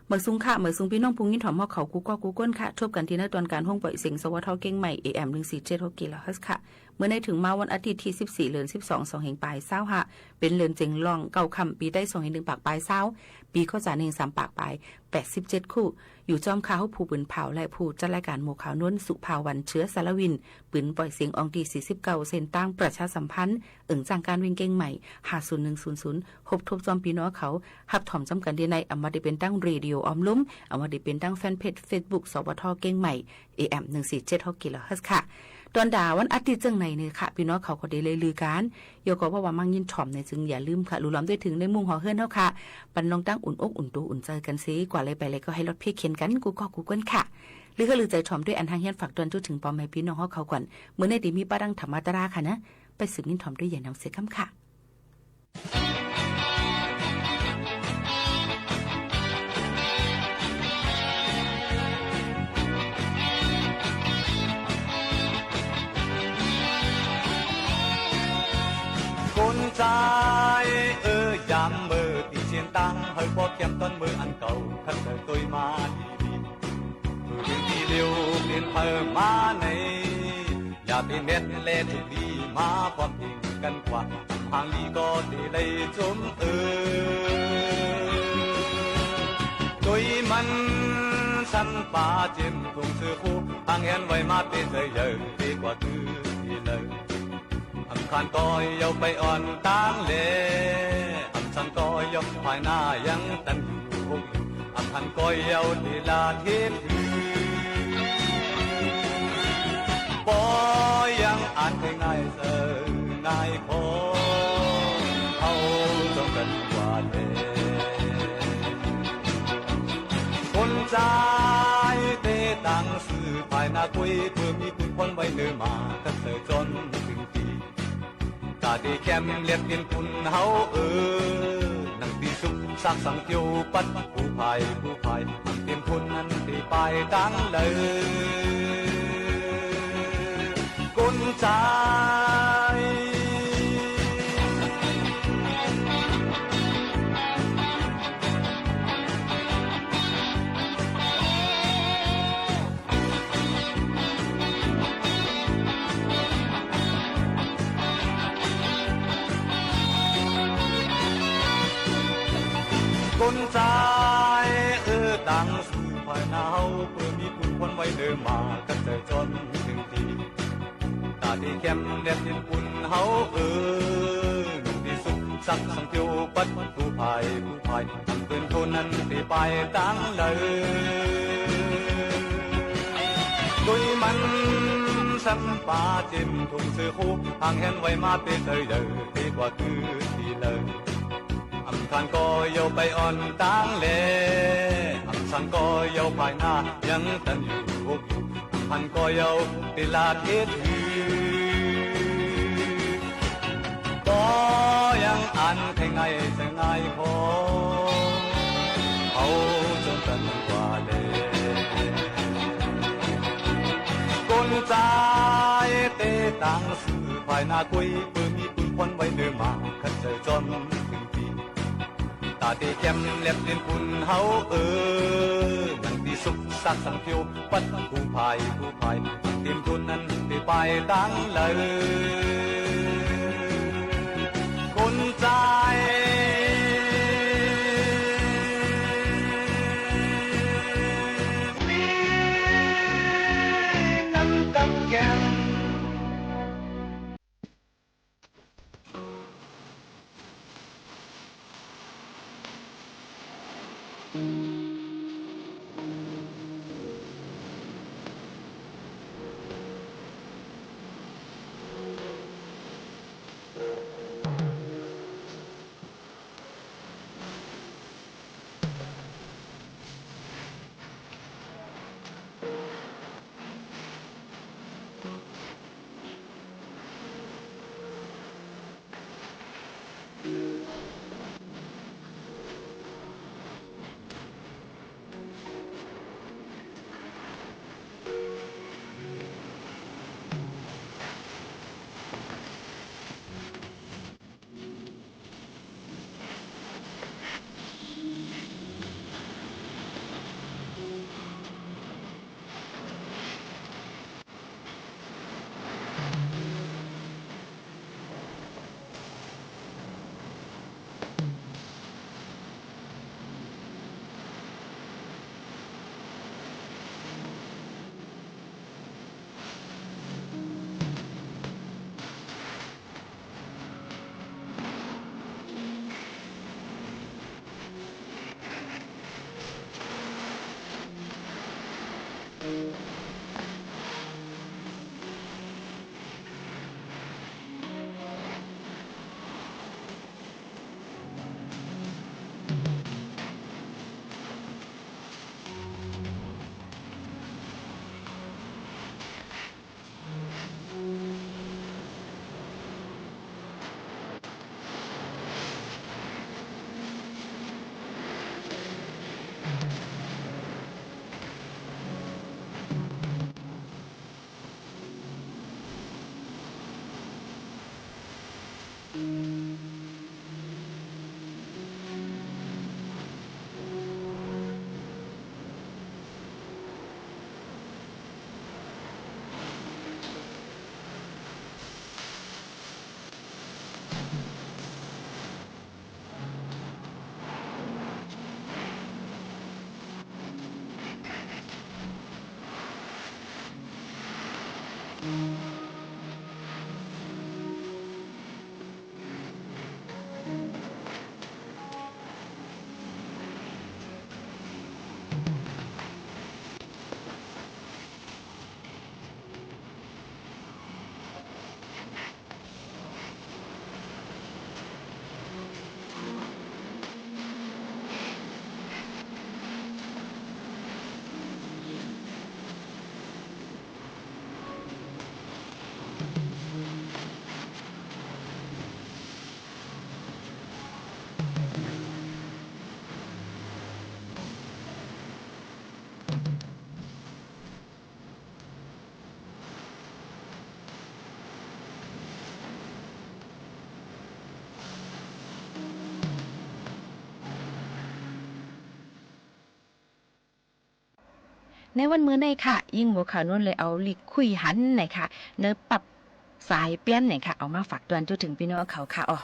เมื่อซุ้งค่ะเมื่อซุ้งพี่น้องพุงยินถอมหอกเขากูก็กูก้นค่ะทบกันที่หน้าตอนการห้องปล่อยเสียงสวทเก้งใหม่ AM 1476 กิโลเฮิรตซ์ค่ะ เมื่อในถึงมาวันอาทิตย์ที่14เดือน12 2แห่งปลาย25เป็นเดือนเจ็งล่องเก่าค่ำปีได้2แห่ง1ปากปลาย20ปีข้อ1 3ปากปลาย87คู่อยู่จอมข่าวผู้ปืนเผาและผู้จัดรายการหมู่ข่าวนวลสุภาวันเชื้อสารวินปืนปล่อยเสียงอองดี49เส้นตั้งประชาสัมพันธ์จางการวิ่งเก่งใหม่50100พบทบจอมปีน้อเขาหับถ่อมจำกันดีในอมาได้เป็นตั้งเรดิโอออมลุ้มอมาได้เป็นตั้งแฟนเพจ Facebook สวทเก่งใหม่ AM 1476 กิโลเฮิรตซ์ค่ะตอนด่าวันอาทิตย์จังไหนเนี่ยค่ะพี่น้องเขาก็ได้เลยลือกันโยก็ว่ามั่งยินถ่อมในจึงอย่าลืมค่ะรู้ล้อมด้วยถึงในมุมหอเฮือนเฮาค่ะปันน้องตั้งอุ่นอกอุ่นตัวอุ่นใจกันซิกว่าอะไรไปเลยก็ให้รถเพียเขียนกันกูก็กูกันค่ะหรือก็ลือใจถ่อมด้วยอันทางเฮียนฝากตอนจุดถึงปอมให้พี่น้องเฮาเขาก่อนเมื่อในดีมีป้าดังธรรมตราค่ะนะไปสึกยินถ่อมด้วยอย่านำเสียคำค่ะคนใจยามมือตีเชียงตังเฮยพอเขียมต้นมืออันเก่าคันเธอตัวมาดีมือเป็นที่เดียวเปลี่ยนเพิ่มมาในอย่าเป็นเม็ดเล่ทุกดีมาความจริงกันกว่าทางนี้ก็ดีเลยจมตัวมันสันป่าเจ็มคงซื้อคู่ทางเห็นไว้มาเป็นเลยเยอะดีกว่าคือที่เลยขันก็ยาวไปอ่อนตั้งเลฉันก็ยกภายหน้ายังตันอยู่ขันก็ยาวดีลาทิศปอยังอ่านให้ง่ายเสือง่ายคอเอาจงกันกว่าคนใจเตตังสื่อภายหน้าคุยเพื่อมีคุณคนไว้เนื้อมากันเสือจนถึงปีตาดีแคมเลียบกินคุณเฮานังตีสุกสักสังเกียวปัดผู้ภัยเตรียมคุณนั้นตีไปตั้งเลยกุนใจคนใจดังสู่ภายหนาวเพื่อมีคุณคนไว้เดิมมากันแต่จนถึงทีตาที่แก้มเล็บดินคุณเฮาหนุ่มที่สุขสักสังเกียวปัดผู้ภัยทำเป็นคนนั้นที่ไปตั้งเลยดุยมันสัมปาจิมทุ่งเสือคู่ห่างเห็นไว้มาเป็นเลยเดิมดีกว่าคือที่เลยขันก็ยาวไปอ่อนตั้งเลฉันก็ยาวภายหน้ายังตันอยู่ขันก็ยาวติลาทิศก็ยังอ่านให้ง่ายจะง่ายพอเอาจนตันกว่าเลยคนใจเตตังสื่อภายหน้าคุยเพื่อมีคุณคนไว้เดิมมาขันเจอจนตาที่แก้มเล็บดินคุณเฮานังที่สุขสักสังเกียวปัดผู้ภัยเตรียมทุนนั้นที่ไปตั้งเลยคนใจมีน้ำกับแก้ม ในวันมื้อในค่ะยิ่งหมูขาวนวลเลยเอาลิกคุยหันไหนค่ะเนื้อปรับสายเปี้ยนไหนค่ะเอามาฝากตวนจนถึงพี่น้องเขาค่ะอ๋อ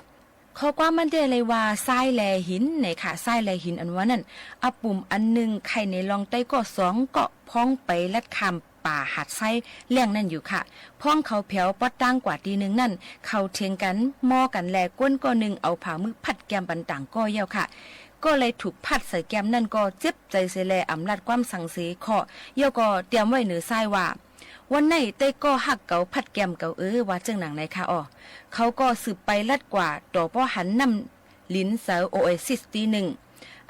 ข้อความมันได้เลยว่าทรายแลหินไหนค่ะทรายแลหินอันว่านั่นเอาปุ่มอันนึงไข่ในลองใต้ก็2เกาะพ้องไปลัดคำป่าหัดไส้เลี้ยงนั่นอยู่ค่ะพ้องเขาแผวปอดตั้งกว่าตีนึงนั่นเขาเทียงกันมอกันแลก้นก็นึงเอาผ่ามือผัดแก้มบันต่างก็เย้าค่ะก็เลยถูกพัดใส่แก้มนั่นก็เจ็บใจเสแลอำลัดความสังเสขอเย่าก็เตรียมไว้เหนือทรายว่าวันไหนเต้ก็หักเก่าพัดแก้มเก่าว่าจังหนังไหนค่ะอ๋อเขาก็สืบไปลัดกว่าต่อป้อหันนำลิ้นเสาโอเอซิสตีหนึ่ง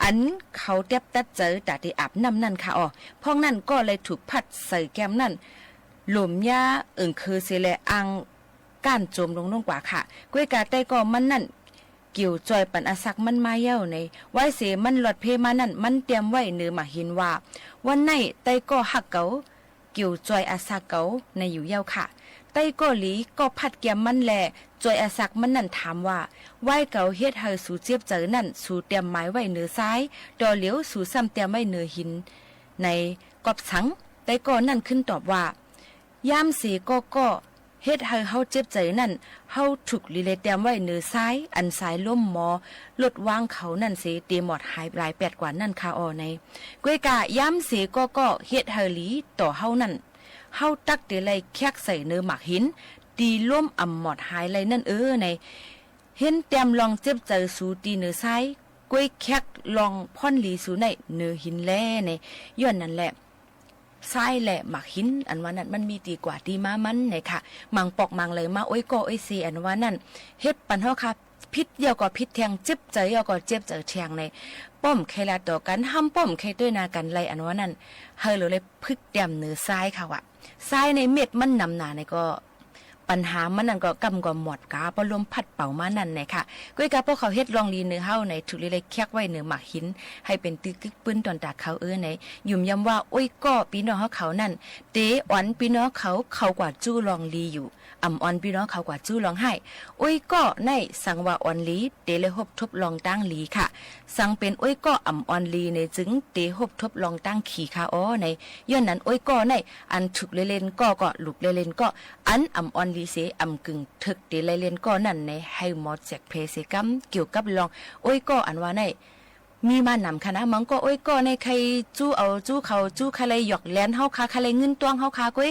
อันเขาเต็บตัดเจอแต่ที่อาบน้ำนั่นค่ะอ๋อพ้องนั่นก็เลยถูกพัดใส่แก้มนั่นหลุมยาคือเสแลอังก้านโจมลงกว่าค่ะก้วยกาเต้ก็มันนั่นเกี่ยวจอยปันอาศักมันมาเย้าในไว้เสมันหลอดเพมานั่นมันเตรียมไว้เนื้อมาหินว่าวันไหนไตก็หักเกาเกี่ยวจอยอาศักเกาในอยู่เย้าค่ะไตก็หลีก็พัดแกมมันแลจอยอาศักมันนั่นถามว่าไว้เกาเฮ็ดเฮอสู่เจี๊ยบเจอนั่นสู่เตรียมไม้ไว้เนื้อซ้ายดอเหลียวสู่ซ้ำเตรียมไว้เนื้อหินในกอบสังไตก็นั่นขึ้นตอบว่ายามสีก็เฮ็ดให้เฮาเจ็บใจนั่นเฮาถูกลีเลเตรียมไว้เนื้อซ้ายอันซ้ายล่มหมอลดวางเขานั่นสิเตหมดหายหลาย8กว่านั่นค่ะอ๋อในก้วยกะย้ำสิก็เฮ็ดให้หลีต่อเฮานั่นเฮาตักเตไลแคกใส่เนื้อหมักหินตีล่มอ่ำหมดหายเลยนั่นในเห็นเตรียมลองเจ็บใจสู่ตีเนื้อซ้ายก้วยแคกลองพ่อนหลีสู่ในเนื้อหินแลในย้อนนั่นแหละทรายแหละหมักหินอันว่านั้นมันมีตีกว่าตีมามันไหนค่ะมังปอกมังเลยมาโอ้ยก็โอ้ยซีอันว่านั้นเฮ็ดปันเฮาค่ะพิษเดียวก็พิษแทงเจ็บใจเดียวก็เจ็บใจแทงในป้อมเคลาต่อกันห้ำป้อมเคด้วยนากันไลอันว่านั้นเฮาเลยพึกเตรียมเนื้อทรายค่ะว่ะทรายในเม็ดมันนำหนาในก็ปัญหามันนั่นก็กำกว่าหมดกาปลมพัดเป่ามานั่นไหนค่ะก้อยกาพวกเขาเฮ็ดลองลีเนื้อเฮาในถูกเลยแคกไว้เนื้อหมักหินให้เป็นตึกกึกปื้นตอนตาเขาในยุ่มย้ำว่าโอ้ยก็พี่น้องเขานั่นเต๋อ่อนพี่น้องเขากว่าจู้ลองลีอยู่อ่ำอ่อนพี่น้องเขากว่าจู้ลองให้โอ้ยก็ในสังว่าอ่อนลีเต๋เลยฮบทบลองตั้งลีค่ะสังเป็นโอ้ยก็อ่ำอ่อนลีในจึงเต๋ฮบทบลองตั้งขี่ค่ะอ๋อในย้อนนั้นโอ้ยก็ในอันถูกเล่นก็ลุกเล่นก็อันอ่ำอ่อนลีเสอำกึ่งถึกเตเลยเล่นก็นั่นในให้หมดแจกเพเสกัมเกี่ยวกับลองโอ้ยก็อันว่าในมีมานำคณะมังก็โอ้ยก็ในใครจู้เอาจู้เขาจู้ใครหยอกแลนเฮาค่ะใครเงินตวงเฮาค่ะก้อย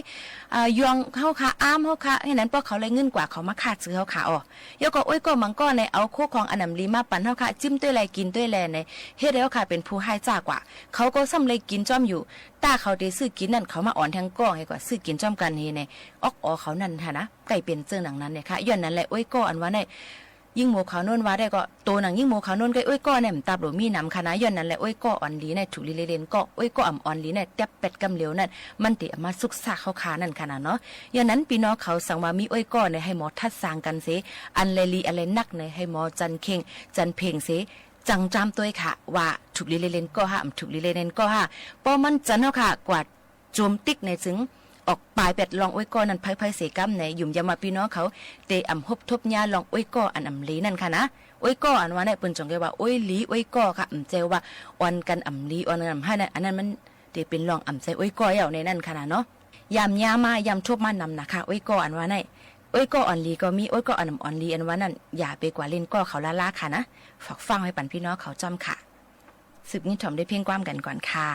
ยองเฮาค่ะอ้ามเฮาค่ะให้นั้นพวกเขาเลยเงินกว่าเขามาขาดซื้อเฮาค่ะอ๋อยก็โอ้ยก็มังก็ในเอาโคของอันนำลีมาปั่นเฮาค่ะจิ้มด้วยไรกินด้วยแลในเฮ็ดแล้วค่ะเป็นผู้ให้จ้ากว่าเขาก็ซ้ำเลยกินจ้อมอยู่ตาเขาได้ซื้อกินนั่นเขามาอ่อนแทงก้อให้กว่าซื้อกินจ้อมกันนี่ในออกเขานั่นค่ะนะไก่เป็นเจ้าหนังนั้นเนี่ยค่ะย้อนนั้นแหละโอ้ยก็อันว่าในยิ่งโมขาวโน่นว่าได้ก็โตหนังยิ่งโมขาวโน่นก็โอ้ยก็เนี่ยตับหรือมีน้ำคณะย้อนนั้นแหละโอ้ยก็อ่อนลีในถูกลีเลนก็โอ้ยก็อ่อนลีในแตบเป็ดกำเหลวนั่นมันติมาสุกซากเขาขานั่นขนาดเนาะย้อนนั้นพี่น้องเขาสั่งว่ามีโอ้ยก็เนี่ยให้หมอทัดสางกันเสอันเลลีอะไรนักเนี่ยให้หมอจันเข่งจันเพ่งเสจังจำตัวค่ะว่าถูกลีเลนก็ถูกลีเลนก็ป้อมันจันเนาะค่ะกว่าโจมติ๊กในจึง ออกปลายเป็ดลองอ้อยก้อนั่นไพ่เสกัมในยุ่มยามาพี่น้องเขาเตอำฮบทบญาลองอ้อยก้ออันอำลีนั่นค่ะนะอ้อยก้ออันว่าเนี่ยเปิ้นจงได้ว่าอ้อยลีอ้อยก้อค่ะเจว่าอ่อนกันอำลีอ่อนกันให้นั่นอันนั้นมันเตเป็นลองอำใจอ้อยก้อเอาในนั่นค่ะนะเนาะยามยามายามทบมานำนะคะอ้อยก้ออันว่าเนี่ยอ้อยก้ออ่อนลีก็มีอ้อยก้ออันอ่อนลีอันว่านั่นอย่าไปกว่าเล่นก้อเขาละค่ะนะฝากฟังให้ปันพี่น้องเขาจำค่ะสืบนี้ถ่อมได้เพียงความกันก่อนค่ะ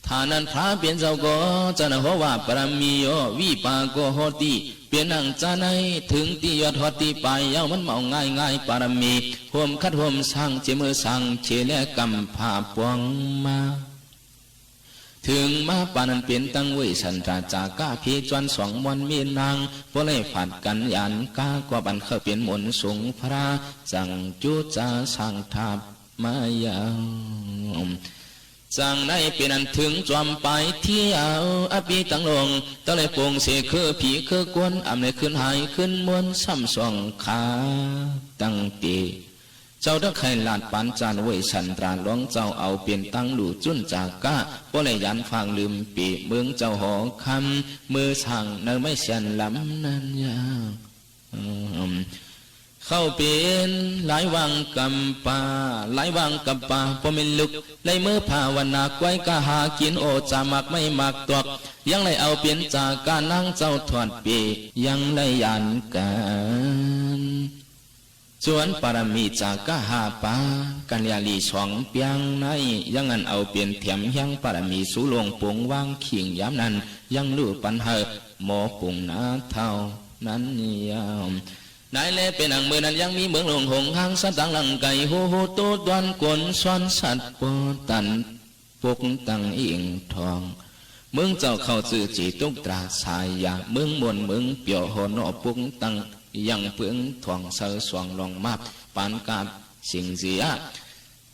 ฐานันพระเปลี่ยนเจ้าก็จะนะหัวว่าปรมีโยวิปาโกโหติเปลี่ยนนังจะในถึงที่ยอดหอติไปเย้ามันเมาง่ายง่ายปรมีห่วมคัดห่วมสั่งเจมือสั่งเชและกำผาปวงมา ถึงมาปานันเป็นตั้งเวสันตราจาก้าพีจวนสองมวนมีนางพวเลยผัดกันยันก้ากว่าบันเข้าเป็นหมนสงพระจังจุจาสังทับมายาวจังได้เป็นอันถึงจอมไปเที่ยวอภิตังลงตะเลยปงเสคือผีคือกวนอำเลยขึ้นหายขึ้นมวนซ้ำสองขาตั้งปีเจ้าดักไข่ลาดปานจานเวสันตราหลวงเจ้าเอาเปลี่ยนตั้งหลู่จุนจากก้าพวเลยยันฟังลืมปีเมืองเจ้าหอคำมือสั่งเนไม่เสียนลำนั้นยาวเข้าเป็นหลายวังกำปาหลายวังกำปาพอมิลุกในมือภาวนาไว้กะหากินโอจามักไม่มักตอกยังเลยเอาเปลี่ยนจากการนั่งเจ้าถอดปียังเลยยันกันจวนปรมีจากกะหาปากันยาลีสองเปียงในยังอันเอาเปลี่ยนเถียมยังปรมีสุลงปงวางขิงย้ำนั้นยังลู่ปันเหอหมอปุงนาเท่านั้นยาวนายเล่เป็นอังมือนั้นยังมีเมืองหลงหงหางสัตตังหลังไก่โหโหโตดวนกวนสวนสัตว์ปอตันปกตังอิงทองเมืองเจ้าเข้าจื้อจีตุกตราสายยาเมืองมนเมืองเปียวหอนอปกตังยังเปืองทองเสือสวงลองมาบปานกาบสิงเสีย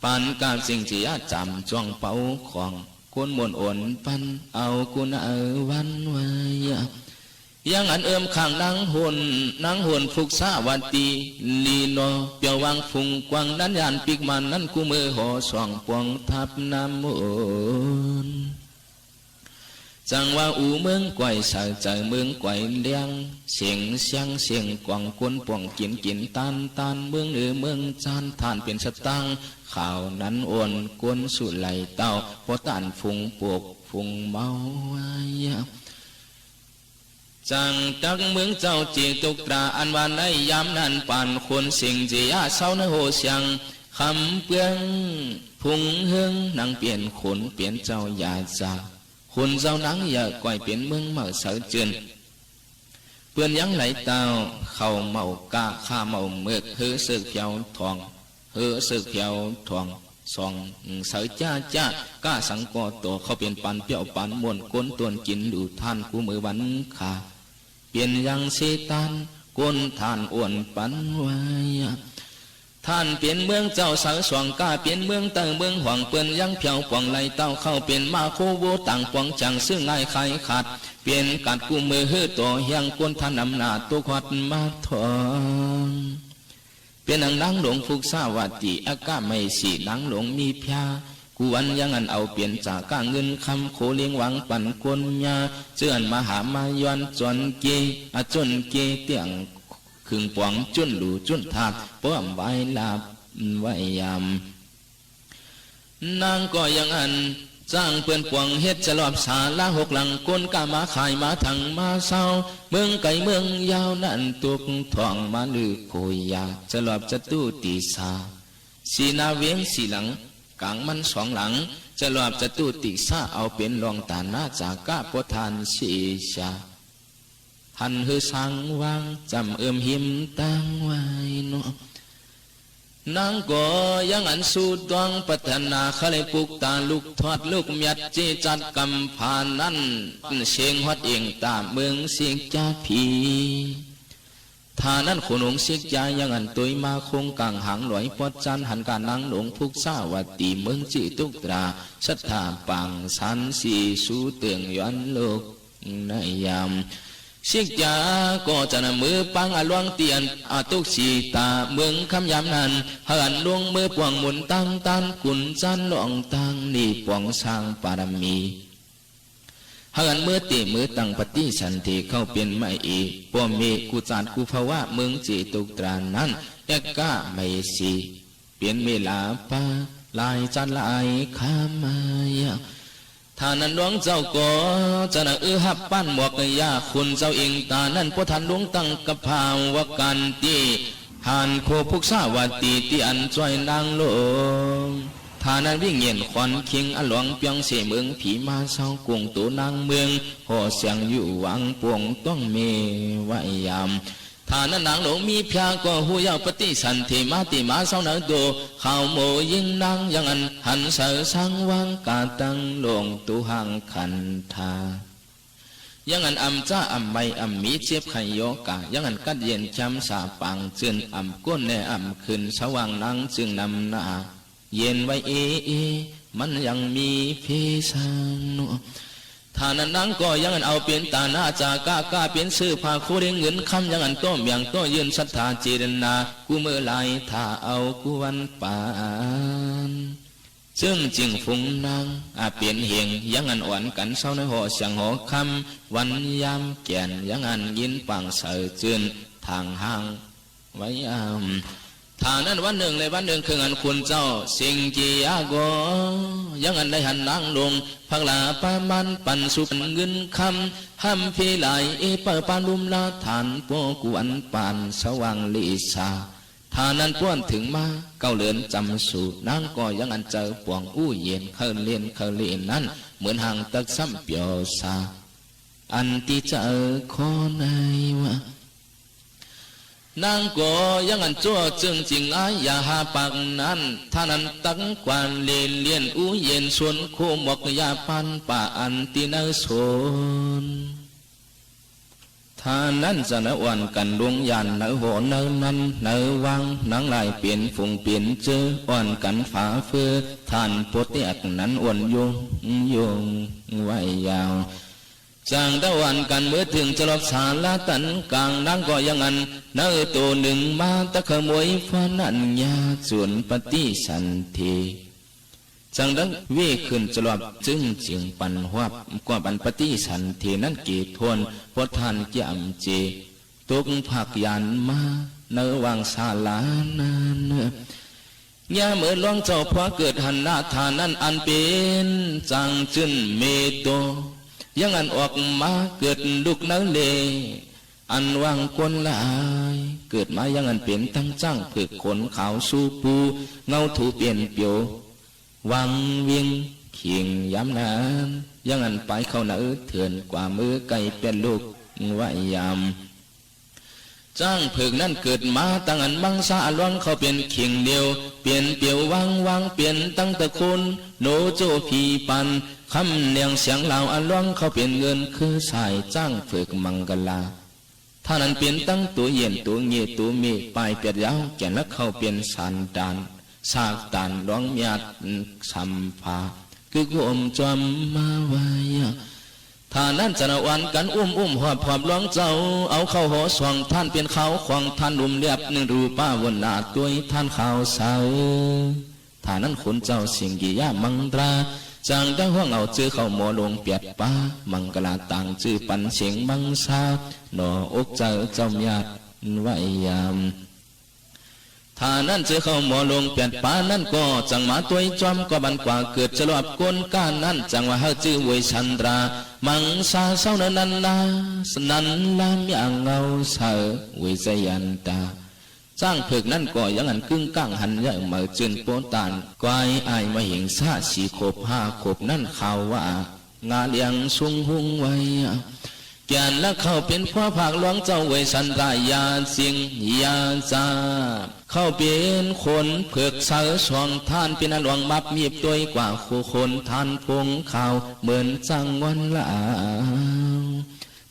ปานกาบสิงเสียจำจ้องเป่าของคนมนอ่อนปันเอากุนวันไว้ยังอันข้างนางหุ่นฟุกสาวัตีลีโนเปียววังฟุงกวางนั้นยานปิกมันนั้นกูมือห่อสองปวงทับน้ำมุนจังว่าอูเมืองไกวสายใจเมืองไกวเลี้ยงเสียงเสียงเสียงกวางกวนปวงกินตันเมืองเมืองจานทานเป็นสตังข่าวนั้นอ่อนกวนสุไหลเต้าพอตันฟุงปวกฟุงเมาไว้จังตักเมืองเจ้าจีตุกตราอันวันในยามนั้นปานคนสิ่งจียาเศร้าในโหเสียงคำเปื้องพุงเฮืองนางเปลี่ยนขนเปลี่ยนเจ้าอยาจาคนเจ้านังอย่าก่อยเปลี่ยนเมืองเมาเสือเจือนเปื้อนยังไหลเต้าเข้าเมากาข้าเมาเมือกเฮือสึกเพียวทองเฮือสึกเพียวทองสองเสือจ้าก้าสังกอตัวเขาเป็นปันเปียวปันมวนก้นตวนกินดูท่านกูมือวันขาเปลี่ยนยังเสตันก้นท่านอ้วนปันไว้ท่านเปลี่ยนเมืองเจ้าสาวสวงก้าเปลี่ยนเมืองเติงเมืองหวังเปื้อนยังเพียวปวงไหลเต้าเข้าเปลี่ยนมาโคโวต่างปวงจังซึ่งง่ายใครขาดเปลี่ยนกัดกูมือเฮือตัวยังก้นท่านอำนาจตัวขวัดมาทองเป็นนางหลวงฟุกสาวัติอากาไม่สีนางหลวงมีพยากูวันยังอันเอาเปลี่ยนจากก้าเงินคำโคเลี้ยงหวังปั่นกวนยาเจือนมหามายอนจนเกจนเกเตียงขึงปวงจุนดูจุนทาป้อมไว้ลาบไว้ยำนางก็ยังอันจ้างเปื่อนปวงเฮ็ดจะรอบสาละหกหลังก้นกามาขายมาถังมาเศร้าเมืองไก่เมืองยาวนั่นตุกทองมาลือโคยาจะรอบจะตู้ตีสาสีนาเวียงสีหลังกลางมันสองหลังจะรอบจะตู้ติซาเอาเป็นรองตาหน้าจากก้าพทานสีชาทันฮือสังวางจำหิมตั้งไว้เนาะนางก็ยังอันสูดดวงพัฒนาเขาเลยปลุกตาลูกทอดลูกเมียดจีจัดกำผ่านนั้นเสียงฮอดเองตามเมืองเสียงจ้าผีท่านั้นขนงเสียกยายังอันตุยมาคงกลางหางหลอยปอดจันหันการนางหลวงพุกสาวัตีเมืองจีตุกตราสัทธาปังสันสีสูเตืองย้อนโลกในยามเสียกยาก็จะนำมือปังอลวงเตียนอาตุกสีตาเมืองคำยามนั้นหันลวงมือปวงหมุนตั้งตันกุนจันหลองตังนี่ปวงสร้างปารมีหันมือตีมือตั้งปฏิสันติเข้าเป็นไม่อีปวมีกุจารกุภาวะเมืองจีตุกตรานั้นเอกกะไม่สีเปลี่ยนเวลาปาลายจันลายขามายท่านั้นหลวงเจ้าก็จะน่ะหับปั้นหมวกยาคุณเจ้าเองตานั้นพอท่านหลวงตั้งกับภาวกันตีหันโคพุกสาวัตีที่อันจ้อยนางหลวงท่านั้นวิ่งเย็นควันคิงอหลวงเปียงเสเมืองผีมาเศร้ากงตัวนางเมืองห่อเสียงอยู่วังปวงต้องเมวายามท ฐานนางหลงมีพยาก็หูยาวปฏิสันติมาติมาเศร้าหนังโตข่าวโมยิงนางยังอันหันเสือสังวังกาตังหลงตุหังขันธายังอันจ้าไม่มีเจ็บไขโยกะยังอันกัดเย็นจำสาปังจึนก้นแน่ขึ้นสว่างนางจึงนำหน้าเย็นไว้มันยังมีพิสันฐานนั้นก็ยังเอาเป็นตาหน้าจากกาเป็นซื้อผ้าคู่เงินคำยังต้มอย่างต้ยืนศรัทธาเจรนากูเมื่อไรถ้าเอากูวันปานจึงจิงฟุ้งนางเปลี่ยนเหียงยังอ่อนกันเศร้าในหอเสียงหอคำวันยามแก่นยังยินปังเสือจืนทางห้างไว้ฐานนั้นวันหนึ่งเลยวันหนึ่งคือคุณเจ้าสิงจียาโกยังได้หันนางลงพักลาปามันปันสุปันเงินคำห้ำพีไหลเปิดปานลุมลาฐานโปกวนปานสว่างลิสาฐานนั้นป้วนถึงมาเก้าเลือนจำสูนางก็ยังเจอปวงอู้เย็นเคเลียนนั้นเหมือนห่างตักซ้ำเปียวซาอันที่เจอขอในวะนางก็ยังจั่วจึงจริงอย่าหาปากนั้นท่านั้นตั้งกวนเลียนอู้เย็นส่วนโคมกยาปันป่าอันที่เนสนท่านั้นจะเนวันกันดวงยันเนโหเนนั้นเนวังนางลายเปลี่ยนฝงเปลี่ยนเจออ่อนกันฝาเฟือท่านโปเตกนั้นอ่อนยงไว้ยาวจางตะวันกันเมื่อถึงจะลบสาลาตันกลางนางก็ยังเนื้อตัวหนึ่งมาตะขโมยฟ้านันยาส่วนปฏิสันทีจังดังเวขึ้นจะลบจึงจิงปันหัวกว่าปันปฏิสันทีนั้นกีทวนพอทานจำเจตุกผักยันมาเนื้อวางสาลานาเนื้อยาเมื่อหลวงเจ้าพอเกิดหันหน้าทานนั้นอันเป็นจังจึนเมโตยังออกมาเกิดลูกนังเลอันวางคนลายเกิดมายังเป็นตั้งจ้างผึกขนขาวสูปูเงาถูเปลี่ยนเปียววังเวียงเขียงย้ำนานยังไปเข้าหน้าเถื่อนกว่ามือไก่เป็นลูกไว้ยามจ้างผึกนั้นเกิดมาตั้งบังสาหลวงเขาเป็นเขียงเดียวเปลี่ยนเปียววางเปลี่ยนตั้งตะคนโนโจพีปันคำเลียงเสียงเหล่าอันล่องเขาเปลี่ยนเงินคือสายจ้างฝึกมังกลาท่านั้นเปลี่ยนตั้งตัวเย็นตัวเงียตัวมีปลายเปียดยาวแก่นักเขาเปลี่ยนสันดานสากตานร้องมีดสัมภาคือกุมจอมมาไว้ท่านั้นจะนวันกันหอบร้องเจ้าเอาเข้าหอสวงท่านเป็นเขาขวางท่านลุมเรียบหนึ่งรูป้าวนนาตัวท่านข่าวเสาท่านั้นคนเจ้าสิงกิยามังตราจางได้ห้องเอาจื้อเข้าหมอลงเปียดป้ามังกลาต่างจื้อปันเสียงมังซาหนออกเจ้าญาติไว้ยามท่านั้นจื้อเข้าหมอลงเปียดป้านั่นก็จังมาตัวจอมก็บันกว่าเกิดจะรอบก้นก้านนั้นจังว่าเฮาจื้อเวยชันตรามังซาเศร้านันลาสนันลามอย่างเงาเสือเวจยันตาสร้างผึกนั่นก็ยังกึ่งก้างหันใหญ่เหมือจืนโปตานกวายอายมาเห็นซาสีขบ5 ขบนั่นข่าวว่างาเลี้ยงสุงหุงไว้แก่นและเข้าเป็นพ่อผักหลวงเจ้าไว้สันรายาสิงยาจาเข้าเป็นคนผึกเสือสองท่านเป็นหลวงมับมีบตัวกว่าคู่คนท่านพงข่าวเหมือนจังวันละ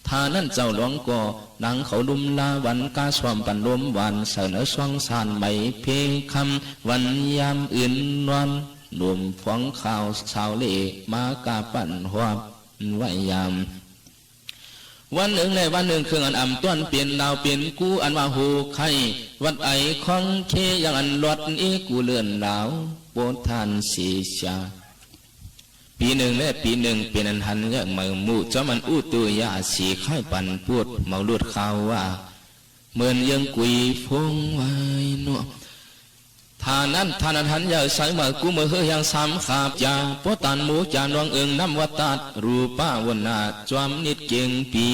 ท่านั้นเจ้าหลวงก็นังเขาดุมลาวันกาสวมปันลมวันเสนอสวงสานไม่เพลงคำวันยามอื่นนอนรวมฟ้องข่าวสาวเล่มากาปั่นหัวไว้ยามวันหนึ่งในวันหนึ่งคืออันต้นเปลี่ยนดาวเปลี่ยนกูอันว่าหูไข่วัดไอของเคยังอันลดกูเลื่อนดาวโปทานสีชาปีหนึ่งและปีหนึ่งเป็นอันหันอย่างมือมูจอมันอู้ตัวยาสีไข่ปันพูดเมาลุดข่าวว่าเหมือนยังกุยฟงไว้เนาะท่านั้นหันยาใส่มากูมือเฮยังสามขาบยาโปตันหมูจานวงเอิงน้ำวัดตัดรูป้าวันนาจอมนิดเก่งปี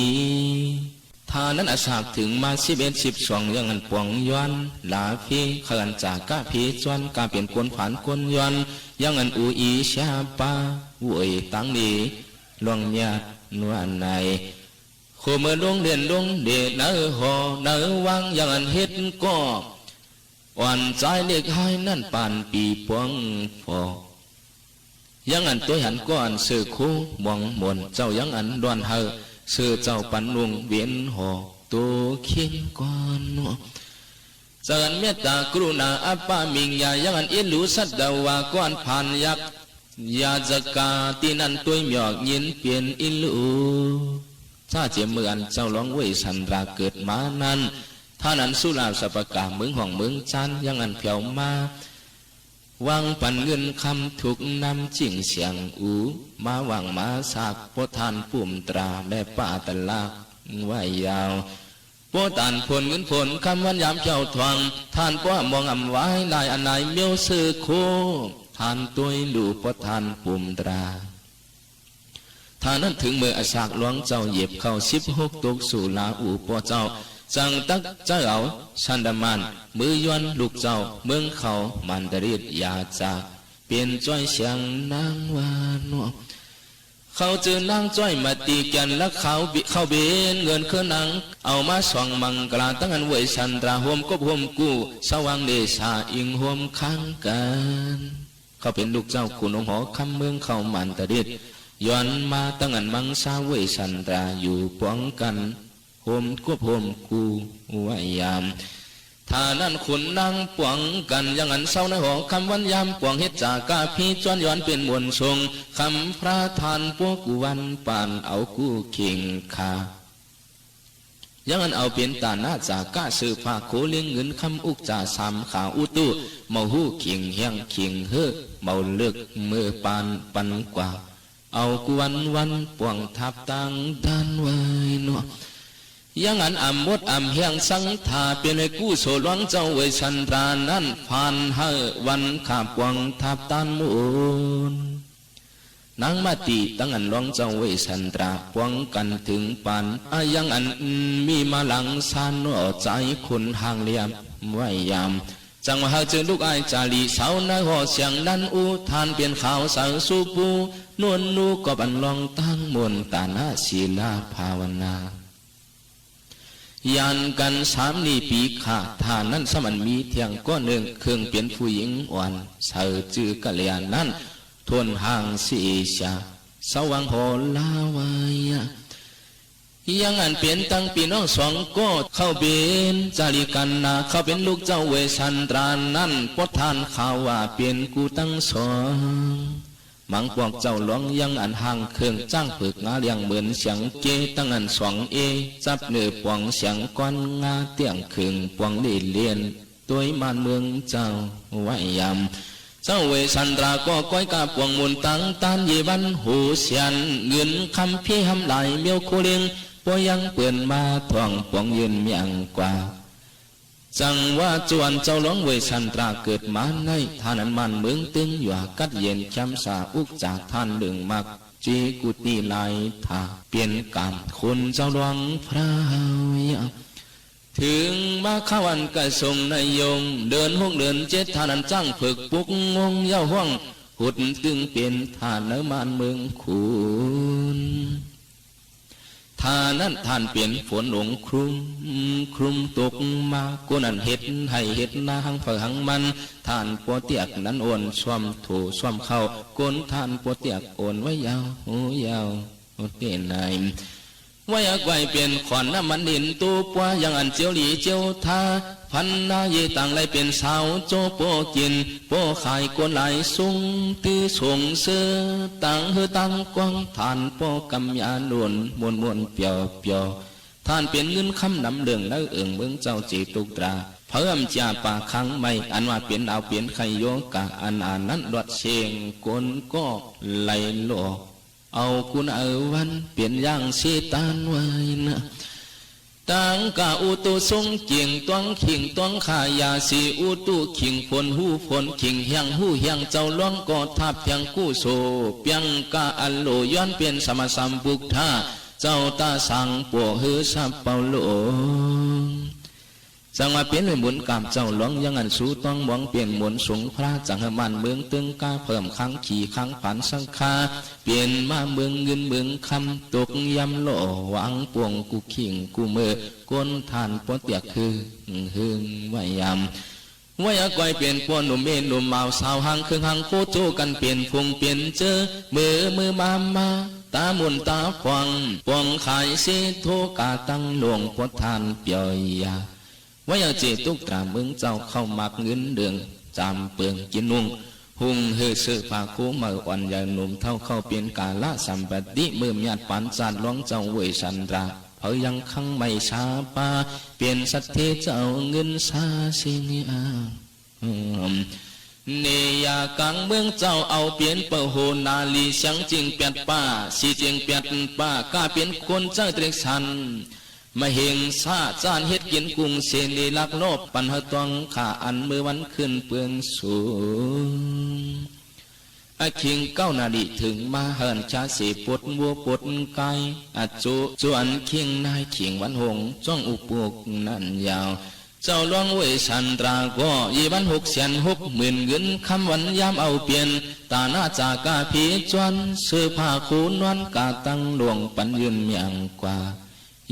ท่านั้นอาสาถึงมา11-12ยังอันปวงย้อนลาพีเขินจากกาพีจวนกาเปลี่ยนคนผ่านคนย้อนยังอันอูอีชาปาวยตั้งนี้ลวงญาตินวลในค เมื่อลงเด่นลงเดชเนื้อหอเนื้อวังอย่างอันเฮ็ดก็อ่อนใจเล็กให้นั่นปานปีปวงพอยังอันตัวหันก้อนสื่อคู่มองมนเจ้ายังอันดวนเฮอสื่อเจ้าปันลุงเวียนหอตัวเขียนก้อนเจริญเมตตากรุณาอัปปามิงยายังอันอิลุสัตดาวาก้อนผ่านยักยาจกาตีนันตัวหยอกยินเปลี่ยนอิลูถ้าเจียมเมือนเจ้าร้องเวสันราเกิดมานั้นท่านั้นสุราสปกาเมืองห้องเมืองจันยังอันเพียวมาวางปันเงินคำถูกนำจิ่งเสียงอูมาวางมาสากพทานปุ่มตราแม่ป่าตะลากไว้ยาวโปตานผลเงินผลคำวันยามเจ้าทวงท่านป้ามองอำไว้นายอันไหนเมียวซื้อโคท่านตัวดูพทานปุ่มตราท่านนั้นถึงเมื่ออาสากหลวงเจ้าเหยียบเข้า16ตกสู่ลาอูป้อเจ้าจังตักเจ้าเอาชันดามันมือยวนลูกเจ้าเมืองเขามันดริดยาจากเปลี่ยนจ้อยเสียงนางวานเขาเจอนางจ้อยมาตีกันแล้วเขาเบนเงินเครื่องนังเอามาส่องมังกลาตั้งอันเวยสันตราห่มกบห่มกู้สว่างเดชาอิงห่มข้างกันเขาเป็นลูกเจ้าขุนหอคำเมืองเขามันดริดย้อนมาตั้งอันมังสาเวยสันตราอยู่ป้องกันโฮมควบโฮมกูไว้ยามถ้านั้นขุนนางปวงกันยังอันเศร้าในหอคำวันยามปวงเฮ็ดจากาพี่จวนย้อนเป็นมวลทรงคำพระทานพวกกูวันปานเอากูเข่งขายังอันเอาเปลี่ยนตาหน้าจากาสือผ้าโคเลี้ยงเงินคำอุกจ่าสามขาอุตุเมาหูเข่งเฮียงเข่งเฮือเมาเลือกมือปานปันกว่าเอากูวันปวงทับตังด้านไว้เนาะยังอันอ่ำมดอ่ำเฮียงสังทาเป็นไอ้กู้โสหลวงเจ้าเวชันตรานั้นผ่านเฮวันขาบวังทับตันมูลนางมาตีตั้งอันหลวงเจ้าเวชันตราปวงกันถึงปานยังอันมีมาหลังสานนอใจคนห่างเลียมไว้ยามจังว่าเจอลูกไอจารีสาวนาหอเสียงนั้นอูทานเปลี่ยนข่าวสาวสูปูนวลนูก็บันลองตั้งมนตานาศีลาภาวนายานกัน3 นี่ปีขาทานนั้นสมันมีเทียงก้อนหนึ่งเครื่องเปลี่ยนผู้หญิงอ่อนเสือจือกะเลียนนั้นทวนห่างสีชาสว่างโหลาวายยังอันเปลี่ยนตั้งปีน้องสองก็เข้าเป็นจาริกันนาเขาเป็นลูกเจ้าเวสันตรานั้นพดทานข่าวว่าเปลี่ยนกูตั้งสองมังปวกเจ้าหลวงยังอันห่างเครื่องจ้างฝึกงาเลี้ยงเหมือนเสียงเกตั้งอัน2 จับเนื้อปวงเสียงก้อนงาเตียงเครื่องปวงเลียนตัวมันเมืองเจ้าไว้ยำเจ้าเวสันตราก็ก้อยกาปวงมุนตั้งตานเยวันหูเสียนเงินคำพี่หำไหลเมียวโคเลียงปยังเปื่อนมาท่องปวงยืนเมียงกว่าจังว่าจวนเจ้าหลวงเวสันตราเกิดมาในท่านั้นมันเมืองตึงอยู่กัดเย็นช้ำสาอุกจากท่านดึงมักจีกุตีไลทาเปลี่ยนการคนเจ้าหลวงพระยาถึงมาข้าวันกระทรงนายงเดินห้องเดิน7ท่านั้นจ้างฝึกปุกงงเย้าห้องหุดตึงเป็นท่านเนื้อมันเมืองคุณท่านั้นท่านเปลี่ยนฝนหลงครุมตกมากูนั่นเห็ดให้เห็ดนาหังเผหังมันท่านปวเตียกนั้นโอนswมถูswมเข้าก้นท่านปวเตียกโอนไว้ยาวโอ้ยาวโอเตียนนายไว้ไว้เปลี่ยนขอนน้ำมันดินตัวปัวยังอันเจียวหลีเจียวทาพันนาเยต่างไรเป็นสาวโจโปกินโปขายกวนไหลสุงตีส่งเสื้อต่างเฮือต่างกวางท่านโปกำยาหลวนมวนเปียวท่านเปลี่ยนเงินคำนำเรื่องแล้วเมืองเจ้าจีตุกตราเพิ่มจ่าป่าคังไม่อันว่าเปลี่ยนเอาเปลี่ยนไขโยกะอันนั้นรถเชียงกนก็ไหลหลอกเอาคุณเอาวันเปลี่ยนย่างสีตานไว้นะตังกาอุตุทรงเกียงตวงขิงตวงขายาสีอุตุขิงฝนหูฝนขิงเฮียงหูเฮียงเจ้าล้องกอดทับเพียงกู้โซเปียงกาอัลโลย้อนเปลี่ยนสมสัมบุกท่าเจ้าตาสังปัวหือสับเปาโล จังว่าเปลี่ยนเลยหมุนกามเจ้าหลวงยังอันสู้ต้องหวังเปลี่ยนหมุนสงพระจังหมันเมืองตึงกาเพิ่มครั้งขี่ครั้งผันสังคาเปลี่ยนมาเมืองเงินเมืองคำตกยำโลหวังปวงกูขิงกูเมื่อก้นทานปอดเตียกคือหึงไว้ยำว่าอยากไว้เปลี่ยนปวนหนุ่มเมนหนุ่มเมาสาวหางเครื่องหางโคโจกันเปลี่ยนฟงเปลี่ยนเจอมือมาตามุนตาฟองปวงขายเสโทกาตั้งหลวงพดทานเปียยาว่าอยากเจตุกตราเมืองเจ้าเข้ามักเงินเดืองจำเปลืองกินนุ่งหุงเฮือเสือผาคูเมื่อวันใหญ่หนุ่มเท่าเข้าเปลี่ยนกาละสัมปติเมื่อญาติปันจานร้องเจ้าเวสันราเผยยังขังไม่ชาปาเปลี่ยนสัตเทเจ้าเงินซาสิเนียเนียกังเมืองเจ้าเอาเปลี่ยนเปโหนาลีเสียงจริงเปียดป้าสีจริงเปียดป้ากล้าเปลี่ยนคนเจ้าเตรียมสันมาเฮงซาจานเฮ็ดกินกุ้งเสนีลักโลบปันหะตองขาอันมือวันขึ้นเปลืองสูงอาคิงเก้านาดีถึงมาเฮินชาสีปดวัวปดไก่อาจุจวนคิงนายขิงวันหงจ้องอุปุกนั่นยาวเจ้าหลวงเวสันตราก็2,660,000เงินคำวันยามเอาเปลี่ยนตาหน้าจากาผีจวนเสื้อผ้าคูนวันกาตั้งหลวงปันยืนเมียงกว่า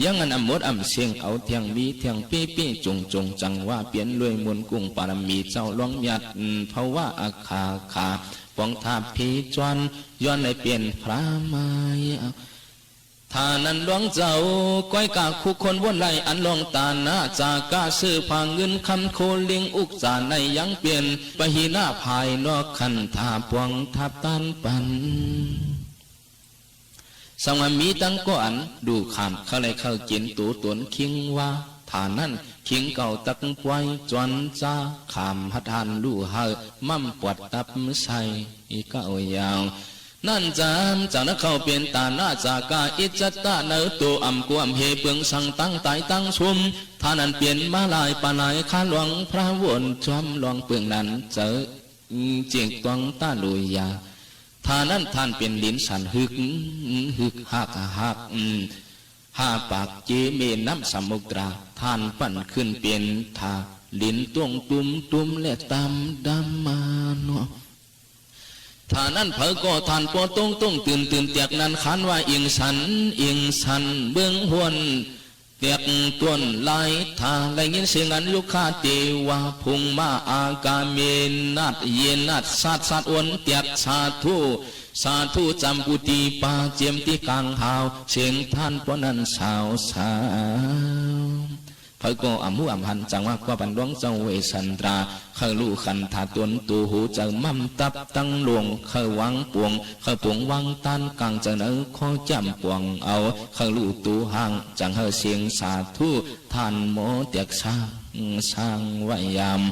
ยังอันอมดอำเสียงเอาเทียงมีเทียงปี้จงจังว่าเปลี่ยนรวยมวลกุ้งปารมีเจ้าหลวงยัดเพราะว่าอาขาปองทาผีจวนย้อนเลยเปลี่ยนพระมายท่านั้นหลวงเจ้าก้อยกาคุคนวนไหลอันลองตาหน้าจากาซื้อผางเงินคำโคลิงอุกจาในยังเปลี่ยนปะหีหน้าภายนอกขันทาปวงทับตันปันสังวามีตั้งก่อนดูขามเขาเลยเข้ากินตูตวนคิงว่าฐานนั้นคิงเก่าตักปวยจวนจ้าขามหัดหันดูเฮอมั่มปวดตับใส่อีกเก้ายาวนั่นจำจากนักเข้าเปลี่ยนตาหน้าจากาอิจตาเนื้อตัวอ่ำกวมเฮเปืองสั่งตั้งตายตั้งชุมท่านั้นเปลี่ยนมาลายปานายข้าหลวงพระวนจอมหลวงเปืองนั้นเจอเจียงตวงตาลุยยาท่านั้นท่านเป็นลิ้นสันหึกหักหาปากเจเมน้ำสมุตราท่านปั่นขึ้นเปลี่ยนทาลิ้นตวงตุมและตามดำมาเนาะท่านั้นเผอก็ท่านปอต้องตื่นเตียกนั้นขันว่าอิงสันเบื้องหวนเตียกต้นลายท่าไรเงี้ยเสียงอันยุคาเตวาพุงมาอากาเมนัดเยนัดสัตว์วนเตียกสาธุจำปุติปาเจียมที่กลางหาวเสียงท่านปอนั้นสาวเผอก็อำหันจังว่าก็บันดวงเจ้าเวสันตราเขาลู่ขันถาตวนตูหูเจ้ามั่มตับตั้งหลวงเขาวังปวงเขาปวงวังตันกลางเจ้าเนื้อข้อจำปวงเอาเขาลู่ตูห่างจังเฮเสียงสาธุท่านโมเตียกสร้างไว้ยาม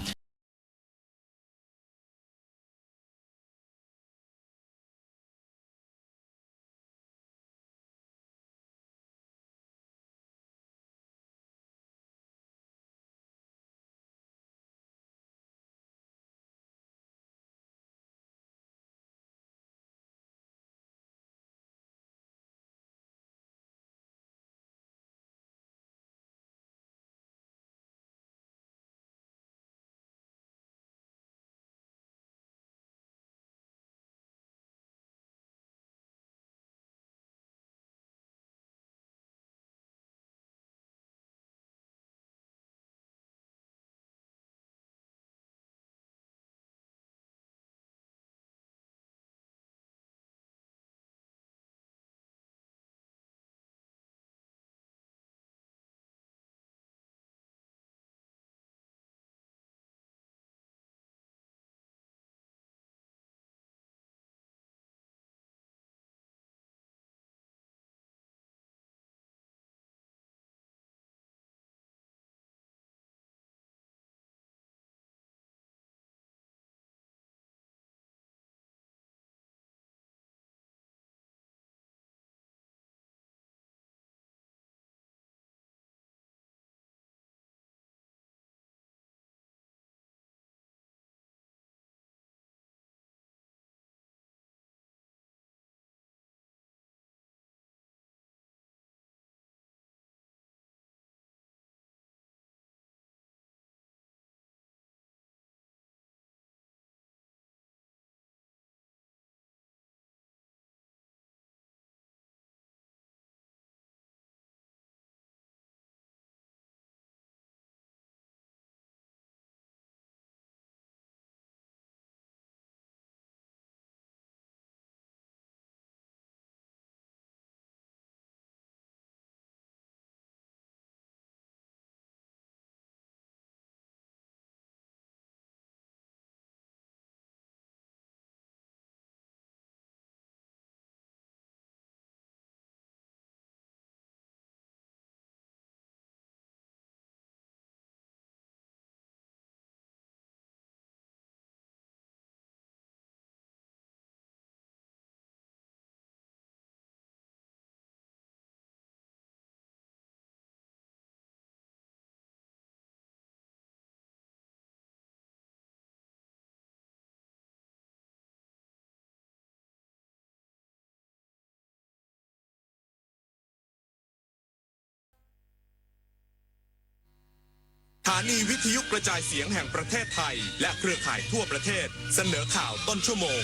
สถานีวิทยุกระจายเสียงแห่งประเทศไทยและเครือข่ายทั่วประเทศเสนอข่าวต้นชั่วโมง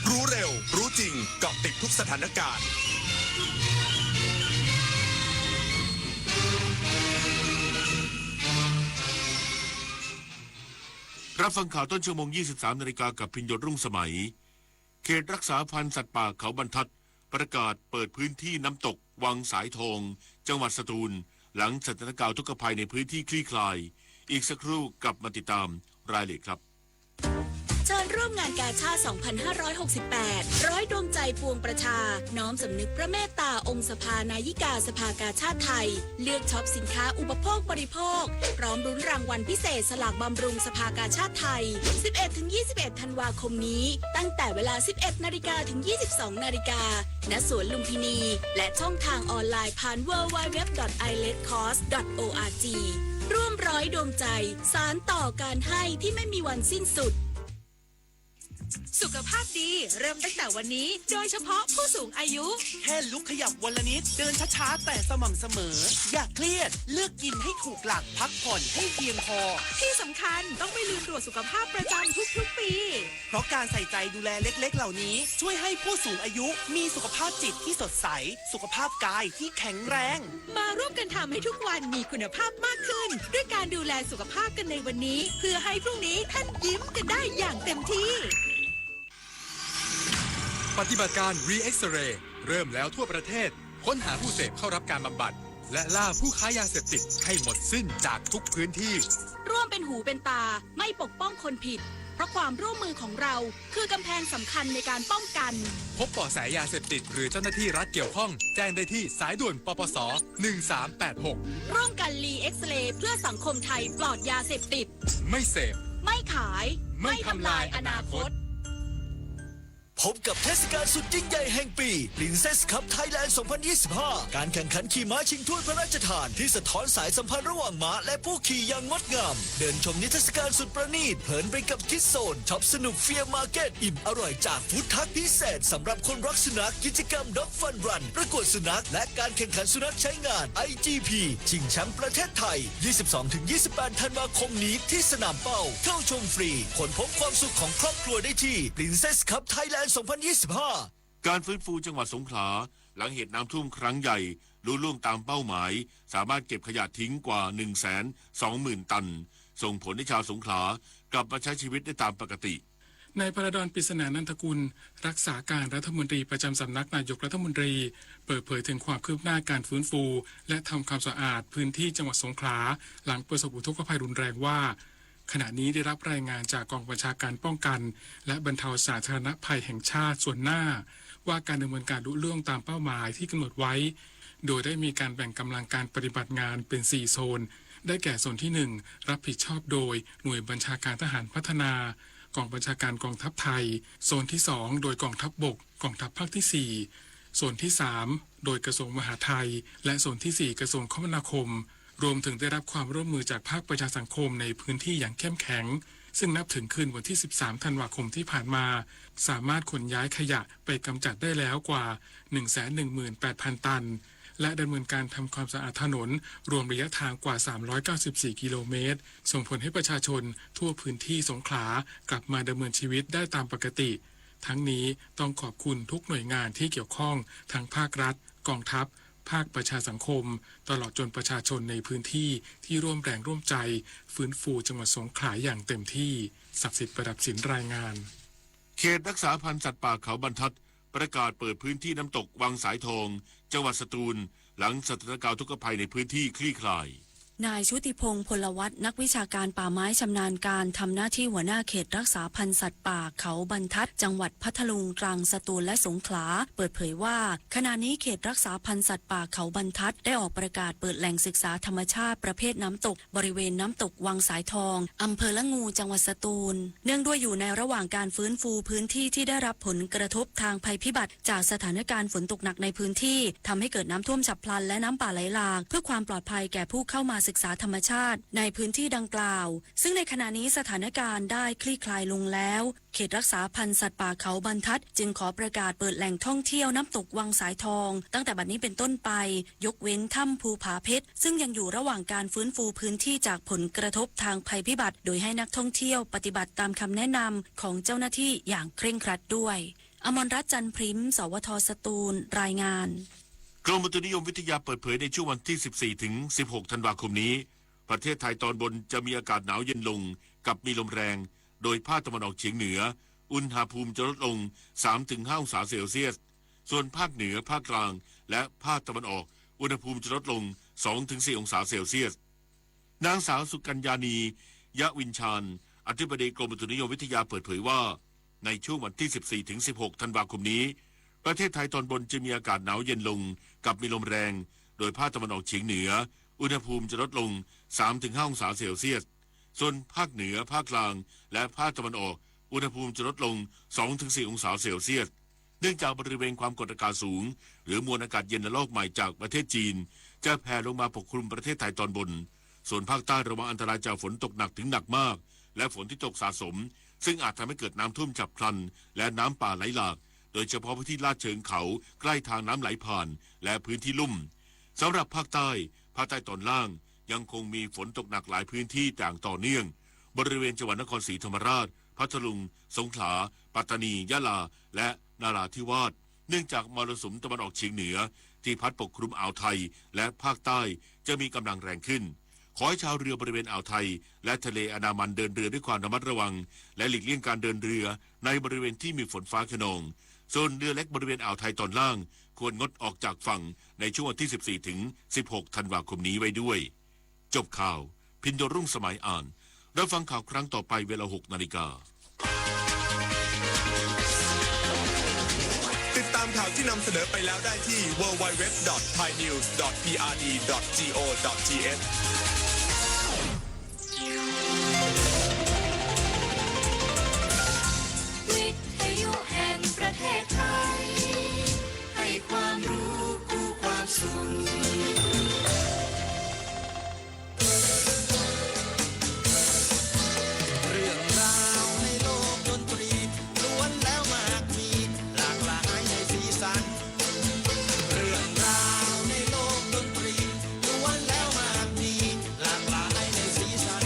รู้เร็วรู้จริงเกาะติดทุกสถานการณ์รับฟังข่าวต้นชั่วโมง 23 นาฬิกากับพิญโยรุ่งสมัยเขตรักษาพันธุ์สัตว์ป่าเขาบรรทัดประกาศเปิดพื้นที่น้ำตกวังสายทองจังหวัดสตูลหลังสถานการณ์ทุกภัยในพื้นที่คลี่คลายอีกสักครู่กลับมาติดตามรายละเอียดครับเชิญร่วมงานกาชาติ 2568 ร้อยดวงใจปวงประชาน้อมสำนึกพระเมตตาองค์สภานายิกาสภากาชาติไทยเลือกช็อปสินค้าอุปโภคบริโภคพร้อมรุ้นรางวัลพิเศษสลากบำรุงสภากาชาติไทย 11-21 ธันวาคมนี้ตั้งแต่เวลา 11 นาฬิกาถึง 22 นาฬิกาณสวนลุมพินีและช่องทางออนไลน์ผ่าน www.iletcost.org ร่วมร้อยดวงใจสานต่อการให้ที่ไม่มีวันสิ้นสุดสุขภาพดีเริ่มตั้งแต่วันนี้โดยเฉพาะผู้สูงอายุแค่ลุกขยับวันละนิดเดินช้าๆแต่สม่ำเสมออย่าเครียดเลือกกินให้ถูกหลักพักผ่อนให้เพียงพอที่สำคัญต้องไม่ลืมตรวจสุขภาพประจำทุกๆปีเพราะการใส่ใจดูแลเล็กๆเหล่านี้ช่วยให้ผู้สูงอายุมีสุขภาพจิตที่สดใสสุขภาพกายที่แข็งแรงมาร่วมกันทำให้ทุกวันมีคุณภาพมากขึ้นด้วยการดูแลสุขภาพกันในวันนี้เพื่อให้พรุ่งนี้ท่านยิ้มกันได้อย่างเต็มที่ปฏิบัติการ Re-X-Ray เริ่มแล้วทั่วประเทศค้นหาผู้เสพเข้ารับการบำบัดและล่าผู้ค้ายาเสพติดให้หมดสิ้นจากทุกพื้นที่ร่วมเป็นหูเป็นตาไม่ปกป้องคนผิดเพราะความร่วมมือของเราคือกำแพงสำคัญในการป้องกันพบเบาะแสยาเสพติดหรือเจ้าหน้าที่รัฐเกี่ยวข้องแจ้งได้ที่สายด่วนปปส1386ร่วมกัน Re-X-Ray เพื่อสังคมไทยปลอดยาเสพติดไม่เสพไม่ขายไม่ทำลายอนาคตพบกับเทศกาลสุดยิ่งใหญ่แห่งปี Princess Cup Thailand 2025 การแข่งขันขี่ม้าชิงถ้วยพระราชทานที่สะท้อนสายสัมพันธ์ระหว่างม้าและผู้ขี่อย่างงดงามเดินชมนิทรรศการสุดประณีตเพลินไปกับคิดโซนช็อปสนุกเฟียร์มาร์เก็ตอิ่มอร่อยจากฟู้ดทัคพิเศษสำหรับคนรักสุนัขกิจกรรม Dog Fun Run ประกวดสุนัขและการแข่งขันสุนัขใช้งาน IGP ชิงแชมป์ประเทศไทย 22-28 ธันวาคมนี้ที่สนามเป้าเข้าชมฟรีค้นพบความสุขของครอบครัวได้ที่ Princess Cup Thailand 2025 การฟื้นฟูจังหวัดสงขลาหลังเหตุน้ำท่วมครั้งใหญ่ลุล่วงตามเป้าหมายสามารถเก็บขยะทิ้งกว่า 120,000 ตันส่งผลให้ชาวสงขลากลับมาใช้ชีวิตได้ตามปกตินายพระดอนปริศนานันทกุลรักษาการรัฐมนตรีประจำสำนักนายกรัฐมนตรีเปิดเผยถึงความคืบหน้าการฟื้นฟูและทำความสะอาดพื้นที่จังหวัดสงขลาหลังประสบอุทกภัยรุนแรงว่าขณะนี้ได้รับรายงานจากกองบัญชาการป้องกันและบรรเทาสาธารณภัยแห่งชาติส่วนหน้าว่าการดำเนินการลุล่วงตามเป้าหมายที่กำหนดไว้โดยได้มีการแบ่งกำลังการปฏิบัติงานเป็น4โซนได้แก่โซนที่1รับผิดชอบโดยหน่วยบัญชาการทหารพัฒนากองบัญชาการกองทัพไทยโซนที่2โดยกองทัพบกกองทัพภาคที่4โซนที่3โดยกระทรวงมหาดไทยและโซนที่4กระทรวงคมนาคมรวมถึงได้รับความร่วมมือจากภาคประชาสังคมในพื้นที่อย่างเข้มแข็งซึ่งนับถึงคืนวันที่13ธันวาคมที่ผ่านมาสามารถขนย้ายขยะไปกำจัดได้แล้วกว่า 118,000 ตันและดำเนินการทำความสะอาดถนนรวมระยะทางกว่า394กิโลเมตรส่งผลให้ประชาชนทั่วพื้นที่สงขลากลับมาดำเนินชีวิตได้ตามปกติทั้งนี้ต้องขอบคุณทุกหน่วยงานที่เกี่ยวข้องทั้งภาครัฐกองทัพภาคประชาสังคมตลอดจนประชาชนในพื้นที่ที่ร่วมแรงร่วมใจฟื้นฟูจังหวัดสงขลาอย่างเต็มที่ศักดิ์สิทธิ์ประดับสินรายงานเขตรักษาพันธุ์สัตว์ป่าเขาบรรทัดประกาศเปิดพื้นที่น้ำตกวังสายทองจังหวัดสตูลหลังสถานการณ์ทุกภัยในพื้นที่คลี่คลายนายชุติพงศ์พลวัฒน์นักวิชาการป่าไม้ชำนาญการทำหน้าที่หัวหน้าเขตรักษาพันธุ์สัตว์ป่าเขาบรรทัดจังหวัดพัทลุงตรังสตูลและสงขลาเปิดเผยว่าขณะนี้เขตรักษาพันธุ์สัตว์ป่าเขาบรรทัดได้ออกประกาศเปิดแหล่งศึกษาธรรมชาติประเภทน้ำตกบริเวณน้ำตกวังสายทองอำเภอละงูจังหวัดสตูลเนื่องด้วยอยู่ในระหว่างการฟื้นฟูพื้นที่ที่ได้รับผลกระทบทางภัยพิบัติจากสถานการณ์ฝนตกหนักในพื้นที่ทำให้เกิดน้ำท่วมฉับพลันและน้ำป่าไหลหลากเพื่อความปลอดภัยแก่ผู้เข้ามา ศึกษาธรรมชาติในพื้นที่ดังกล่าวซึ่งในขณะนี้สถานการณ์ได้คลี่คลายลงแล้วเขตรักษาพันธุ์สัตว์ป่าเขาบรรทัดจึงขอประกาศเปิดแหล่งท่องเที่ยวน้ำตกวังสายทองตั้งแต่บัดนี้เป็นต้นไปยกเว้นถ้ำภูผาเพชรซึ่งยังอยู่ระหว่างการฟื้นฟูพื้นที่จากผลกระทบทางภัยพิบัติโดยให้นักท่องเที่ยวปฏิบัติตามคำแนะนำของเจ้าหน้าที่อย่างเคร่งครัดด้วยอมรรัตน์ จันทร์พริมสวทสตูลรายงานกรมอุตุนิยมวิทยาเปิดเผยในช่วงวันที่ 14 ถึง 16 ธันวาคมนี้ประเทศไทยตอนบนจะมีอากาศหนาวเย็นลงกับมีลมแรงโดยภาคตะวันออกเฉียงเหนืออุณหภูมิจะลดลง 3-5 องศาเซลเซียสส่วนภาคเหนือภาคกลางและภาคตะวันออกอุณหภูมิจะลดลง 2-4 องศาเซลเซียสนางสาวสุกัญญานียะวินชาญอธิบดีกรมอุตุนิยมวิทยาเปิดเผยว่าในช่วงวันที่ 14 ถึง 16 ธันวาคมนี้ประเทศไทยตอนบนจะมีอากาศหนาวเย็นลงกับมีลมแรงโดยภาคตะวันออกเฉียงเหนืออุณหภูมิจะลดลง 3-5 องศาเซลเซียสส่วนภาคเหนือภาคกลางและภาคตะวันออกอุณหภูมิจะลดลง 2-4 องศาเซลเซียสเนื่องจากบริเวณความกดอากาศสูงหรือมวลอากาศเย็นระลอกใหม่จากประเทศจีนจะแผ่ลงมาปกคลุมประเทศไทยตอนบนส่วนภาคใต้ระวังอันตรายจากฝนตกหนักถึงหนักมากและฝนที่ตกสะสมซึ่งอาจทำให้เกิดน้ำท่วมฉับพลันและน้ำป่าไหลหลากโดยเฉพาะพื้นที่ลาดเชิงเขาใกล้ทางน้ำไหลผ่านและพื้นที่ลุ่มสำหรับภาคใต้ตอนล่างยังคงมีฝนตกหนักหลายพื้นที่อย่างต่อเนื่องบริเวณจังหวัดนครศรีธรรมราชพัทลุงสงขลาปัตตานียะลาและนาราธิวาสเนื่องจากมรสุมตะวันออกเฉียงเหนือที่พัดปกคลุมอ่าวไทยและภาคใต้จะมีกำลังแรงขึ้นขอให้ชาวเรือบริเวณอ่าวไทยและทะเลอันดามันเดินเรือด้วยความระมัดระวังและหลีกเลี่ยงการเดินเรือในบริเวณที่มีฝนฟ้าคะนองส่วนเรือเล็กบริเวณอ่าวไทยตอนล่างควรงดออกจากฝั่งในช่วงวันที่ 14 ถึง 16 ธันวาคมนี้ไว้ด้วยจบข่าวพินโยรุ่งสมัยอ่านรับฟังข่าวครั้งต่อไปเวลา 6 นาฬิกาติดตามข่าวที่นำเสนอไปแล้วได้ที่ www.thainews.prd.go.thวิทยุแห่งประเทศไทยให้ความรู้คู่ความสุขเรื่องราวในโลกดนตรีล้วนแล้วมากมีหลากหลายในสีสันเรื่องราวในโลกดนตรีล้วนแล้วมากมีหลากหลายในสีสัน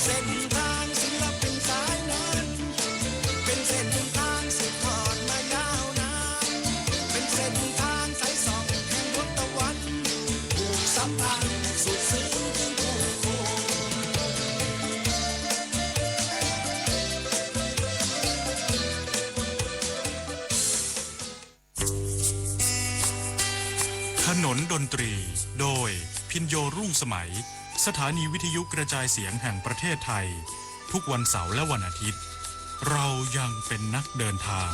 เส้นทางศิลปินสายนั้นเป็นเส้นทางสืบทอดมายาวนานเป็นเส้นทางสายส่องแห่งดวงตะวันผูกสัมพันธ์สุดซึ้งถึงผู้คน ถนนดนตรีโดยพินโยรุ่งสมัยสถานีวิทยุกระจายเสียงแห่งประเทศไทยทุกวันเสาร์และวันอาทิตย์เรายังเป็นนักเดินทาง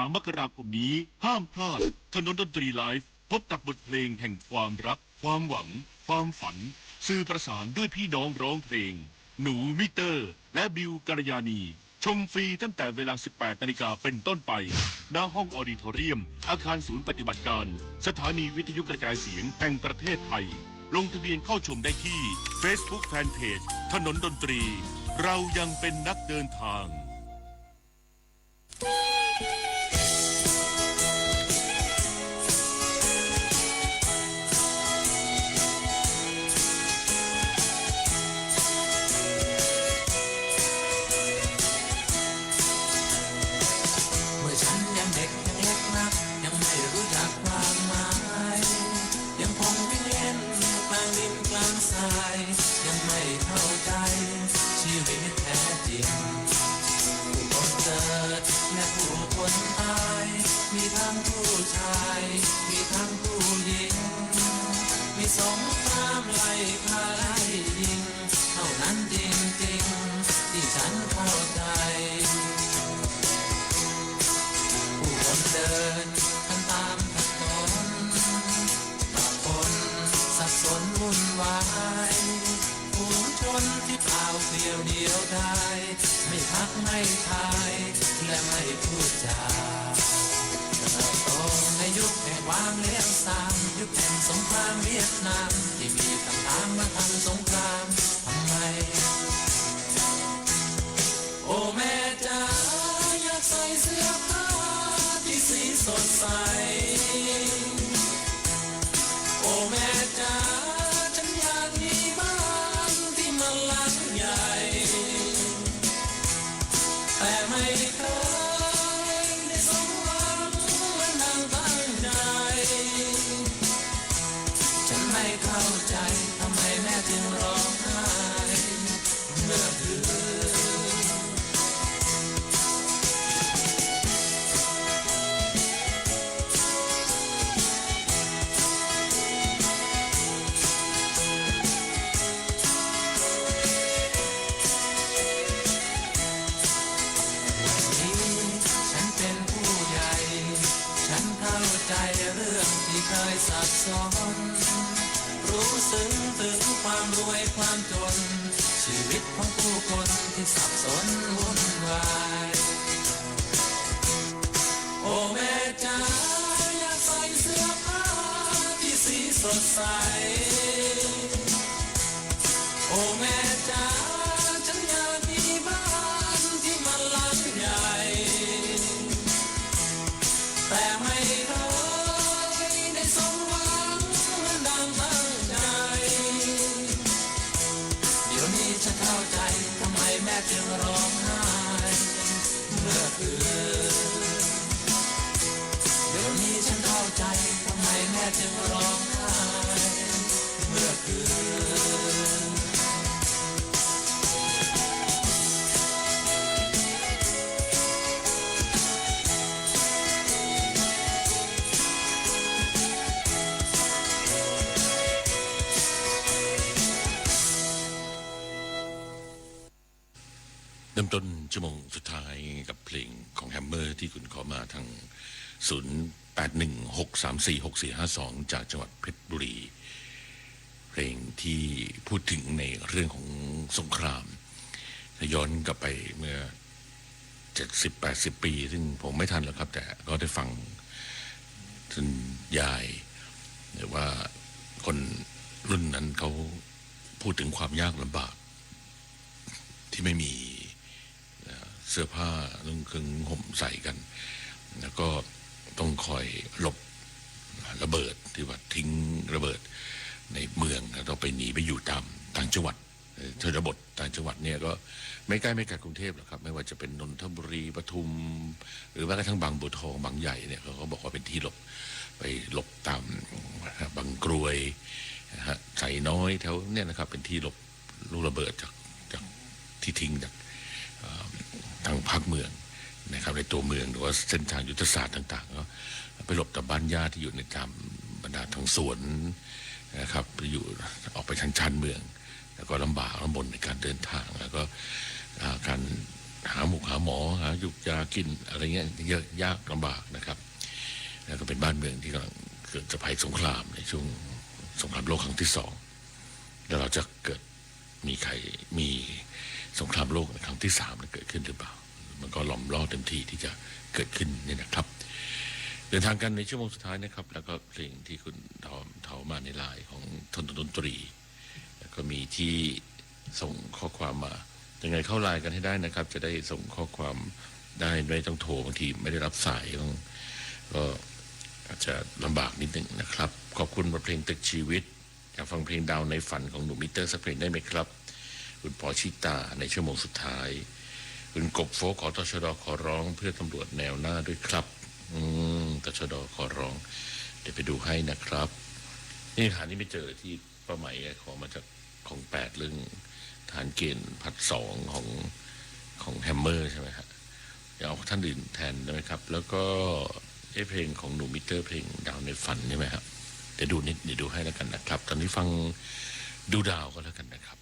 23 มกราคมนี้ห้ามพลาดถนนดนตรีไลฟ์พบกับบทเพลงแห่งความรักความหวังความฝันสื่อประสานด้วยพี่น้องร้องเพลงหนูมิเตอร์และบิวกัลยาณีชมฟรีตั้งแต่เวลา 18 นาฬิกาเป็นต้นไปณห้องออดิโทเรียมอาคารศูนย์ปฏิบัติการสถานีวิทยุกระจายเสียงแห่งประเทศไทยลงทะเบียนเข้าชมได้ที่ Facebook Fanpage ถนนดนตรีเรายังเป็นนักเดินทางยังไม่เข้าใจชีวิตแท้จริงผู้คนเกิดและผู้คนตายมีทั้งผู้ชายมีทั้งผู้หญิงมีสงครามไล่ฆ่าไล่ยิงเท่านั้นจริงๆที่ฉันเข้าใจผู้คนเดินกันตามถนนปะปนสับสนวุ่นวายผู้ เดียวดายไม่พักไม่ทายและไม่พูดจาเติบโตในยุคแห่งความเลี้ยงสามยุคแห่งสงครามเวียดนามที่มีคำถามมาทำสงครามทำไมโอ้แม่จ๋าอยากใส่เสื้อผ้าที่สีสดใสโอ้แม่จ๋าฉันอยากมีบ้านที่มันหลังใหญ่แต่ไม่เคยได้สมหวังเหมือนดังตั้งใจฉันไม่เข้าใจทำไมแม่จึงร้องไห้เมื่อคืนเคยสับสนรู้ซึ้งถึงความรวยความจนชีวิตของผู้คนที่สับสนวุ่นวายโอ้แม่จ๋าอยากใส่เสื้อผ้าที่สีสดใสโอ้แม่จ๋าฉันอยากมีบ้านที่มันหลังใหญ่แต่ไม่เคยฉันเข้าใจทำไมแม่จึงร้องไห้เมื่อคืนเดี๋ยวนี้ฉันเข้าใจทำไมแม่จึงร้องไห้เมื่อคืนเริ่มต้นชั่วโมงสุดท้ายกับเพลงของแฮมเมอร์ที่คุณขอมาทาง 0816346452 จากจังหวัดเพชรบุรีเพลงที่พูดถึงในเรื่องของสงครามย้อนกลับไปเมื่อ 70-80 ปีซึ่งผมไม่ทันแล้วครับแต่ก็ได้ฟังท่านยายหรือว่าคนรุ่นนั้นเขาพูดถึงความยากลำบากที่ไม่มีเสื้อผ้านุ่งเครื่องห่มใส่กันแล้วก็ต้องคอยหลบระเบิดที่ว่าทิ้งระเบิดในเมืองแล้วต้องไปหนีไปอยู่ตามต่างจังหวัดชนบทต่างจังหวัดเนี่ยก็ไม่ใกล้ไม่ไกลกรุงเทพหรอกครับไม่ว่าจะเป็นนนทบุรีปทุมหรือแม้กระทั่งบางบัวทองบางใหญ่เนี่ยเขาบอกว่าเป็นที่หลบไปหลบตามบางกรวยใส่น้อยแถวเนี่ยนะครับเป็นที่หลบลูกระเบิดจากที่ทิ้งจากทางภาคเมืองนะครับในตัวเมืองหรือว่าเส้นทางยุทธศาสตร์ต่างๆก็ไปหลบตามบ้านญาติที่อยู่ในตามบรรดาทางสวนนะครับไปอยู่ออกไปทางชานเมืองแล้วก็ลำบากลำบนในการเดินทางแล้วก็การหาหมอหายุกยากินอะไรเงี้ยเยอะยากลำบากนะครับแล้วก็เป็นบ้านเมืองที่กำลังเกิดภัยสงครามในช่วงสงครามโลกครั้งที่2แล้วเราจะเกิดมีสงครามโลกในครั้งที่3เกิดขึ้นหรือเปล่ามันก็ล้อมรอบเต็มที่ที่จะเกิดขึ้นเนี่ยนะครับเดินทางกันในชั่วโมงสุดท้ายนะครับแล้วก็เพลงที่คุณเทามาในไลน์ของทนดนตรีแล้วก็มีที่ส่งข้อความมายังไงเข้าไลน์กันให้ได้นะครับจะได้ส่งข้อความได้ไม่ต้องโทรบางทีไม่ได้รับสายก็อาจจะลำบากนิดนึงนะครับขอบคุณบทเพลงตึกชีวิตอยากฟังเพลงดาวในฝันของหนุ่มมิเตอร์สักเพลงได้ไหมครับคุณปอชิตาในชั่วโมงสุดท้ายคุณกบโฟขอตชดขอร้องเพื่อตำรวจแนวหน้าด้วยครับตชดขอร้องเดี๋ยวไปดูให้นะครับนี่ฐานนี้ไม่เจอที่ป้าไหมขอมาจากของ8เรื่องฐานเกณฑ์ผัด2ของแฮมเมอร์ใช่ไหมฮะอยากเอาท่านอื่นแทนได้ไหมครับแล้วก็เพลงของหนูมิเตอร์เพลงดาวในฝันใช่ไหมครับเดี๋ยวดูให้แล้วกันนะครับตอนนี้ฟังดูดาวก็แล้วกันนะครับ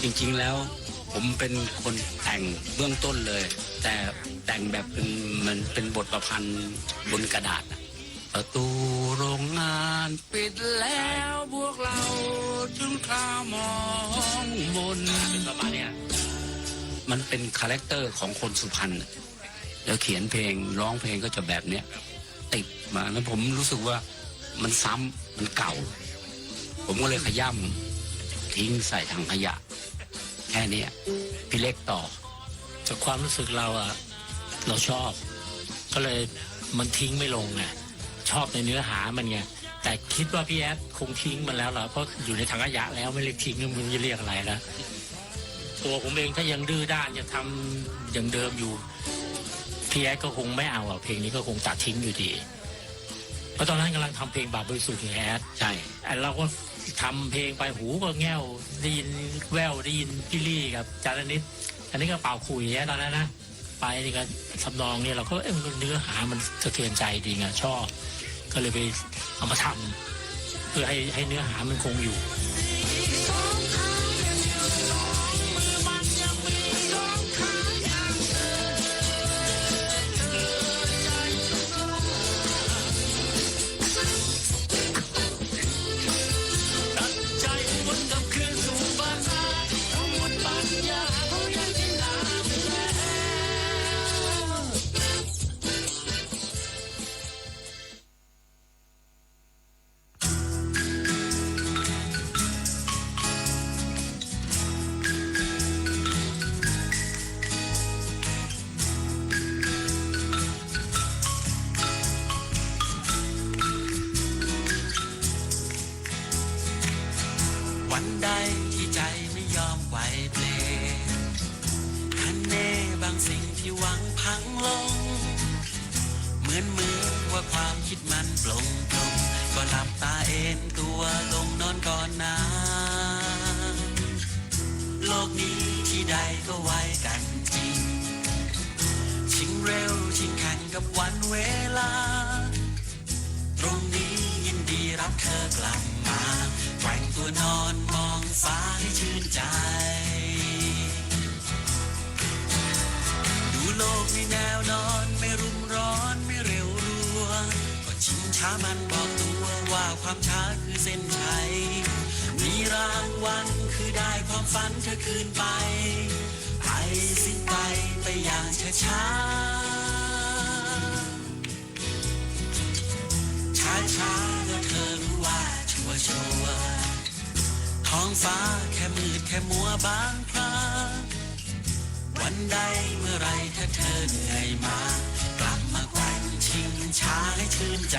จริงๆแล้วผมเป็นคนแต่งเบื้องต้นเลย แต่แต่งแบบมันเป็นบทประพันธ์บนกระดาษประตูโรงงานปิดแล้วพวกเราจึงคราวมองมนเป็นประมาณเนี้ยมันเป็นคาแรคเตอร์ของคนสุพรรณแล้วเขียนเพลงร้องเพลงก็จะแบบเนี้ยติดมาแล้วผมรู้สึกว่ามันซ้ำมันเก่าผมก็เลยขย่ำทิ้งใส่ถังขยะแค่นี้พี่เล็กต่อจากความรู้สึกเราอะเราชอบก็เลยมันทิ้งไม่ลงไงชอบในเนื้อหามันไงแต่คิดว่าพี่แอดคงทิ้งมันแล้วล่ะเพราะอยู่ในถังขยะแล้วไม่เรียกทิ้งมันจะเรียกอะไรนะตัวผมเองถ้ายังดื้อด้านจะทำอย่างเดิมอยู่พี่แอดก็คงไม่เอาเพลงนี้ก็คงตัดทิ้งอยู่ดีเพราะตอนนั้นกำลังทำเพลงบาปบริสุทธิ์ของแอดใช่เราก็ทำเพลงไปหูก็แง่วได้ยินแววได้ยินพี่ลี่กับจานิดอันนี้ก็เป่าคุยตอนนั้นนะไปนี่ก็ทำนองเนี่ยเราก็เนื้อหามันสะเทือนใจดีไงชอบก็เลยไปเอามาทำเพื่อให้เนื้อหามันคงอยู่วันใดที่ใจไม่ยอมไหวเปลคันเน่บางสิ่งที่หวังพังลงเหมือนว่าความคิดมันปลงก็หลับตาเอนตัวลงนอนก่อนนะโลกนี้ที่ใดก็ไว้กันจริงชิงเร็วชิงแข่งกับวันเวลาตรงนี้ยินดีรับเธอกลับมาแกว่งตัวนอนมองฟ้าให้ชื่นใจดูโลกมีแนวนอนไม่รุ่มร้อนไม่เร็วรัวก็ชิงช้ามันบอกตัวว่าความช้าคือเส้นชัยมีรางวัลคือได้ความฝันเธอคืนไปไปสิไปอย่างช้าแล้วเธอรู้ว่าชัวท้องฟ้าแค่มืดแค่มัวบางคราวันใดเมื่อไรถ้าเธอเหนื่อยมากลับมาแกว่งชิงช้าให้ชื่นใจ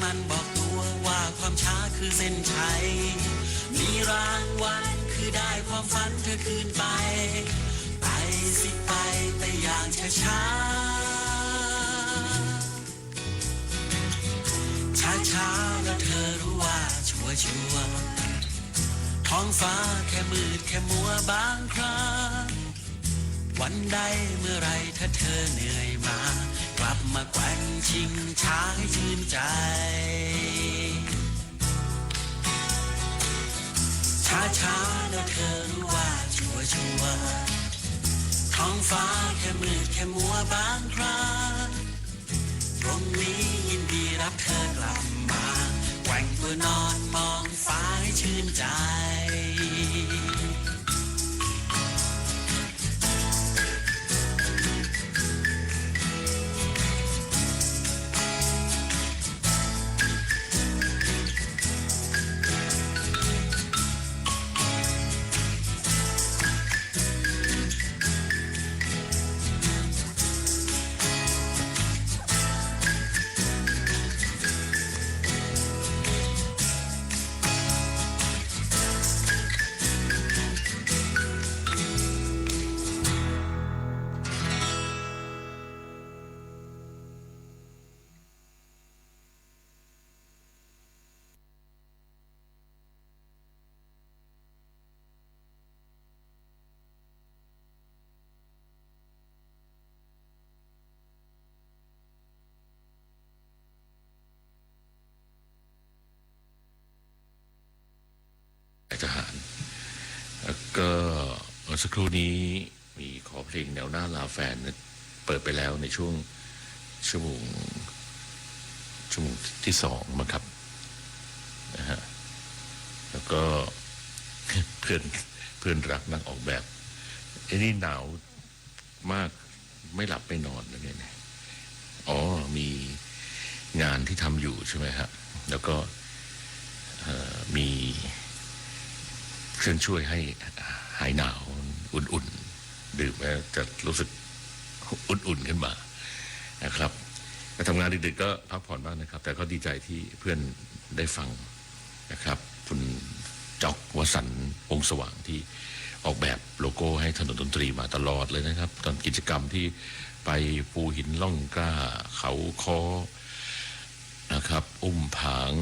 มันบอกตัวว่าความช้าคือเส้นชัยมีรางวัลคือได้ความฝันเธอคืนไปไปสิไปอย่างช้าแล้วเธอรู้ว่าชัวท้องฟ้าแค่มืดแค่มัวบางคราวันใดเมื่อไรถ้าเธอเหนื่อยมากลับมาแกว่งชิงช้าให้ชื่นใจช้าแล้วเธอรู้ว่าชัวท้องฟ้าแค่มืดแค่มัวบางคราตรงนี้ยินดีรับเธอกลับมาแกว่งตัวนอนมองฟ้าให้ชื่นใจ มื่อสักครู่นี้มีขอเพลงแนวหน้าลาแฟนเปิดไปแล้วในช่วงชั่วโมงที่สองมั้งครับนะฮะแล้วก็เพื่อนรักนักออกแบบไอ้นี่หนาวมากไม่หลับไม่นอนนะเนี่ยอ๋อมีงานที่ทำอยู่ใช่ไหมฮะแล้วก็มีเครื่องช่วยให้หายหนาวอุ่นๆดื่มแล้วจะรู้สึกอุ่นๆขึ้นมานะครับมาทำงานดึกๆก็พักผ่อนบ้างนะครับแต่ก็ดีใจที่เพื่อนได้ฟังนะครับคุณจอกวสันต์วงสว่างที่ออกแบบโลโก้ให้ถนนดนตรีมาตลอดเลยนะครับตอนกิจกรรมที่ไปภูหินล่องกล้าเขาค้อนะครับผาง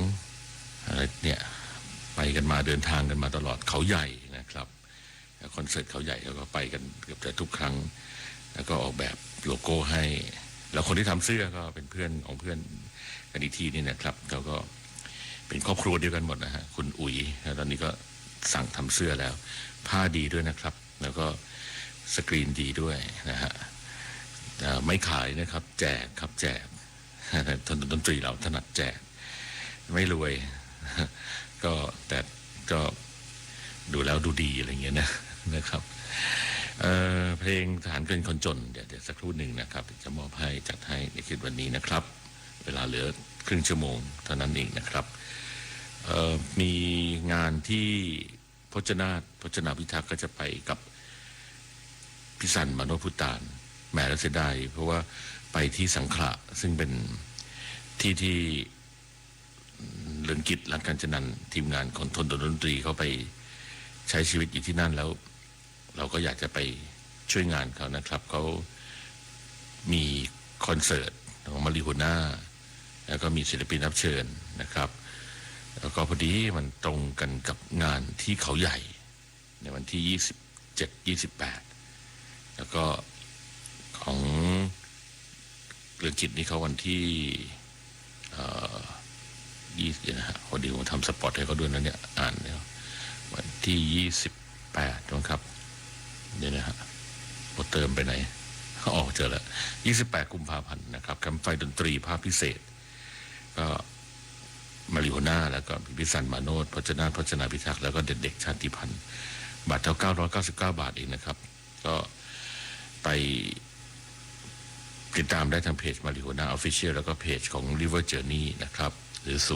อะไรเนี่ยไปกันมาเดินทางกันมาตลอดเขาใหญ่นะครับคอนเสิร์ตเขาใหญ่แล้วก็ไปกันเกือบจะทุกครั้งแล้วก็ออกแบบโลโก้ให้แล้วคนที่ทำเสื้อก็เป็นเพื่อนของเพื่อนกันอีกทีนี่นะครับเขาก็เป็นครอบครัวเดียวกันหมดนะฮะคุณอุ๋ยตอนนี้ก็สั่งทำเสื้อแล้วผ้าดีด้วยนะครับแล้วก็สกรีนดีด้วยนะฮะไม่ขายนะครับแจกครับแจกถนนดนตรีเราถนัดแจกไม่รวยก็แต่ก็ดูแล้วดูดีอะไรเงี้ยนะครับเพลงทหารเกินคนจนเดี๋ยวสักครู่หนึ่งนะครับจะมอบให้จัดให้ในคืนวันนี้นะครับเวลาเหลือครึ่งชั่วโมงเท่านั้นเองนะครับมีงานที่พจนาพิทักษ์ก็จะไปกับพิสันมโนพุตานแหมแล้วเสียดายเพราะว่าไปที่สังขละซึ่งเป็นที่เรือนกิจรักการจนันทีมงานของทนดนตรีเขาไปใช้ชีวิตอยู่ที่นั่นแล้วเราก็อยากจะไปช่วยงานเขานะครับเขามีคอนเสิร์ตของมาริโฮน่าแล้วก็มีศิลปินรับเชิญนะครับแล้วก็พอดีมันตรงกันกับงานที่เขาใหญ่ในวันที่27-28แล้วก็ของเรือนกิจนี่เขาวันที่20นะฮะพอดีผมทำสปอตให้เขาด้วยนะเนี่ยอ่านเนี่ยวันที่28นะครับเนี่ยนะฮะพอเติมไปไหนเจอแล้ว28 กุมภาพันธ์นะครับแคมป์ไฟดนตรีภาพพิเศษก็มาริโฮน่าแล้วก็พิสันมาโนดพจนาพิทักษ์แล้วก็เด็กๆชาติพันธุ์บัตรเท่า999 บาทเองนะครับก็ไปติดตามได้ทางเพจมาริโฮน่าออฟฟิเชียลแล้วก็เพจของ River Journey นะครับหรือ0875199150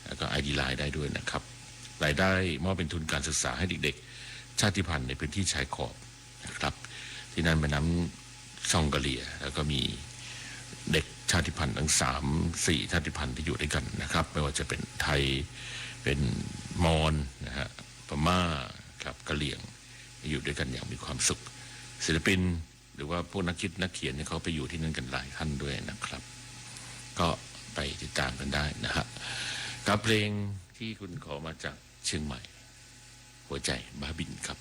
แล้วก็ ID Line ได้ด้วยนะครับรายได้มอบเป็นทุนการศึกษาให้เด็กๆชาติพันธุ์ในพื้นที่ชายขอบนะครับที่นั่นเป็นน้ำซองกะเหรี่ยแล้วก็มีเด็กชาติพันธุ์ทั้ง3-4ชาติพันธุ์ที่อยู่ด้วยกันนะครับไม่ว่าจะเป็นไทยเป็นมอญนะฮะพม่าครับกะเหรี่ยงอยู่ด้วยกันอย่างมีความสุขศิลปินหรือว่าพวกนักคิดนักเขียนเนี่ยเขาไปอยู่ที่นั่นกันหลายท่านด้วยนะครับก็ไปติดตามกันได้นะฮะกับเพลงที่คุณขอมาจากเชียงใหม่หัวใจบ้าบินครับ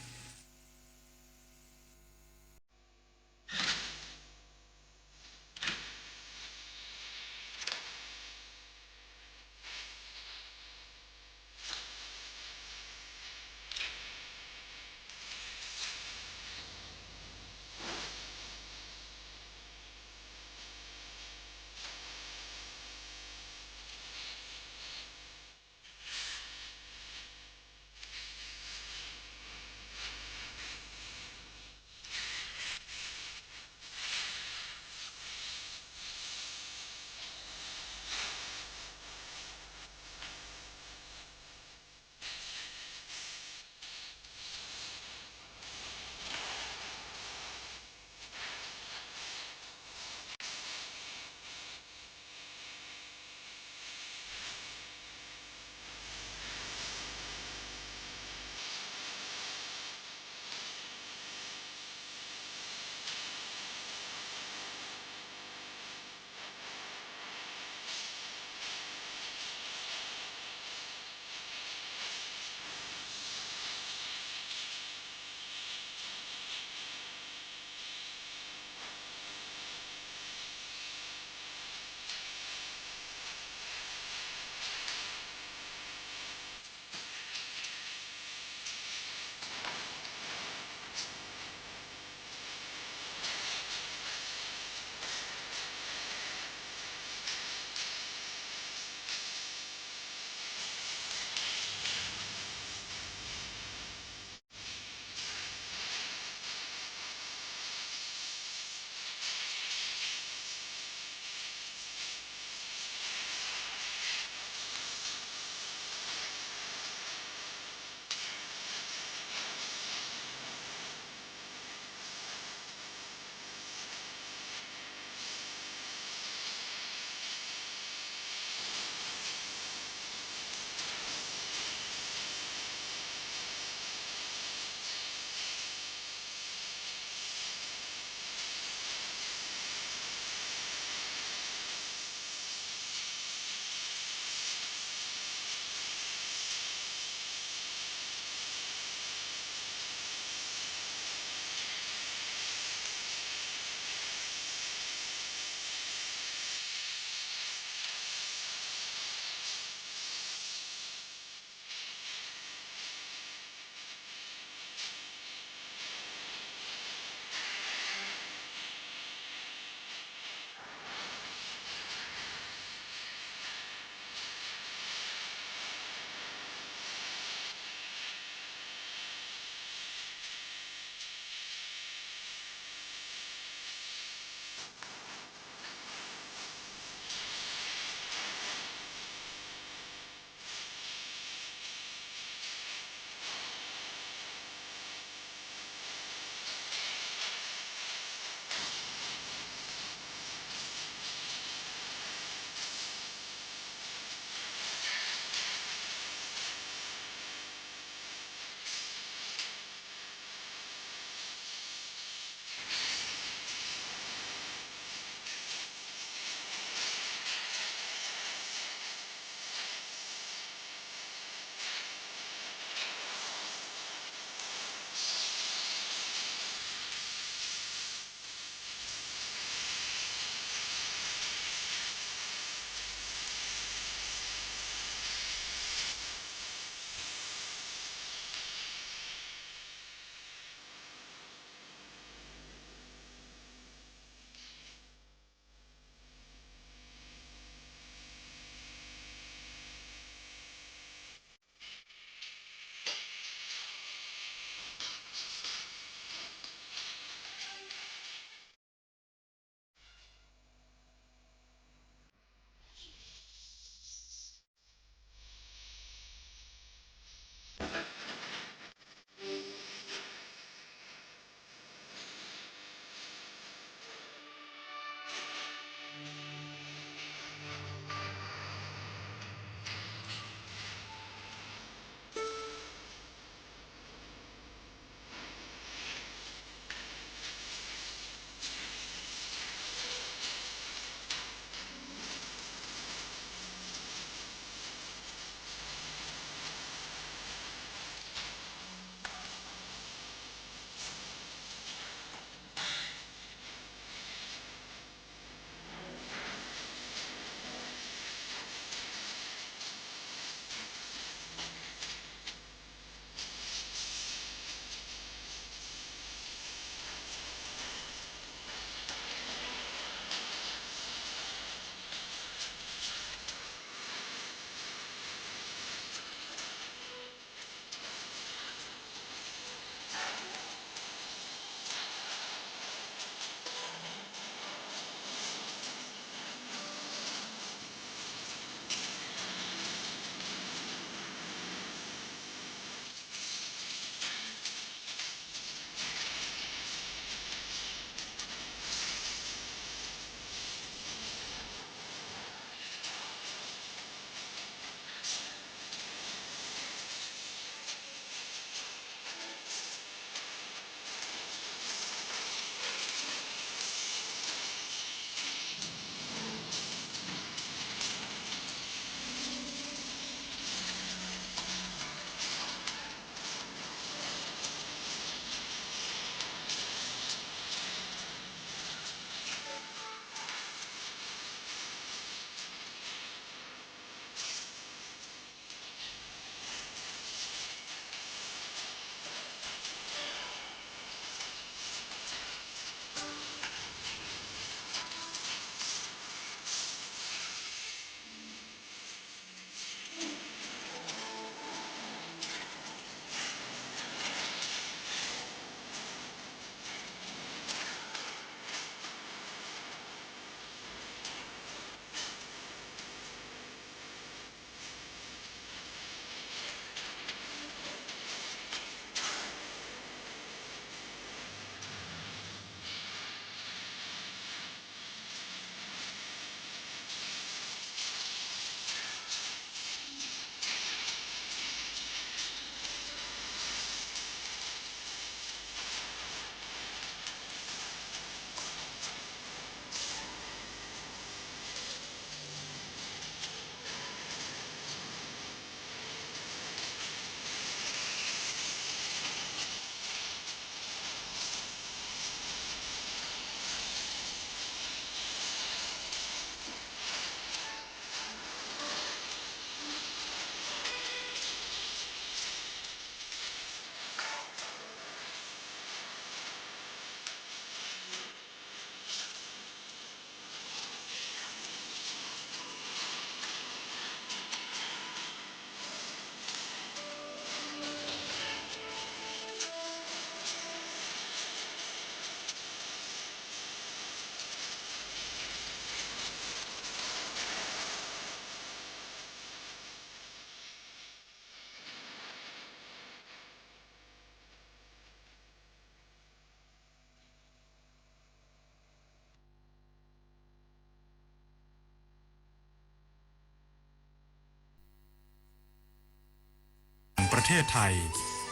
เทศไทย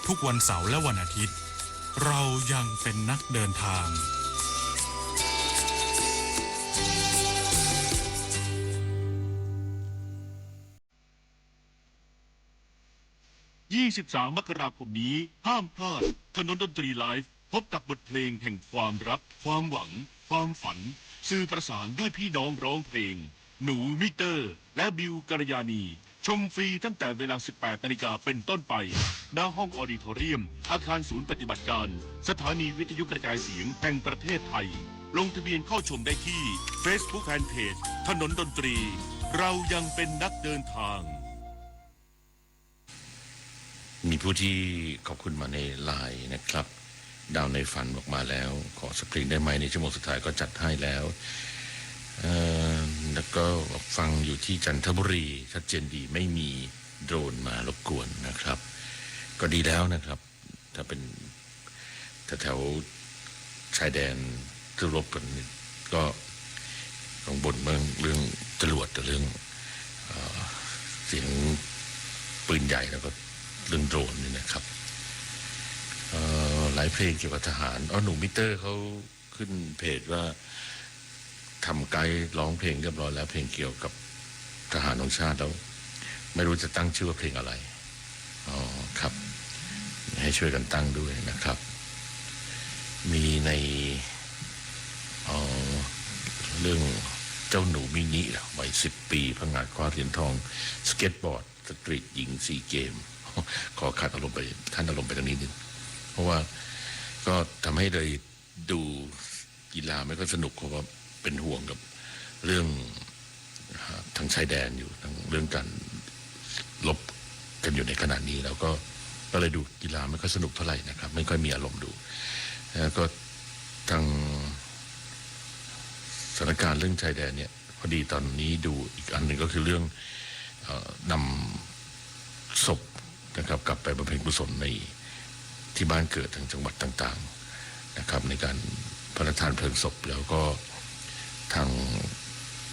ทุกวันเสาร์และวันอาทิตย์ เรายังเป็นนักเดินทาง 23 มกราคมนี้ห้ามพลาดถนนดนตรีไลฟ์พบกับบทเพลงแห่งความรักความหวังความฝันสื่อประสานด้วยพี่น้องร้องเพลงหนูมิเตอร์และบิวกัลยาณีชมฟรีตั้งแต่เวลา 18 นาฬิกาเป็นต้นไปณห้องออดิโทเรียมอาคารศูนย์ปฏิบัติการสถานีวิทยุกระจายเสียงแห่งประเทศไทยลงทะเบียนเข้าชมได้ที่ Facebook Fanpage ถนนดนตรีเรายังเป็นนักเดินทางมีผู้ที่ขอบคุณมาในไลน์นะครับดาวในฝันออกมาแล้วขอสปริงได้ไหมในชั่วโมงสุดท้ายก็จัดให้แล้วแล้วก็ฟังอยู่ที่จันทบุรีชัดเจนดีไม่มีโดรนมารบกวนนะครับก็ดีแล้วนะครับถ้าเป็นแถวชายแดนที่รบกันก็ต้องบ่นเรื่องจรวดแต่เรื่องเสียงปืนใหญ่แล้วก็เรื่องโดรนนี่นะครับหลายเพลงเกี่ยวกับทหารหนุ่มมิเตอร์เขาขึ้นเพจว่าทำไกด์ร้องเพลงเรียบร้อยแล้วเพลงเกี่ยวกับทหารของชาติแล้วไม่รู้จะตั้งชื่อว่าเพลงอะไรครับให้ช่วยกันตั้งด้วยนะครับมีในเรื่องเจ้าหนูมินิวัย10 ปีผงาดคว้าเหรียญทองสเก็ตบอร์ดสตรีทหญิง4 เกมขอขั้นอารมณ์ไปตรงนี้นึงเพราะว่าก็ทำให้เลยดูกีฬาไม่ค่อยสนุกเพราะว่าเป็นห่วงกับเรื่องทางชายแดนอยู่ทั้งเรื่องการลบกันอยู่ในขณะนี้แล้วก็เลยดูกีฬาไม่ค่อยสนุกเท่าไหร่นะครับไม่ค่อยมีอารมณ์ดูแล้วก็ทางสถานการณ์เรื่องชายแดนเนี่ยพอดีตอนนี้ดูอีกอันหนึ่งก็คือเรื่องนำศพนะครับกลับไปบำเพ็ญกุศลในที่บ้านเกิดทางจังหวัดต่างๆนะครับในการพระราชทานเพลิงศพแล้วก็ทาง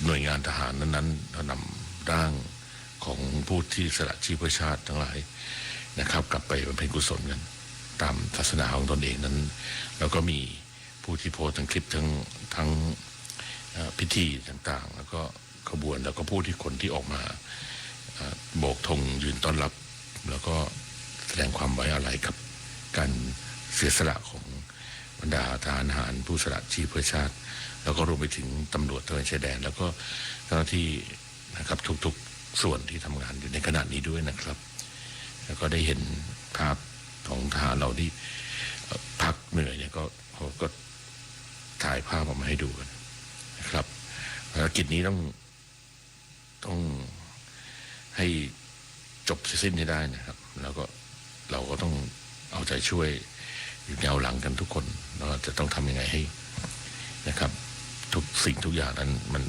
หน่วยงานทหารนั้นๆนำร่างของผู้ที่สละชีพเพื่อชาติทั้งหลายนะครับกลับไปบำเพ็ญกุศลกันตามศาสนาของตนเองนั้นแล้วก็มีผู้ที่โพสต์ทั้งคลิปทั้งพิธีต่างๆแล้วก็ขบวนแล้วก็ผู้ที่คนที่ออกมาโบกธงยืนต้อนรับแล้วก็แสดงความไว้อาลัยกับการเสียสละของบรรดาทหารผู้สละชีพเพื่อชาติแล้วก็รวมไปถึงตำรวจตระเวนชายแดนแล้วก็เจ้าหน้าที่นะครับทุกๆส่วนที่ทำงานอยู่ในขณะนี้ด้วยนะครับแล้วก็ได้เห็นภาพของทหารเราที่พักเหนื่อยเนี่ยก็ถ่ายภาพออกมาให้ดูกันนะครับภารกิจนี้ต้องให้จบสิ้นให้ได้นะครับแล้วก็เราก็ต้องเอาใจช่วยอยู่แนวหลังกันทุกคนแล้วจะต้องทำยังไงให้นะครับทุกสิ่งทุกอย่างนั้นมัน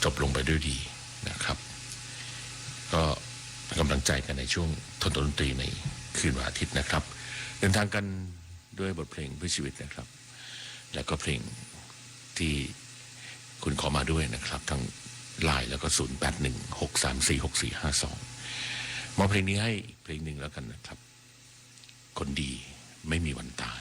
จบลงไปด้วยดีนะครับก็กำลังใจกันในช่วงทนดนตรีในคืนวันอาทิตย์นะครับเดินทางกันด้วยบทเพลงเพื่อชีวิตนะครับแล้วก็เพลงที่คุณขอมาด้วยนะครับทั้งไลน์แล้วก็0816346452มอบเพลงนี้ให้อีกเพลงหนึ่งแล้วกันนะครับคนดีไม่มีวันตาย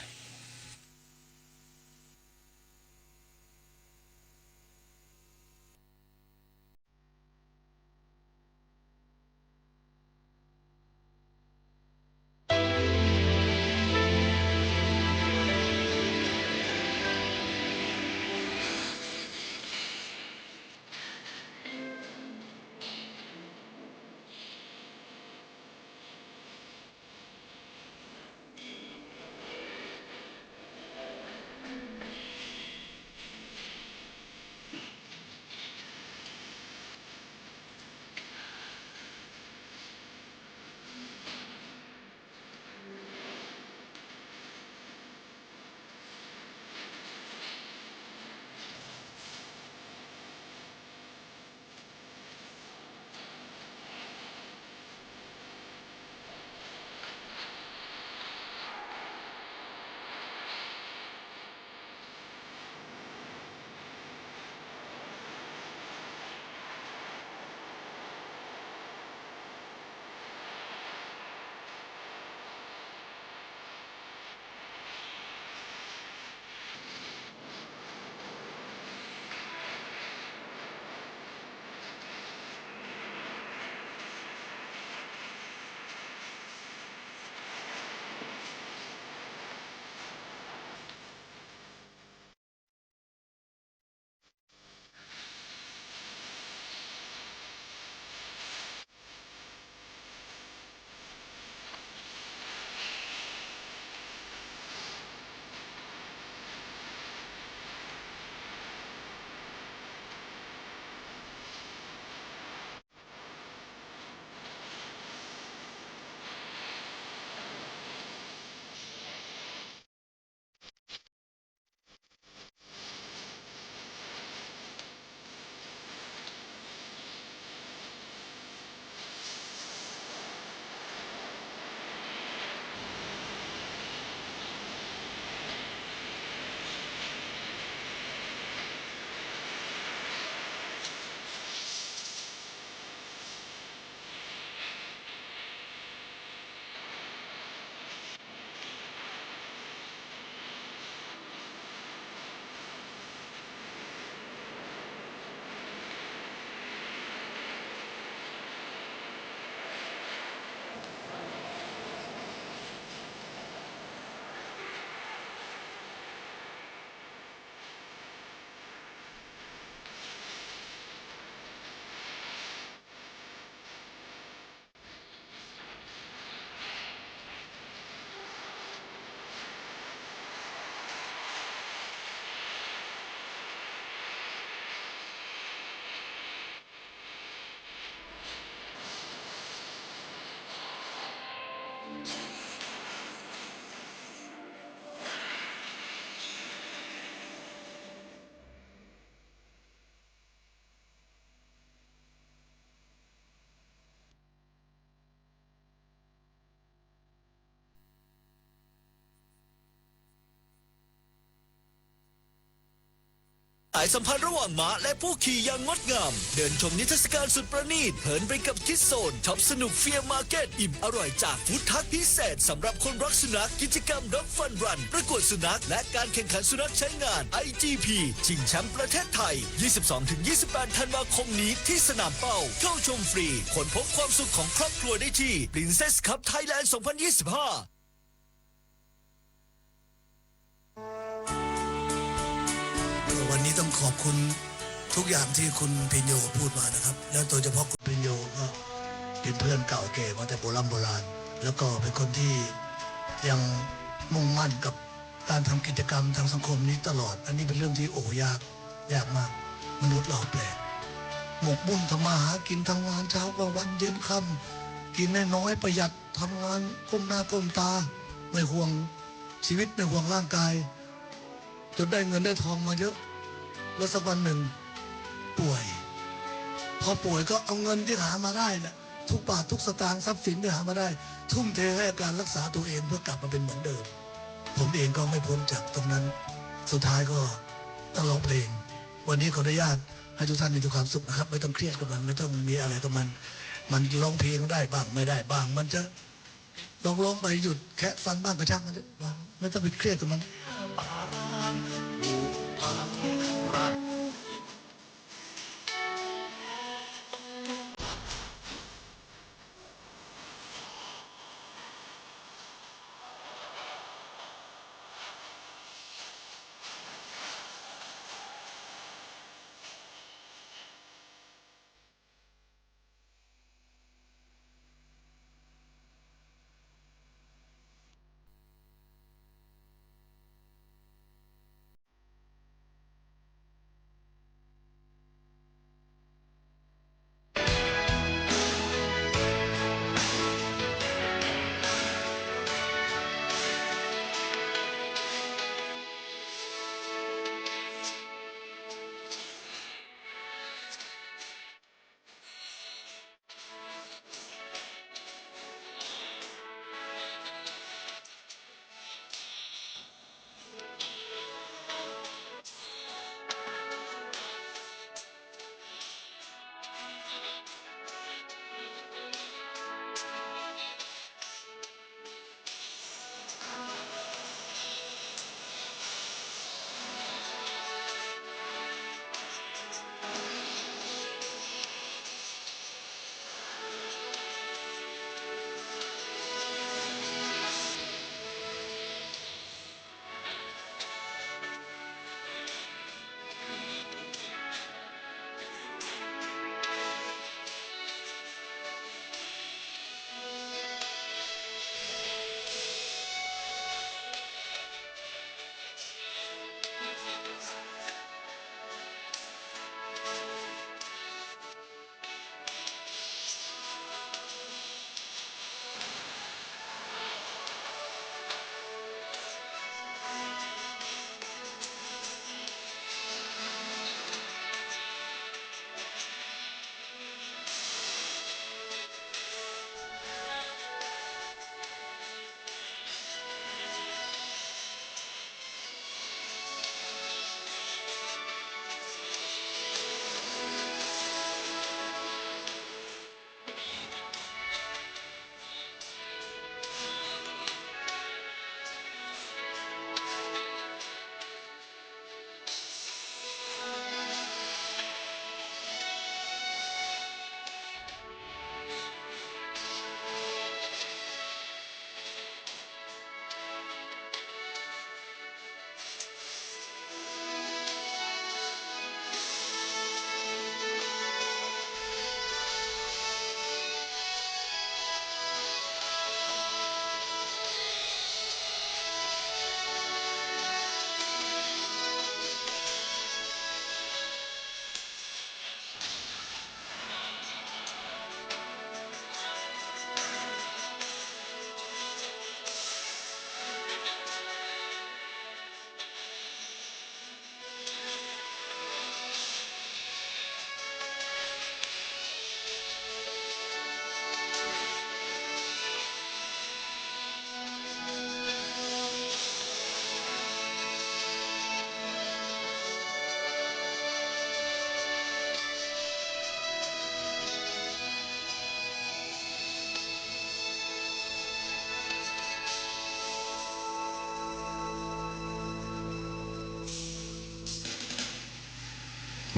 สายสัมพันธ์ระหว่างม้าและผู้ขี่อย่างงดงาม เดินชมนิทรรศการสุดประณีตเพลินไปกับคิดโซนช็อปสนุกเฟียร์มาร์เก็ตอิ่มอร่อยจากฟู้ดทักพิเศษสำหรับคนรักสุนัขกิจกรรมด็อกฟันรันประกวดสุนัขและการแข่งขันสุนัขใช้งาน IGP ชิงแชมป์ประเทศไทย 22-28 ธันวาคมนี้ที่สนามเป้าเข้าชมฟรีค้นพบความสุขของครอบครัวได้ที่ Princess Cup Thailand 2025วันนี้ต้องขอบคุณทุกอย่างที่คุณพิญโยพูดมานะครับ แล้วโดยเฉพาะคุณพิญโยก็เป็นเพื่อนเก่าแก่มาแต่โบราณแล้วก็เป็นคนที่ยังมุ่งมั่นกับการทำกิจกรรมทางสังคมนี้ตลอด อันนี้เป็นเรื่องที่ยากมากมนุษย์เราแปลกหมกมุ่นทำมาหากินทำงานเช้ากลางวันเย็นค่ำกินน้อยประหยัดทำงานก้มหน้าก้มตาไม่ห่วงชีวิตไม่ห่วงร่างกายจนได้เงินได้ทองมาเยอะแล้วสักวันหนึ่งป่วยพอป่วยก็เอาเงินที่หามาได้นะทุกบาททุกสตางค์ทรัพย์สินที่หามาได้ ทุ่มเทให้การรักษาตัวเองเพื่อกลับมาเป็นเหมือนเดิมผมเองก็ไม่พ้นจากตรงนั้นสุดท้ายก็ต้องร้องเพลงวันนี้ขออนุญาตให้ทุกท่านมีความสุขนะครับไม่ต้องเครียดกับมันไม่ต้องมีอะไรกับมันร้องเพลงได้บ้างไม่ได้บ้างมันจะร้องไปหยุดแค่ฟังบ้างก็ช่างมันไม่ต้องไปเครียดกับมัน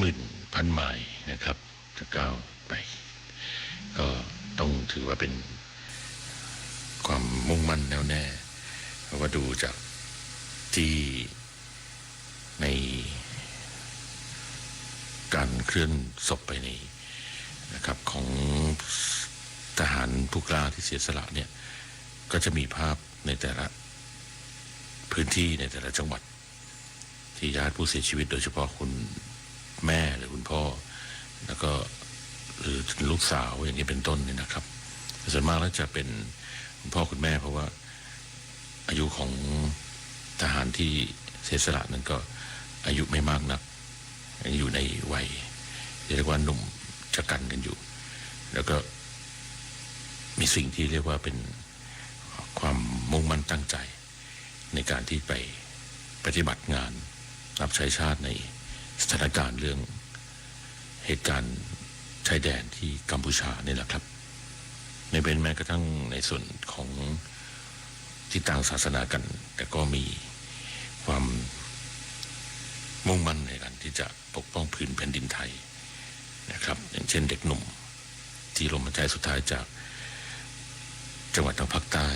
10,000 ไมล์นะครับจะก้าวไปก็ต้องถือว่าเป็นความมุ่งมั่นแน่วแน่เพราะว่าดูจากที่ในการเคลื่อนศพไปในนะครับของทหารผู้กล้าที่เสียสละเนี่ยก็จะมีภาพในแต่ละพื้นที่ในแต่ละจังหวัดที่ญาติผู้เสียชีวิตโดยเฉพาะคุณแม่หรือคุณพ่อแล้วก็หรือลูกสาวอย่างนี้เป็นต้นเนี่ยนะครับส่วนมากแล้วจะเป็นคุณพ่อคุณแม่เพราะว่าอายุของทหารที่เสียสละนั้นก็อายุไม่มากนักอยู่ในวัยเรียกว่าหนุ่มชะกันกันอยู่แล้วก็มีสิ่งที่เรียกว่าเป็นความมุ่งมั่นตั้งใจในการที่ไปปฏิบัติงานรับใช้ชาติในสถานการณ์เรื่องเหตุการณ์ชายแดนที่กัมพูชานี่แหละครับไม่เป็นแม้กระทั่งในส่วนของที่ต่างศาสนากันแต่ก็มีความมุ่งมั่นในการที่จะปกป้องพื้นแผ่นดินไทยนะครับอย่างเช่นเด็กหนุ่มที่ลมหายใจสุดท้ายจากจังหวัดทางภาคใต้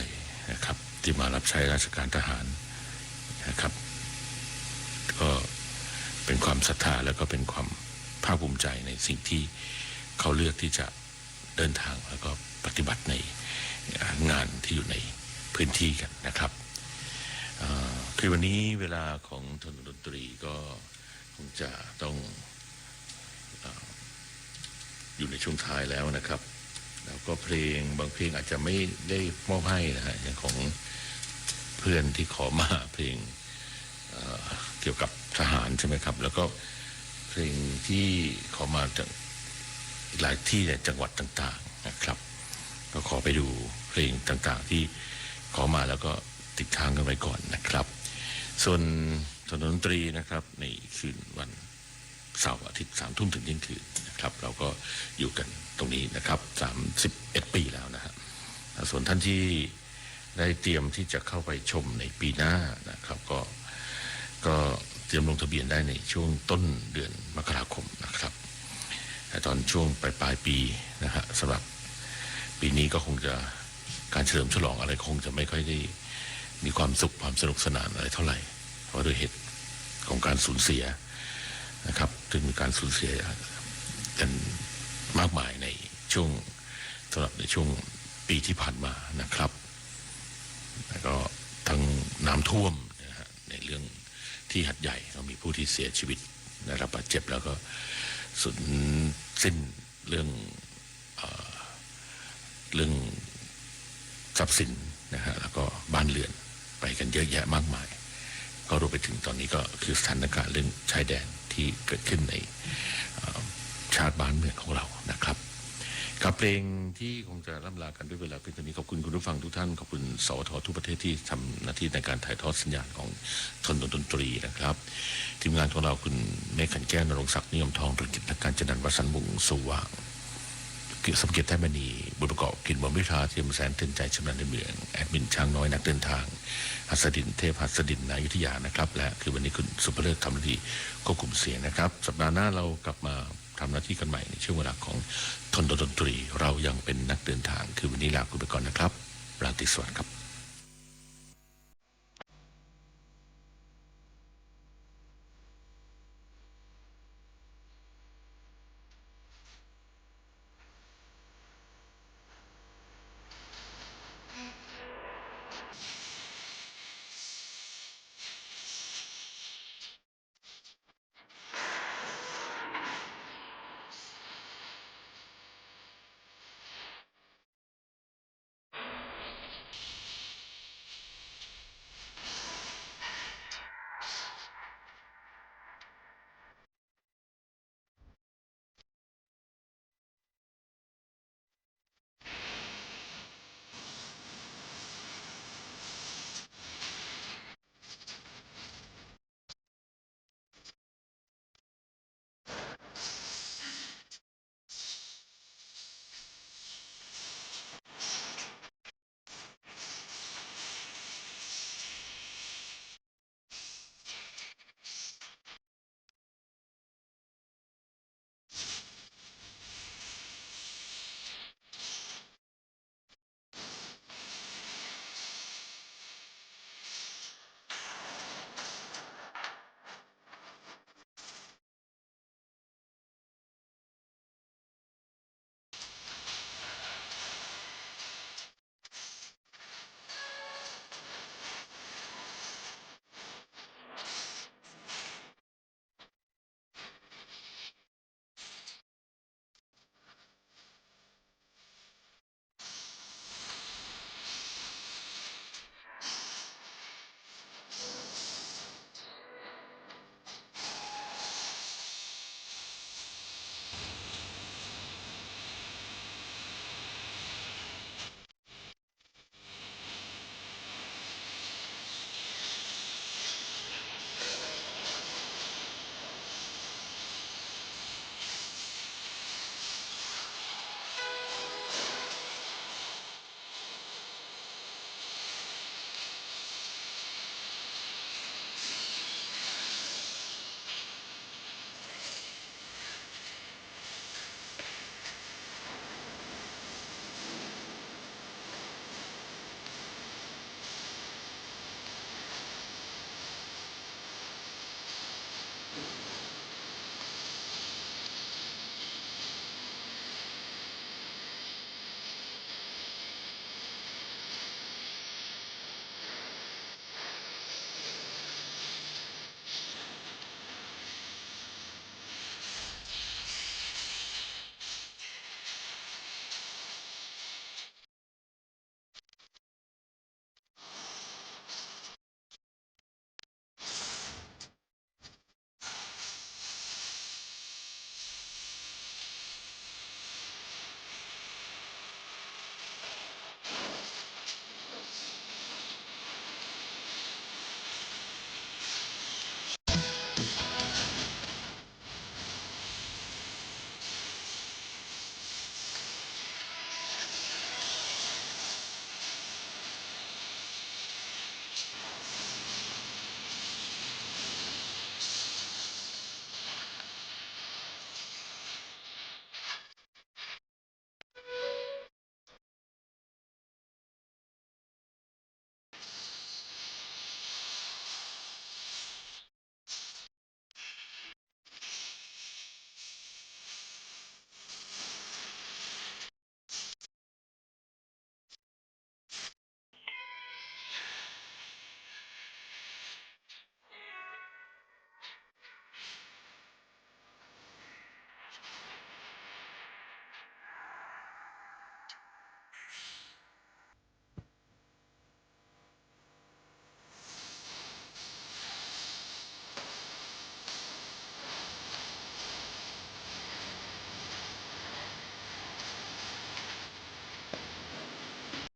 นะครับที่มารับใช้ราชการทหารนะครับก็เป็นความศรัทธาแล้วก็เป็นความภาคภูมิใจในสิ่งที่เขาเลือกที่จะเดินทางแล้วก็ปฏิบัติในงานที่อยู่ในพื้นที่กันนะครับคือวันนี้เวลาของถนนดนตรีก็คงจะต้องอยู่ในช่วงท้ายแล้วนะครับแล้วก็เพลงบางเพลงอาจจะไม่ได้มอบให้นะฮะอย่างของเพื่อนที่ขอมาเพลงเกี่ยวกับทหารใช่ไหมครับแล้วก็เพลงที่ขอมาจากหลายที่ในจังหวัดต่างๆนะครับก็ขอไปดูเพลงต่างๆที่ขอมาแล้วก็ติดค้างกันไว้ก่อนนะครับส่วนถนนดนตรีนะครับในคืนวันเสาร์อาทิตย์3 ทุ่มถึงเที่ยงคืนนะครับเราก็อยู่กันตรงนี้นะครับ31 ปีแล้วนะฮะส่วนท่านที่ได้เตรียมที่จะเข้าไปชมในปีหน้านะครับก็เตรียมลงทะเบียนได้ในช่วงต้นเดือนมกราคมนะครับแต่ตอนช่วงปลายปีนะฮะสำหรับปีนี้ก็คงจะการเฉลิมฉลองอะไรคงจะไม่ค่อยได้มีความสุขความสนุกสนานอะไรเท่าไหร่เพราะด้วยเหตุของการสูญเสียนะครับถึงมีการสูญเสียกันมากมายในช่วงสำหรับในช่วงปีที่ผ่านมานะครับแล้วก็ทั้งน้ำท่วมนะฮะในเรื่องที่หัดใหญ่เรามีผู้ที่เสียชีวิตได้รับบาดเจ็บแล้วก็สูญสิ้นเรื่องทรัพย์สินนะฮะแล้วก็บ้านเรือนไปกันเยอะแยะมากมายก็รวมไปถึงตอนนี้ก็คือสถานการณ์เรื่องชายแดนที่เกิดขึ้นในชาติบ้านเมืองของเรานะครับกับเพลงที่คงจะล่ำลากันด้วยเวลาเพียงเท่านี้ขอบคุณคุณผู้ฟังทุกท่านขอบคุณสวททุกประเทศที่ทำหน้าที่ในการถ่ายทอดสัญญาณของถนนดนตรีนะครับทีมงานของเราคุณเมฆขันแก้วนรงศักดิ์นิยมทองธุรกิจการจัดการวสันต์วงศ์สว่างสมเกียรติแท้มณีบุญประกอบกินบอมวิชาเทียมแสนเตือนใจชำนาญในเมืองแอดมินช้างน้อยนักเดินทางหัสดินเทพหัสดินนายุทธยานะครับและคือวันนี้คุณสุภเลิศทำหน้าที่ควบคุมเสียงนะครับสัปดาห์หน้าเรากลับมาทำหน้าที่กันใหม่ในช่วงเวลาของถนนดนตรีเรายังเป็นนักเดินทางคือวันนี้ลาคุณไปก่อนนะครับราตรีสวัสดิ์ครับ